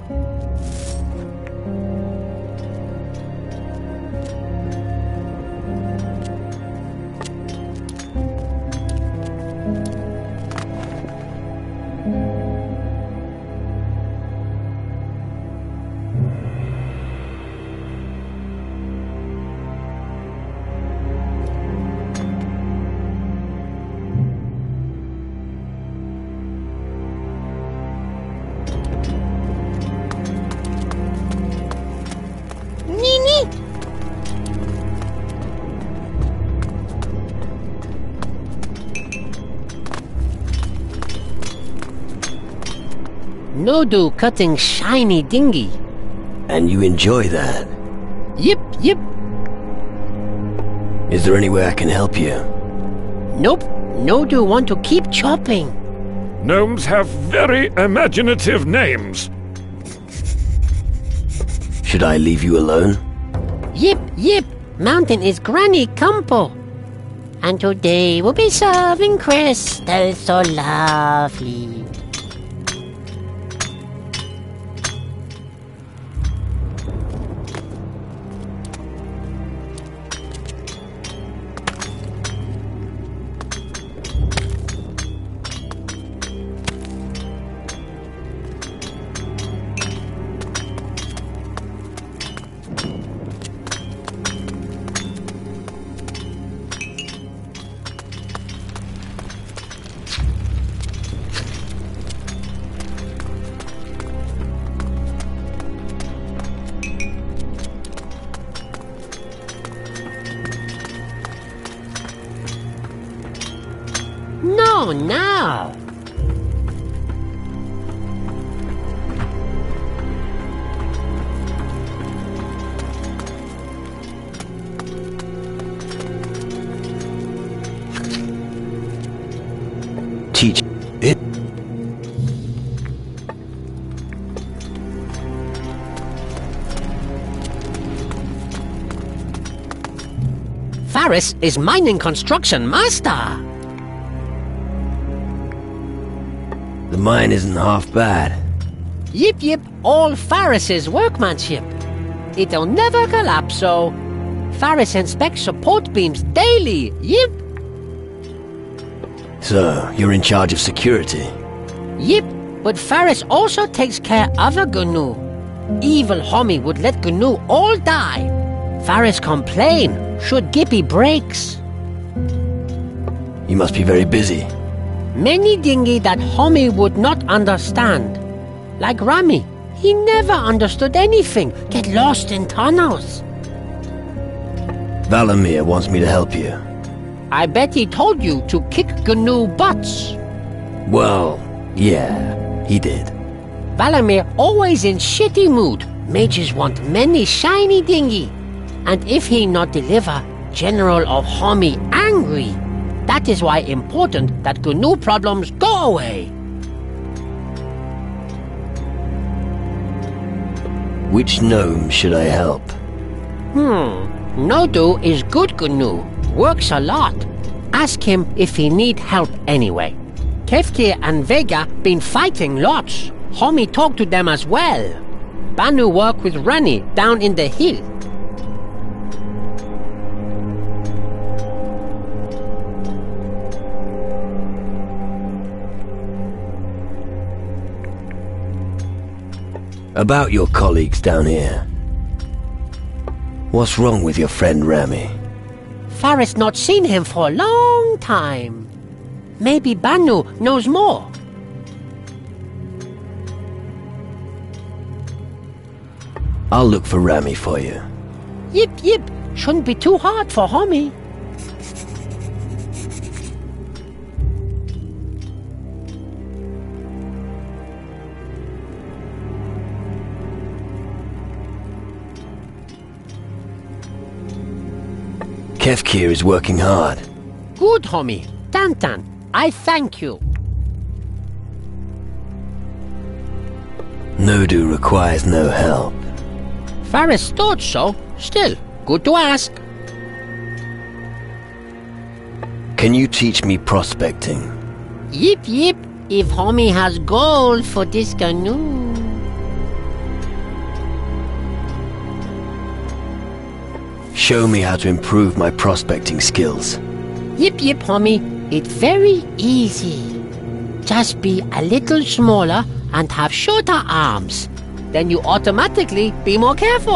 Nodu cutting shiny dinghy. And you enjoy that? Yep. Is there any way I can help you? Nope. Nodu want to keep chopping. Gnomes have very imaginative names. Should I leave you alone? Yep. Mountain is Granny Campo. And today we'll be serving crystals so lovely. No. Teach it. Faris is mining construction master. The mine isn't half bad. Yep, all Faris's workmanship. It'll never collapse, so Faris inspects support beams daily, yep. So, you're in charge of security? Yep, but Faris also takes care of a Gnu. Evil Homie would let Gnu all die. Faris complain should Gippy breaks. You must be very busy. Many dingy that Homie would not understand. Like Rami, he never understood anything, get lost in tunnels. Valamir wants me to help you. I bet he told you to kick Gnu butts. Well, yeah, he did. Valamir always in shitty mood. Mages want many shiny dingy. And if he not deliver, General of Homie angry. That is why important that Gnu problems go away. Which gnome should I help? Nodu is good Gnu. Works a lot. Ask him if he need help anyway. Kefkir and Vega been fighting lots. Homie talk to them as well. Banu work with Rani down in the hill. About your colleagues down here. What's wrong with your friend Rami? Faris not seen him for a long time. Maybe Banu knows more. I'll look for Rami for you. Yip yip, shouldn't be too hard for homie. Kefkir is working hard. Good homie, Tantan, I thank you. Nodu requires no help. Faris thought so. Still, good to ask. Can you teach me prospecting? Yip yip, if homie has gold for this canoe. Show me how to improve my prospecting skills. Yip yip homie, it's very easy. Just be a little smaller and have shorter arms. Then you automatically be more careful.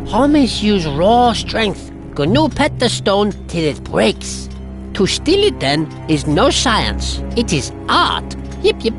Homies use raw strength. Gnu pet the stone till it breaks. To steal it then is no science. It is art. Yip yip.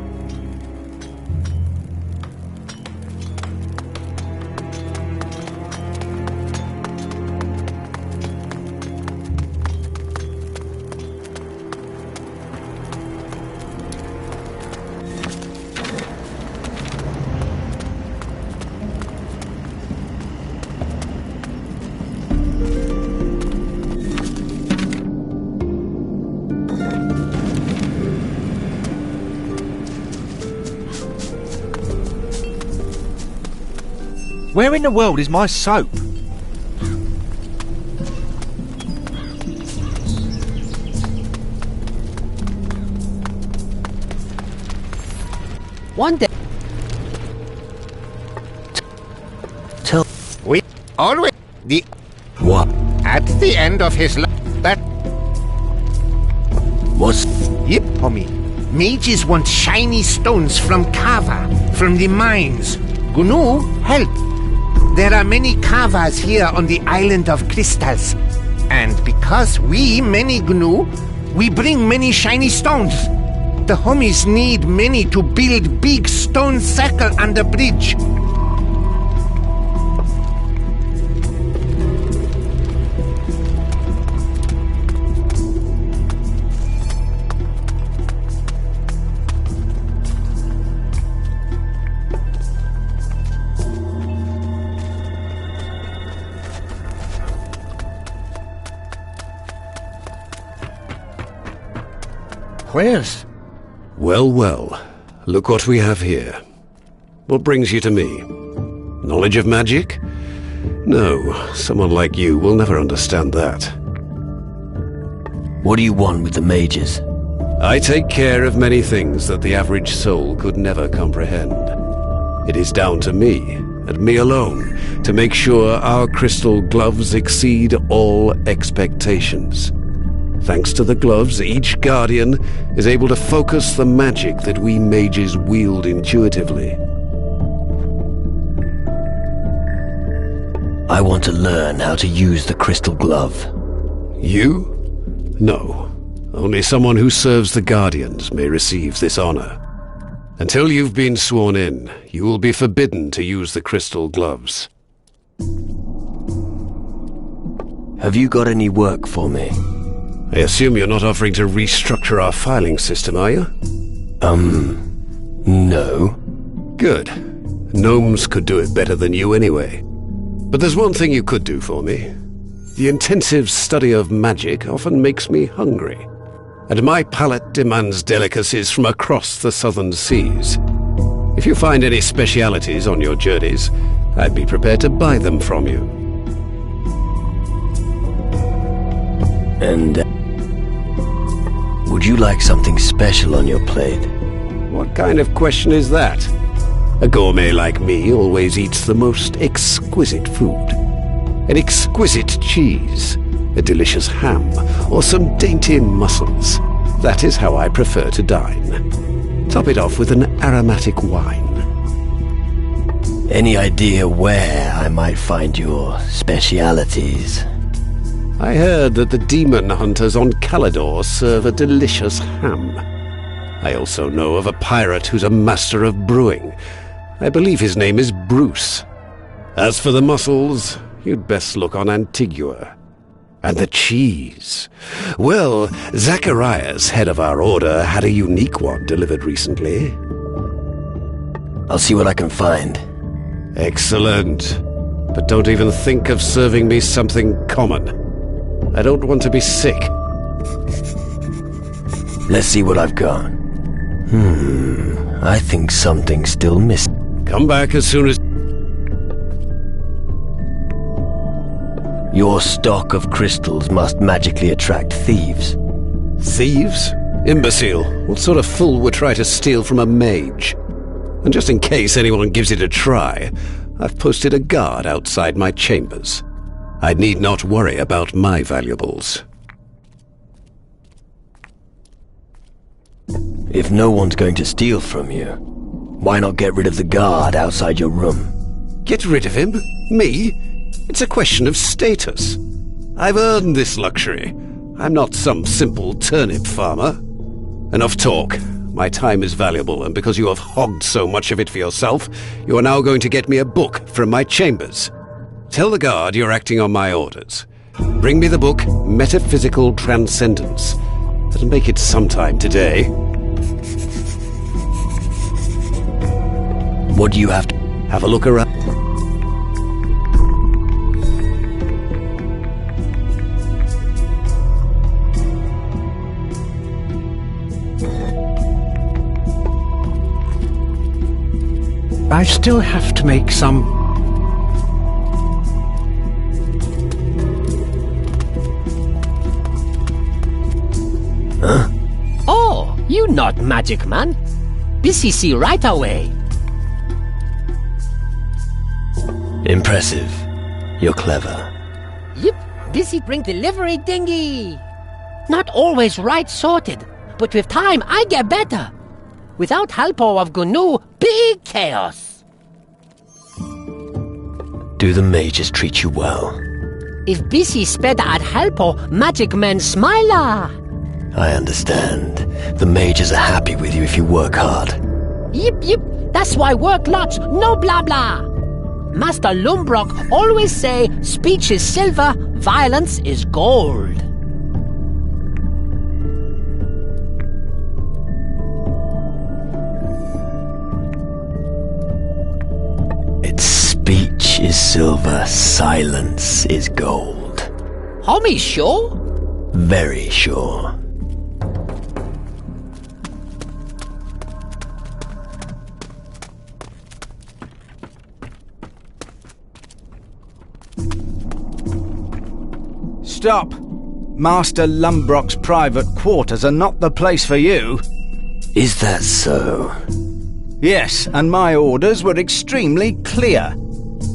Where in the world is my soap? One day. Tell. We always the. What? At the end of his life, that. What's. Yep, homie. Mages want shiny stones from Kava, from the mines. Gnu, help. There are many Kavas here on the island of crystals. And because we many Gnu, we bring many shiny stones. The homies need many to build big stone circle on the bridge. Where's? Well, well. Look what we have here. What brings you to me? Knowledge of magic? No, someone like you will never understand that. What do you want with the mages? I take care of many things that the average soul could never comprehend. It is down to me, and me alone, to make sure our crystal gloves exceed all expectations. Thanks to the gloves, each Guardian is able to focus the magic that we mages wield intuitively. I want to learn how to use the crystal glove. You? No. Only someone who serves the Guardians may receive this honor. Until you've been sworn in, you will be forbidden to use the crystal gloves. Have you got any work for me? I assume you're not offering to restructure our filing system, are you? No. Good. Gnomes could do it better than you anyway. But there's one thing you could do for me. The intensive study of magic often makes me hungry. And my palate demands delicacies from across the southern seas. If you find any specialities on your journeys, I'd be prepared to buy them from you. And would you like something special on your plate? What kind of question is that? A gourmet like me always eats the most exquisite food. An exquisite cheese, a delicious ham, or some dainty mussels. That is how I prefer to dine. Top it off with an aromatic wine. Any idea where I might find your specialities? I heard that the demon hunters on Calidor serve a delicious ham. I also know of a pirate who's a master of brewing. I believe his name is Bruce. As for the mussels, you'd best look on Antigua. And the cheese. Well, Zacharias, head of our order, had a unique one delivered recently. I'll see what I can find. Excellent. But don't even think of serving me something common. I don't want to be sick. Let's see what I've got. I think something's still missing. Come back as soon as... Your stock of crystals must magically attract thieves. Thieves? Imbecile. What sort of fool would try to steal from a mage? And just in case anyone gives it a try, I've posted a guard outside my chambers. I need not worry about my valuables. If no one's going to steal from you, why not get rid of the guard outside your room? Get rid of him? Me? It's a question of status. I've earned this luxury. I'm not some simple turnip farmer. Enough talk. My time is valuable, and because you have hogged so much of it for yourself, you are now going to get me a book from my chambers. Tell the guard you're acting on my orders. Bring me the book, Metaphysical Transcendence. That'll make it sometime today. What do you have to... Have a look around. I still have to make some... Huh? Oh, you not magic man. Busy see right away. Impressive. You're clever. Yep, busy bring delivery dinghy. Not always right sorted, but with time I get better. Without help of Gnu, big chaos. Do the mages treat you well? If busy sped at helpo, magic man smiler. I understand. The mages are happy with you if you work hard. Yep, that's why work lots, no blah blah. Master Lumbrock always say, speech is silver, violence is gold. Speech is silver, silence is gold. Homie, sure? Very sure. Stop! Master Lumbrock's private quarters are not the place for you. Is that so? Yes, and my orders were extremely clear.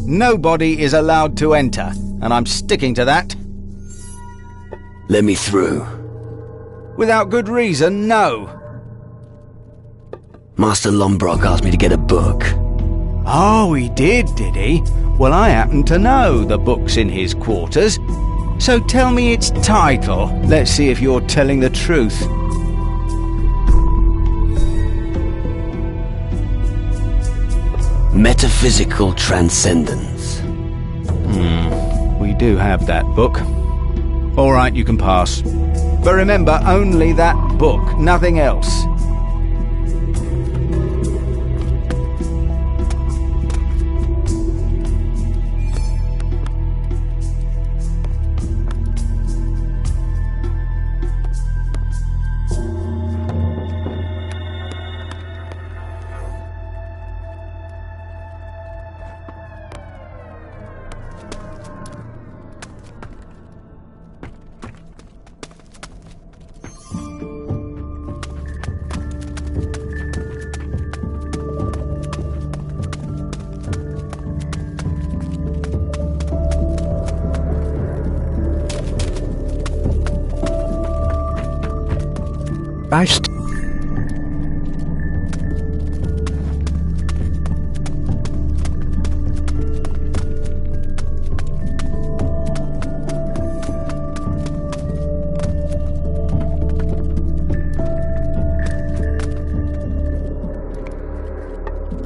Nobody is allowed to enter, and I'm sticking to that. Let me through. Without good reason, no. Master Lumbrock asked me to get a book. Oh, he did he? Well, I happen to know the book's in his quarters. So tell me its title. Let's see if you're telling the truth. Metaphysical Transcendence. We do have that book. All right, you can pass. But remember, only that book, nothing else.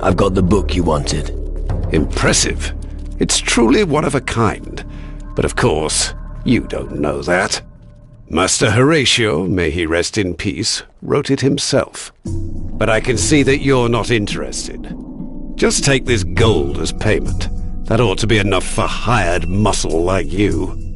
I've got the book you wanted. Impressive. It's truly one of a kind. But of course, you don't know that. Master Horatio, may he rest in peace, wrote it himself. But I can see that you're not interested. Just take this gold as payment. That ought to be enough for hired muscle like you.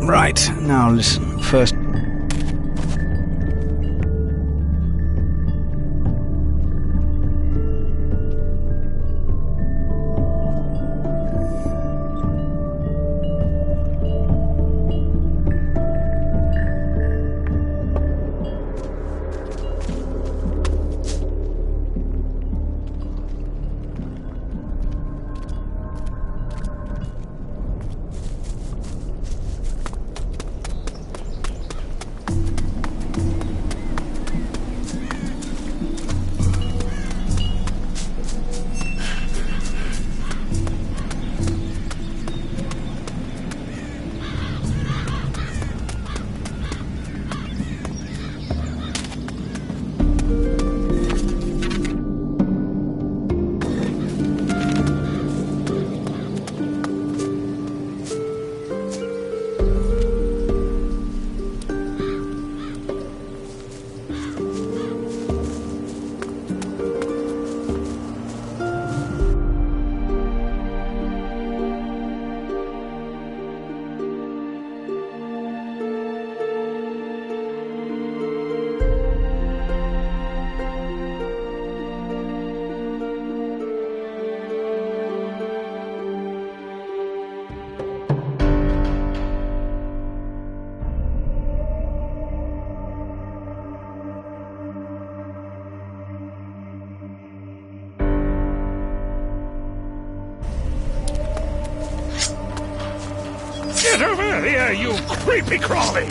Right, now listen. First... Get over here, you creepy crawly!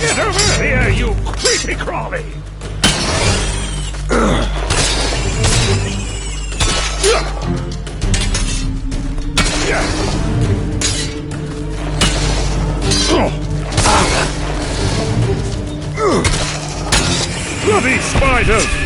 Get over here, you creepy crawly! Bloody spiders!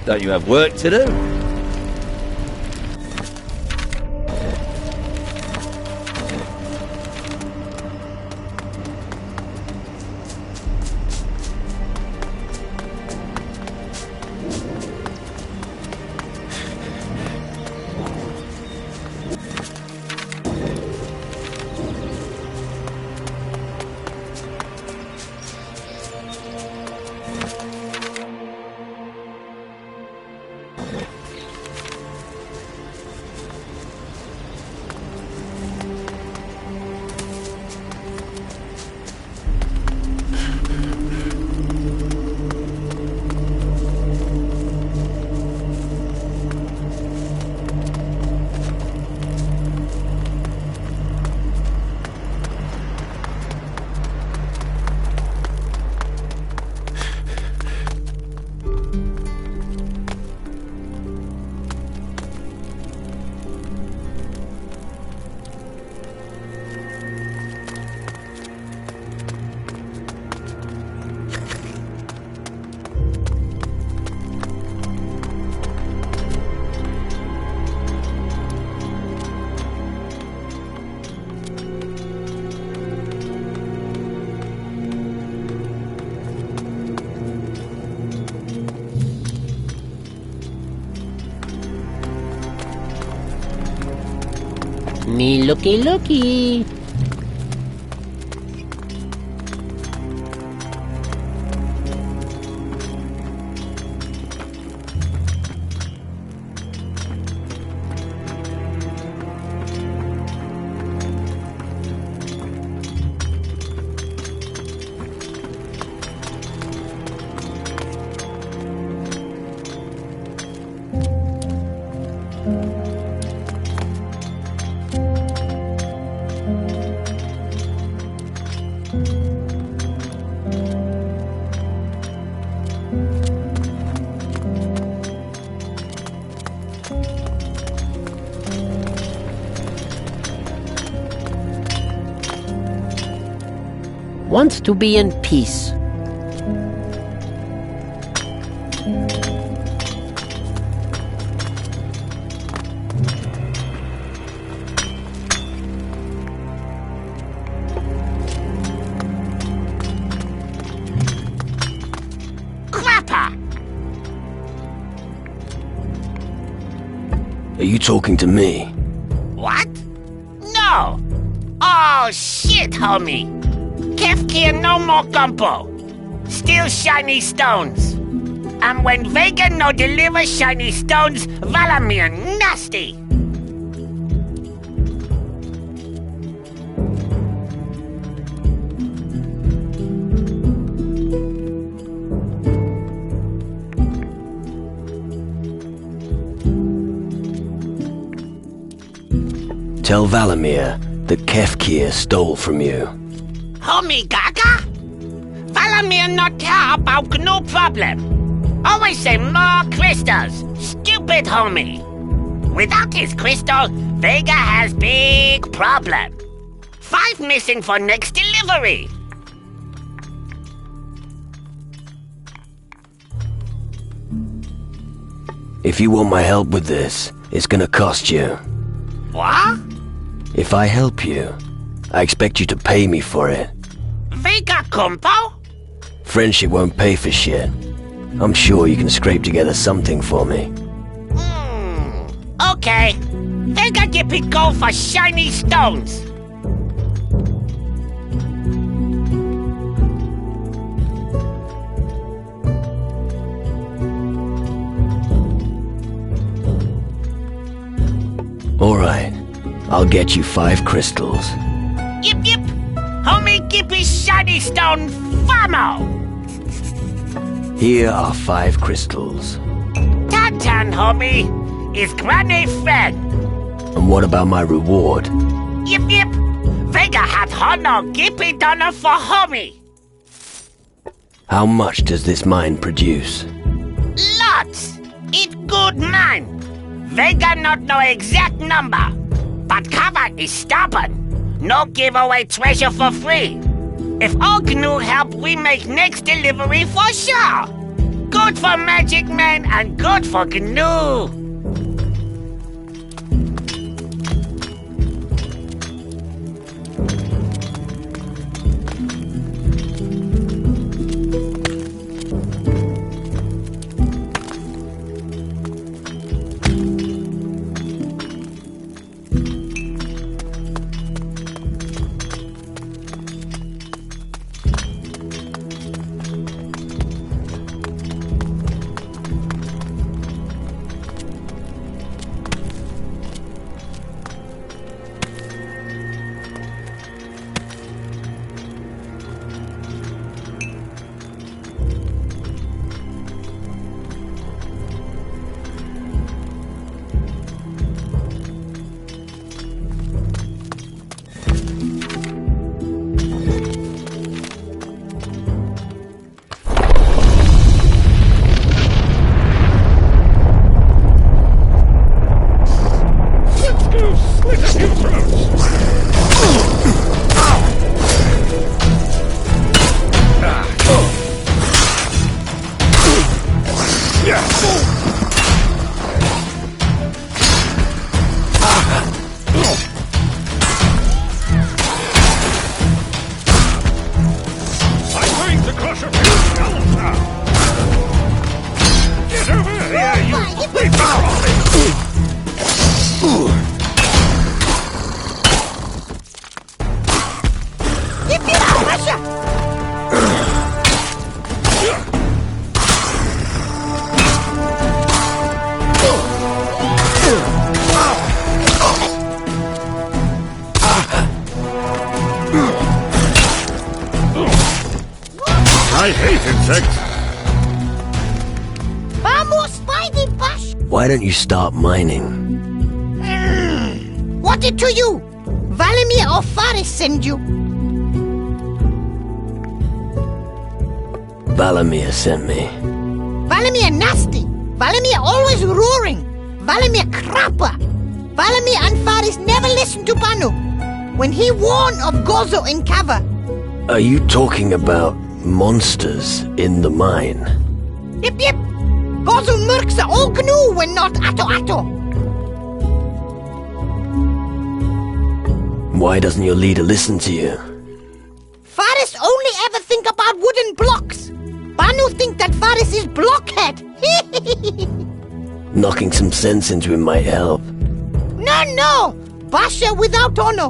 Don't you have work to do? Me looky. Wants to be in peace. Crapper! Are you talking to me? What? No! Oh, shit, homie! Kefkir no more gumbo. Still shiny stones. And when Vega no deliver shiny stones, Valamir nasty. Tell Valamir that Kefkir stole from you. Homie Gaga? Valamir not care about GNU problem. Always say more crystals. Stupid homie. Without his crystal, Vega has big problem. 5 missing for next delivery. If you want my help with this, it's gonna cost you. What? If I help you, I expect you to pay me for it. Vega compo? Friendship won't pay for shit. I'm sure you can scrape together something for me. Okay. Vega Gippy go for shiny stones. Alright. I'll get you 5 crystals. Yip yip! Homie Gippy shiny stone famo! Here are 5 crystals. Tan homie! Is Granny friend! And what about my reward? Yip yip! Vega had honor Gippy donor for homie! How much does this mine produce? Lots! It good mine! Vega not know exact number, but cover is stubborn. No give away treasure for free. If all GNU help, we make next delivery for sure. Good for magic men and good for GNU. I hate insects. Vamos, Spidey Bash! Why don't you start mining? What did to you? Valimir or Faris send you? Valimir sent me. Valimir nasty. Valimir always roaring. Valimir crapper. Valimir and Faris never listen to Banu. When he warned of Gozo in Kava. Are you talking about monsters in the mine? Yep, yep. Gozo murks are all GNU when not Atto Atto. Why doesn't your leader listen to you? Faris only ever think about wooden blocks. Banu think that Faris is blockhead. Knocking some sense into him might help. No. Basha without honor.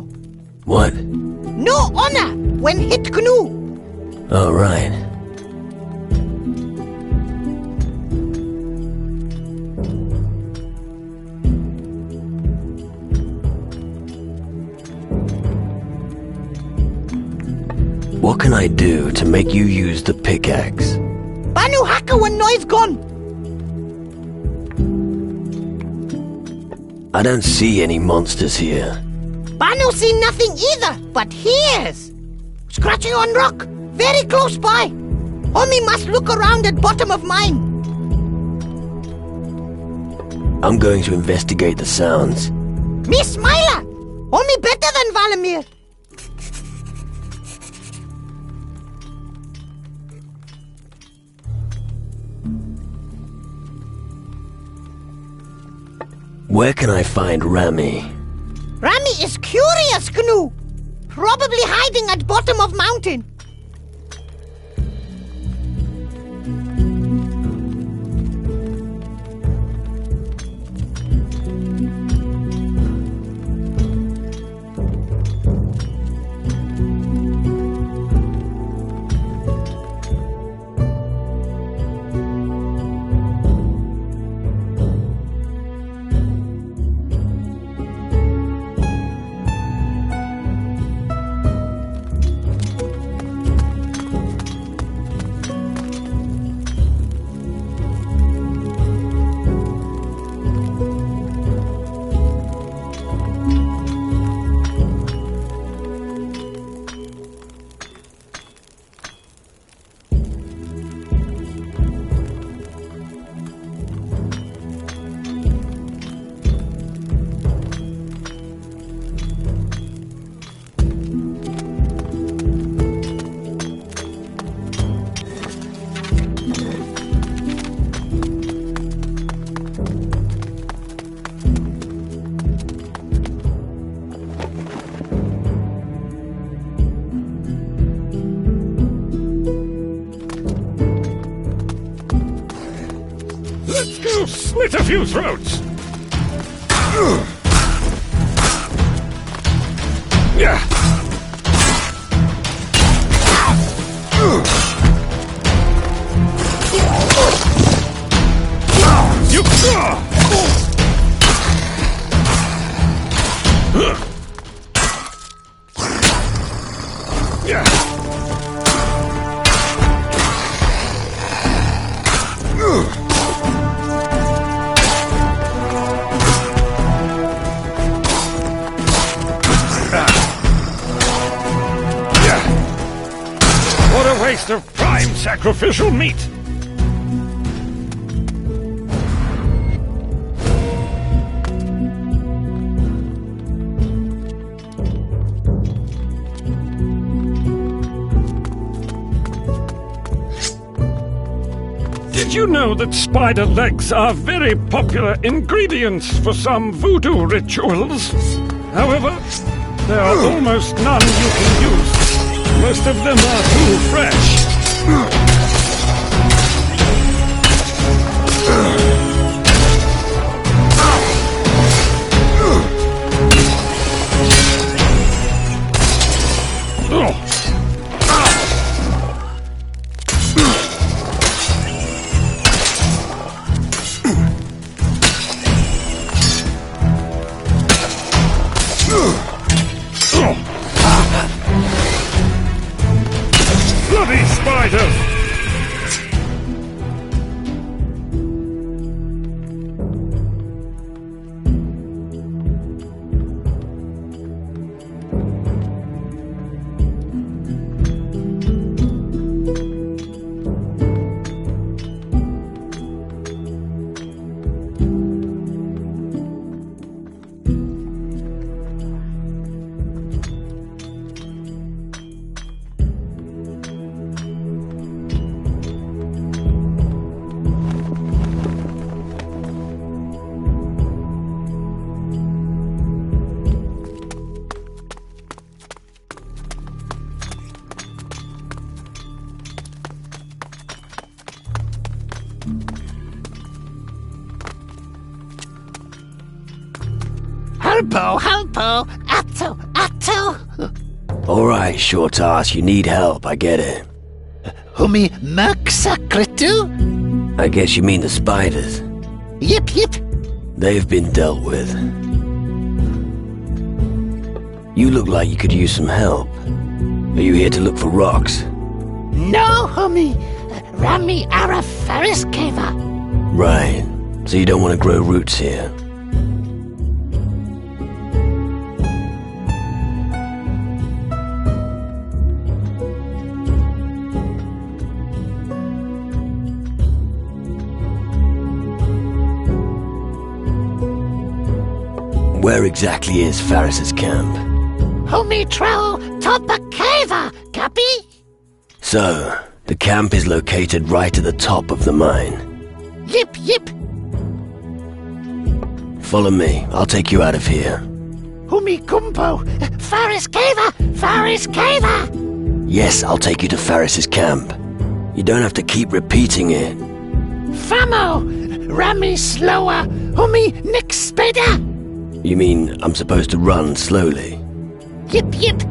What? No honor when hit GNU. Oh, right. What can I do to make you use the pickaxe? Banu Haka when noise gone. I don't see any monsters here. Banu see nothing either, but hears. Scratching on rock, very close by. Omi must look around at bottom of mine. I'm going to investigate the sounds. Miss Smiler! Omi better than Valimir. Where can I find Rami? Rami is curious, GNU. Probably hiding at bottom of mountain. Slit a few throats! Yeah. You. Yeah. What a waste of prime sacrificial meat! Did you know that spider legs are very popular ingredients for some voodoo rituals? However, there are almost none you can use. Most of them are too fresh. Bloody spiders! Helpo, helpo! Atto! Alright, short ass, you need help, I get it. Humi merk sakritu? I guess you mean the spiders. Yip. They've been dealt with. You look like you could use some help. Are you here to look for rocks? No, Humi. Rami ara Ferris Keva. Right. So you don't want to grow roots here. Where exactly is Faris's camp? Humi trell topa cava, copy? So, the camp is located right at the top of the mine. Yip. Follow me, I'll take you out of here. Humi kumpo, Faris cava! Yes, I'll take you to Faris's camp. You don't have to keep repeating it. Famo! Rami slower! Humi nix speda! You mean I'm supposed to run slowly? Yip.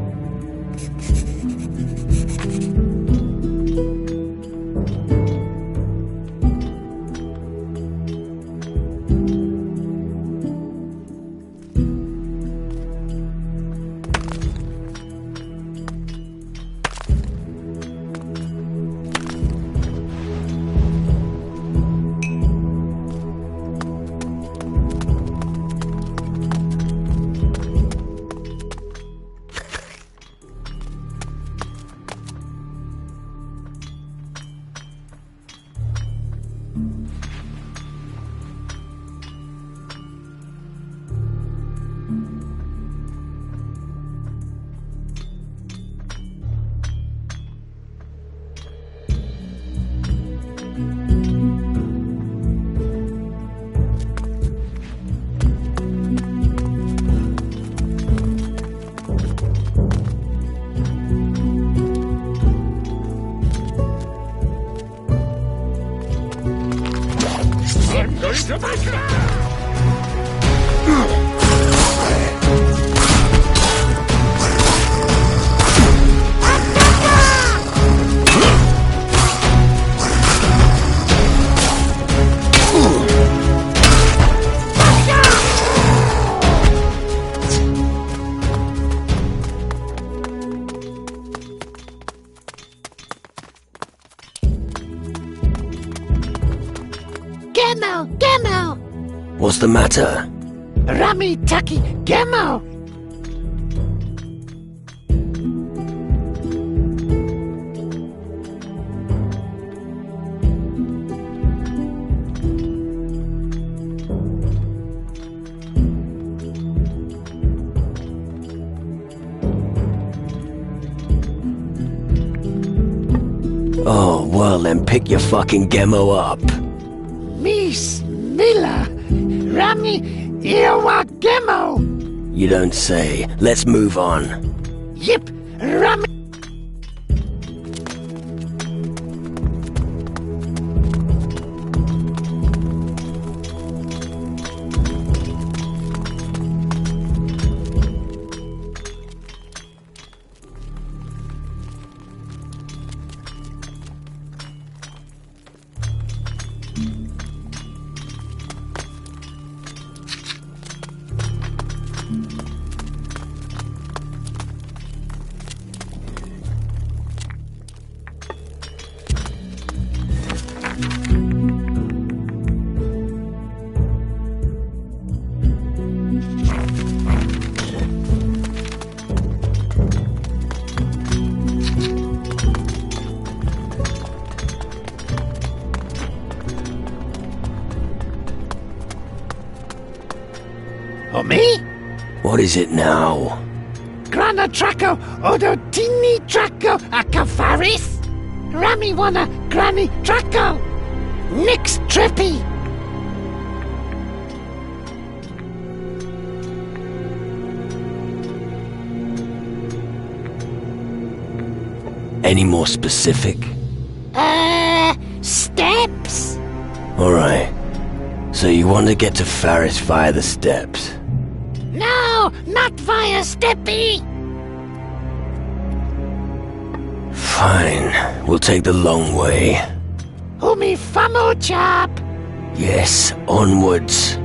Gemo! What's the matter? Rami Taki Gemo! Oh, well then pick your fucking Gemo up. Miss Miller! Rami Ewa Gemo! You don't say. Let's move on. Yip! Rami! Me? What is it now? Grana Traco Odotini Traco Akafaris? Rami wanna Granny Traco! Nix Trippy! Any more specific? Steps? Alright. So you want to get to Faris via the steps? No, not via Steppy! Fine. We'll take the long way. Umi Famo Chap! Yes, onwards.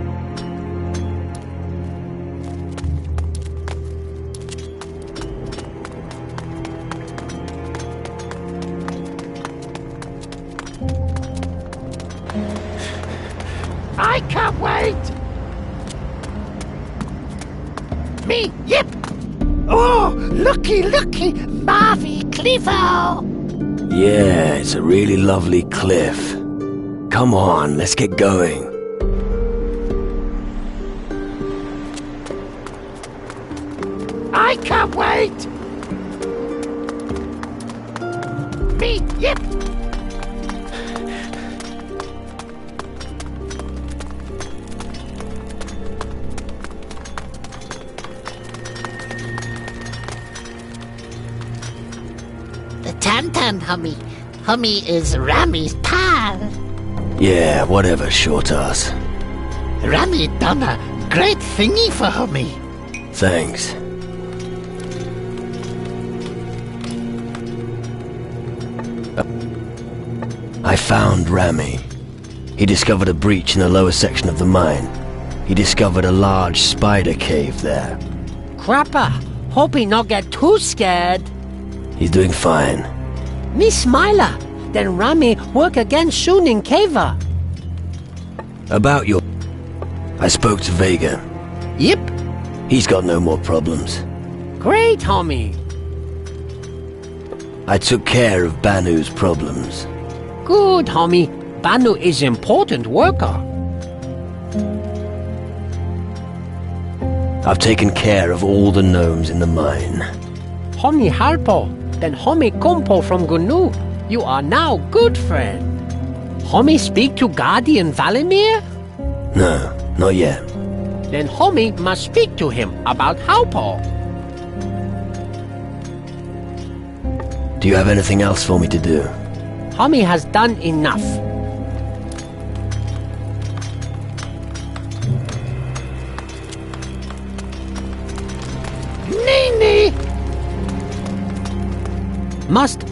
I can't wait! Me, yip! Oh, looky, Marvy Cliffo! Yeah, it's a really lovely cliff. Come on, let's get going. I can't wait! Me, yip! Tantan, Hummy. Hummy is Rami's pal. Yeah, whatever, short ass. Rami done a great thingy for Hummy. Thanks. I found Rami. He discovered a breach in the lower section of the mine. He discovered a large spider cave there. Crapper, hope he not get too scared. He's doing fine. Miss Smiler, then Rami work again soon in Cava. About your... I spoke to Vega. Yep. He's got no more problems. Great, homie. I took care of Banu's problems. Good, homie. Banu is important worker. I've taken care of all the gnomes in the mine. Homie Harpo, then homie Kumpo from Gunu. You are now good friend. Homie speak to Guardian Valimir? No, not yet. Then homie must speak to him about Harpo. Do you have anything else for me to do? Homie has done enough. must.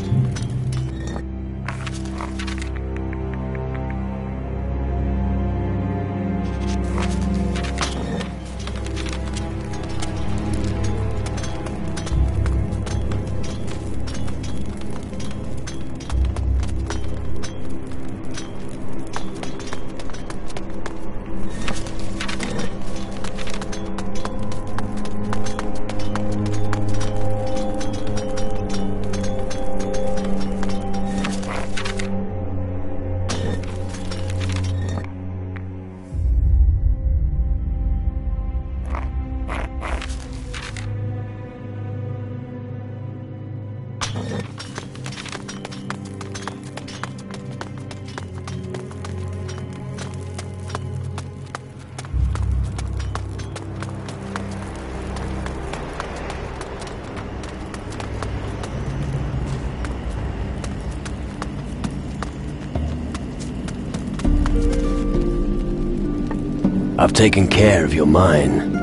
I've taken care of your mine.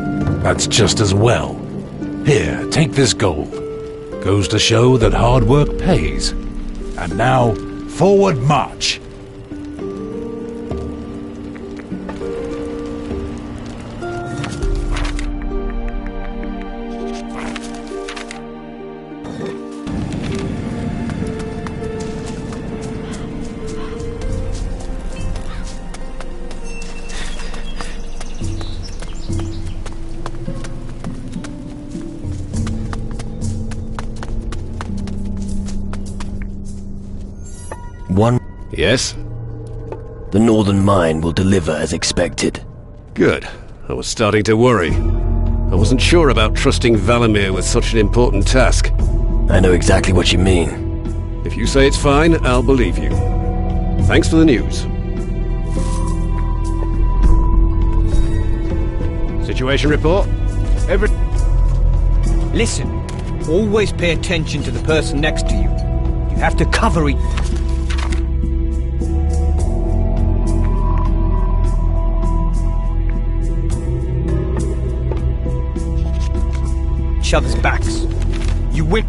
That's just as well. Here, take this gold. Goes to show that hard work pays. And now, forward march! Yes? The northern mine will deliver as expected. Good. I was starting to worry. I wasn't sure about trusting Valimir with such an important task. I know exactly what you mean. If you say it's fine, I'll believe you. Thanks for the news. Situation report? Listen, always pay attention to the person next to you. You have to cover each other's backs. You win.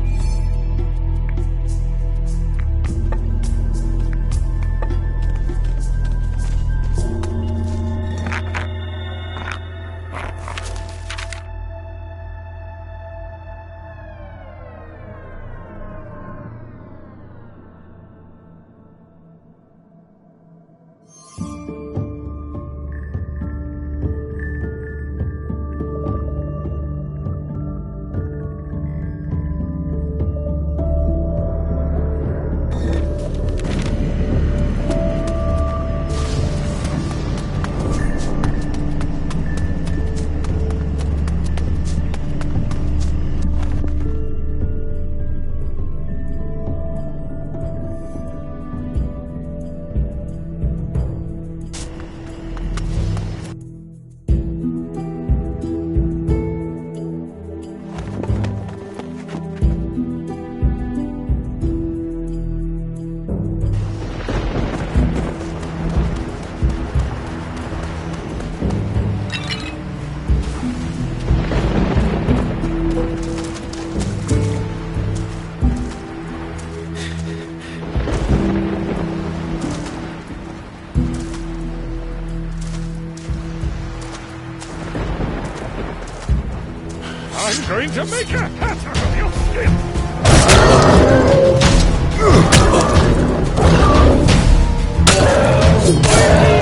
I'm going to make a hat out of your skin!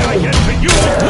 I get to use her!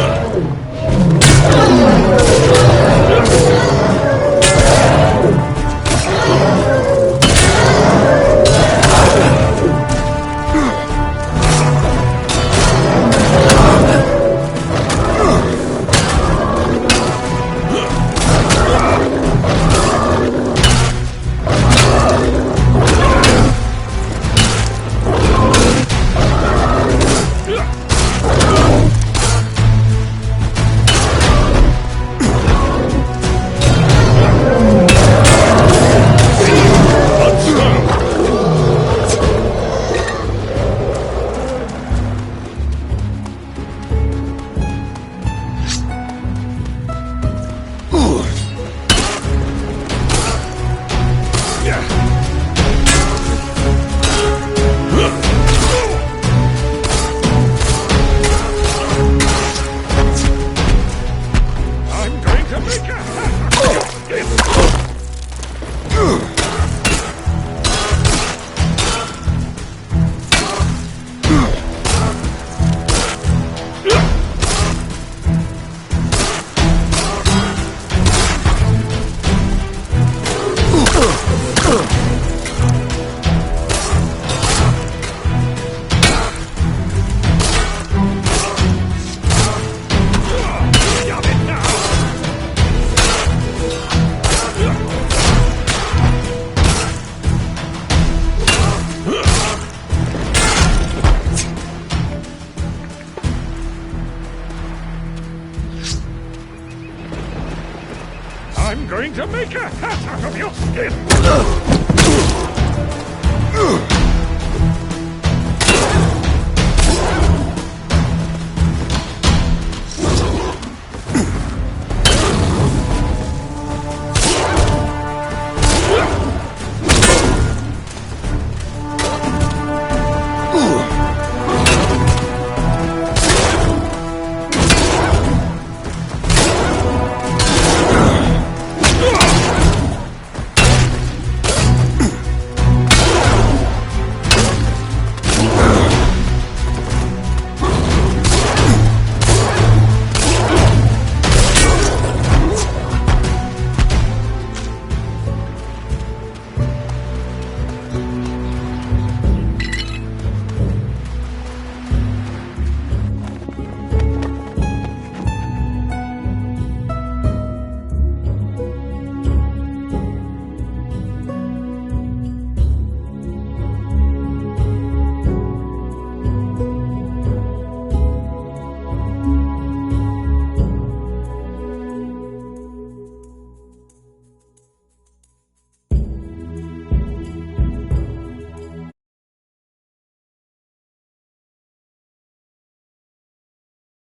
to make a hat out of your skin!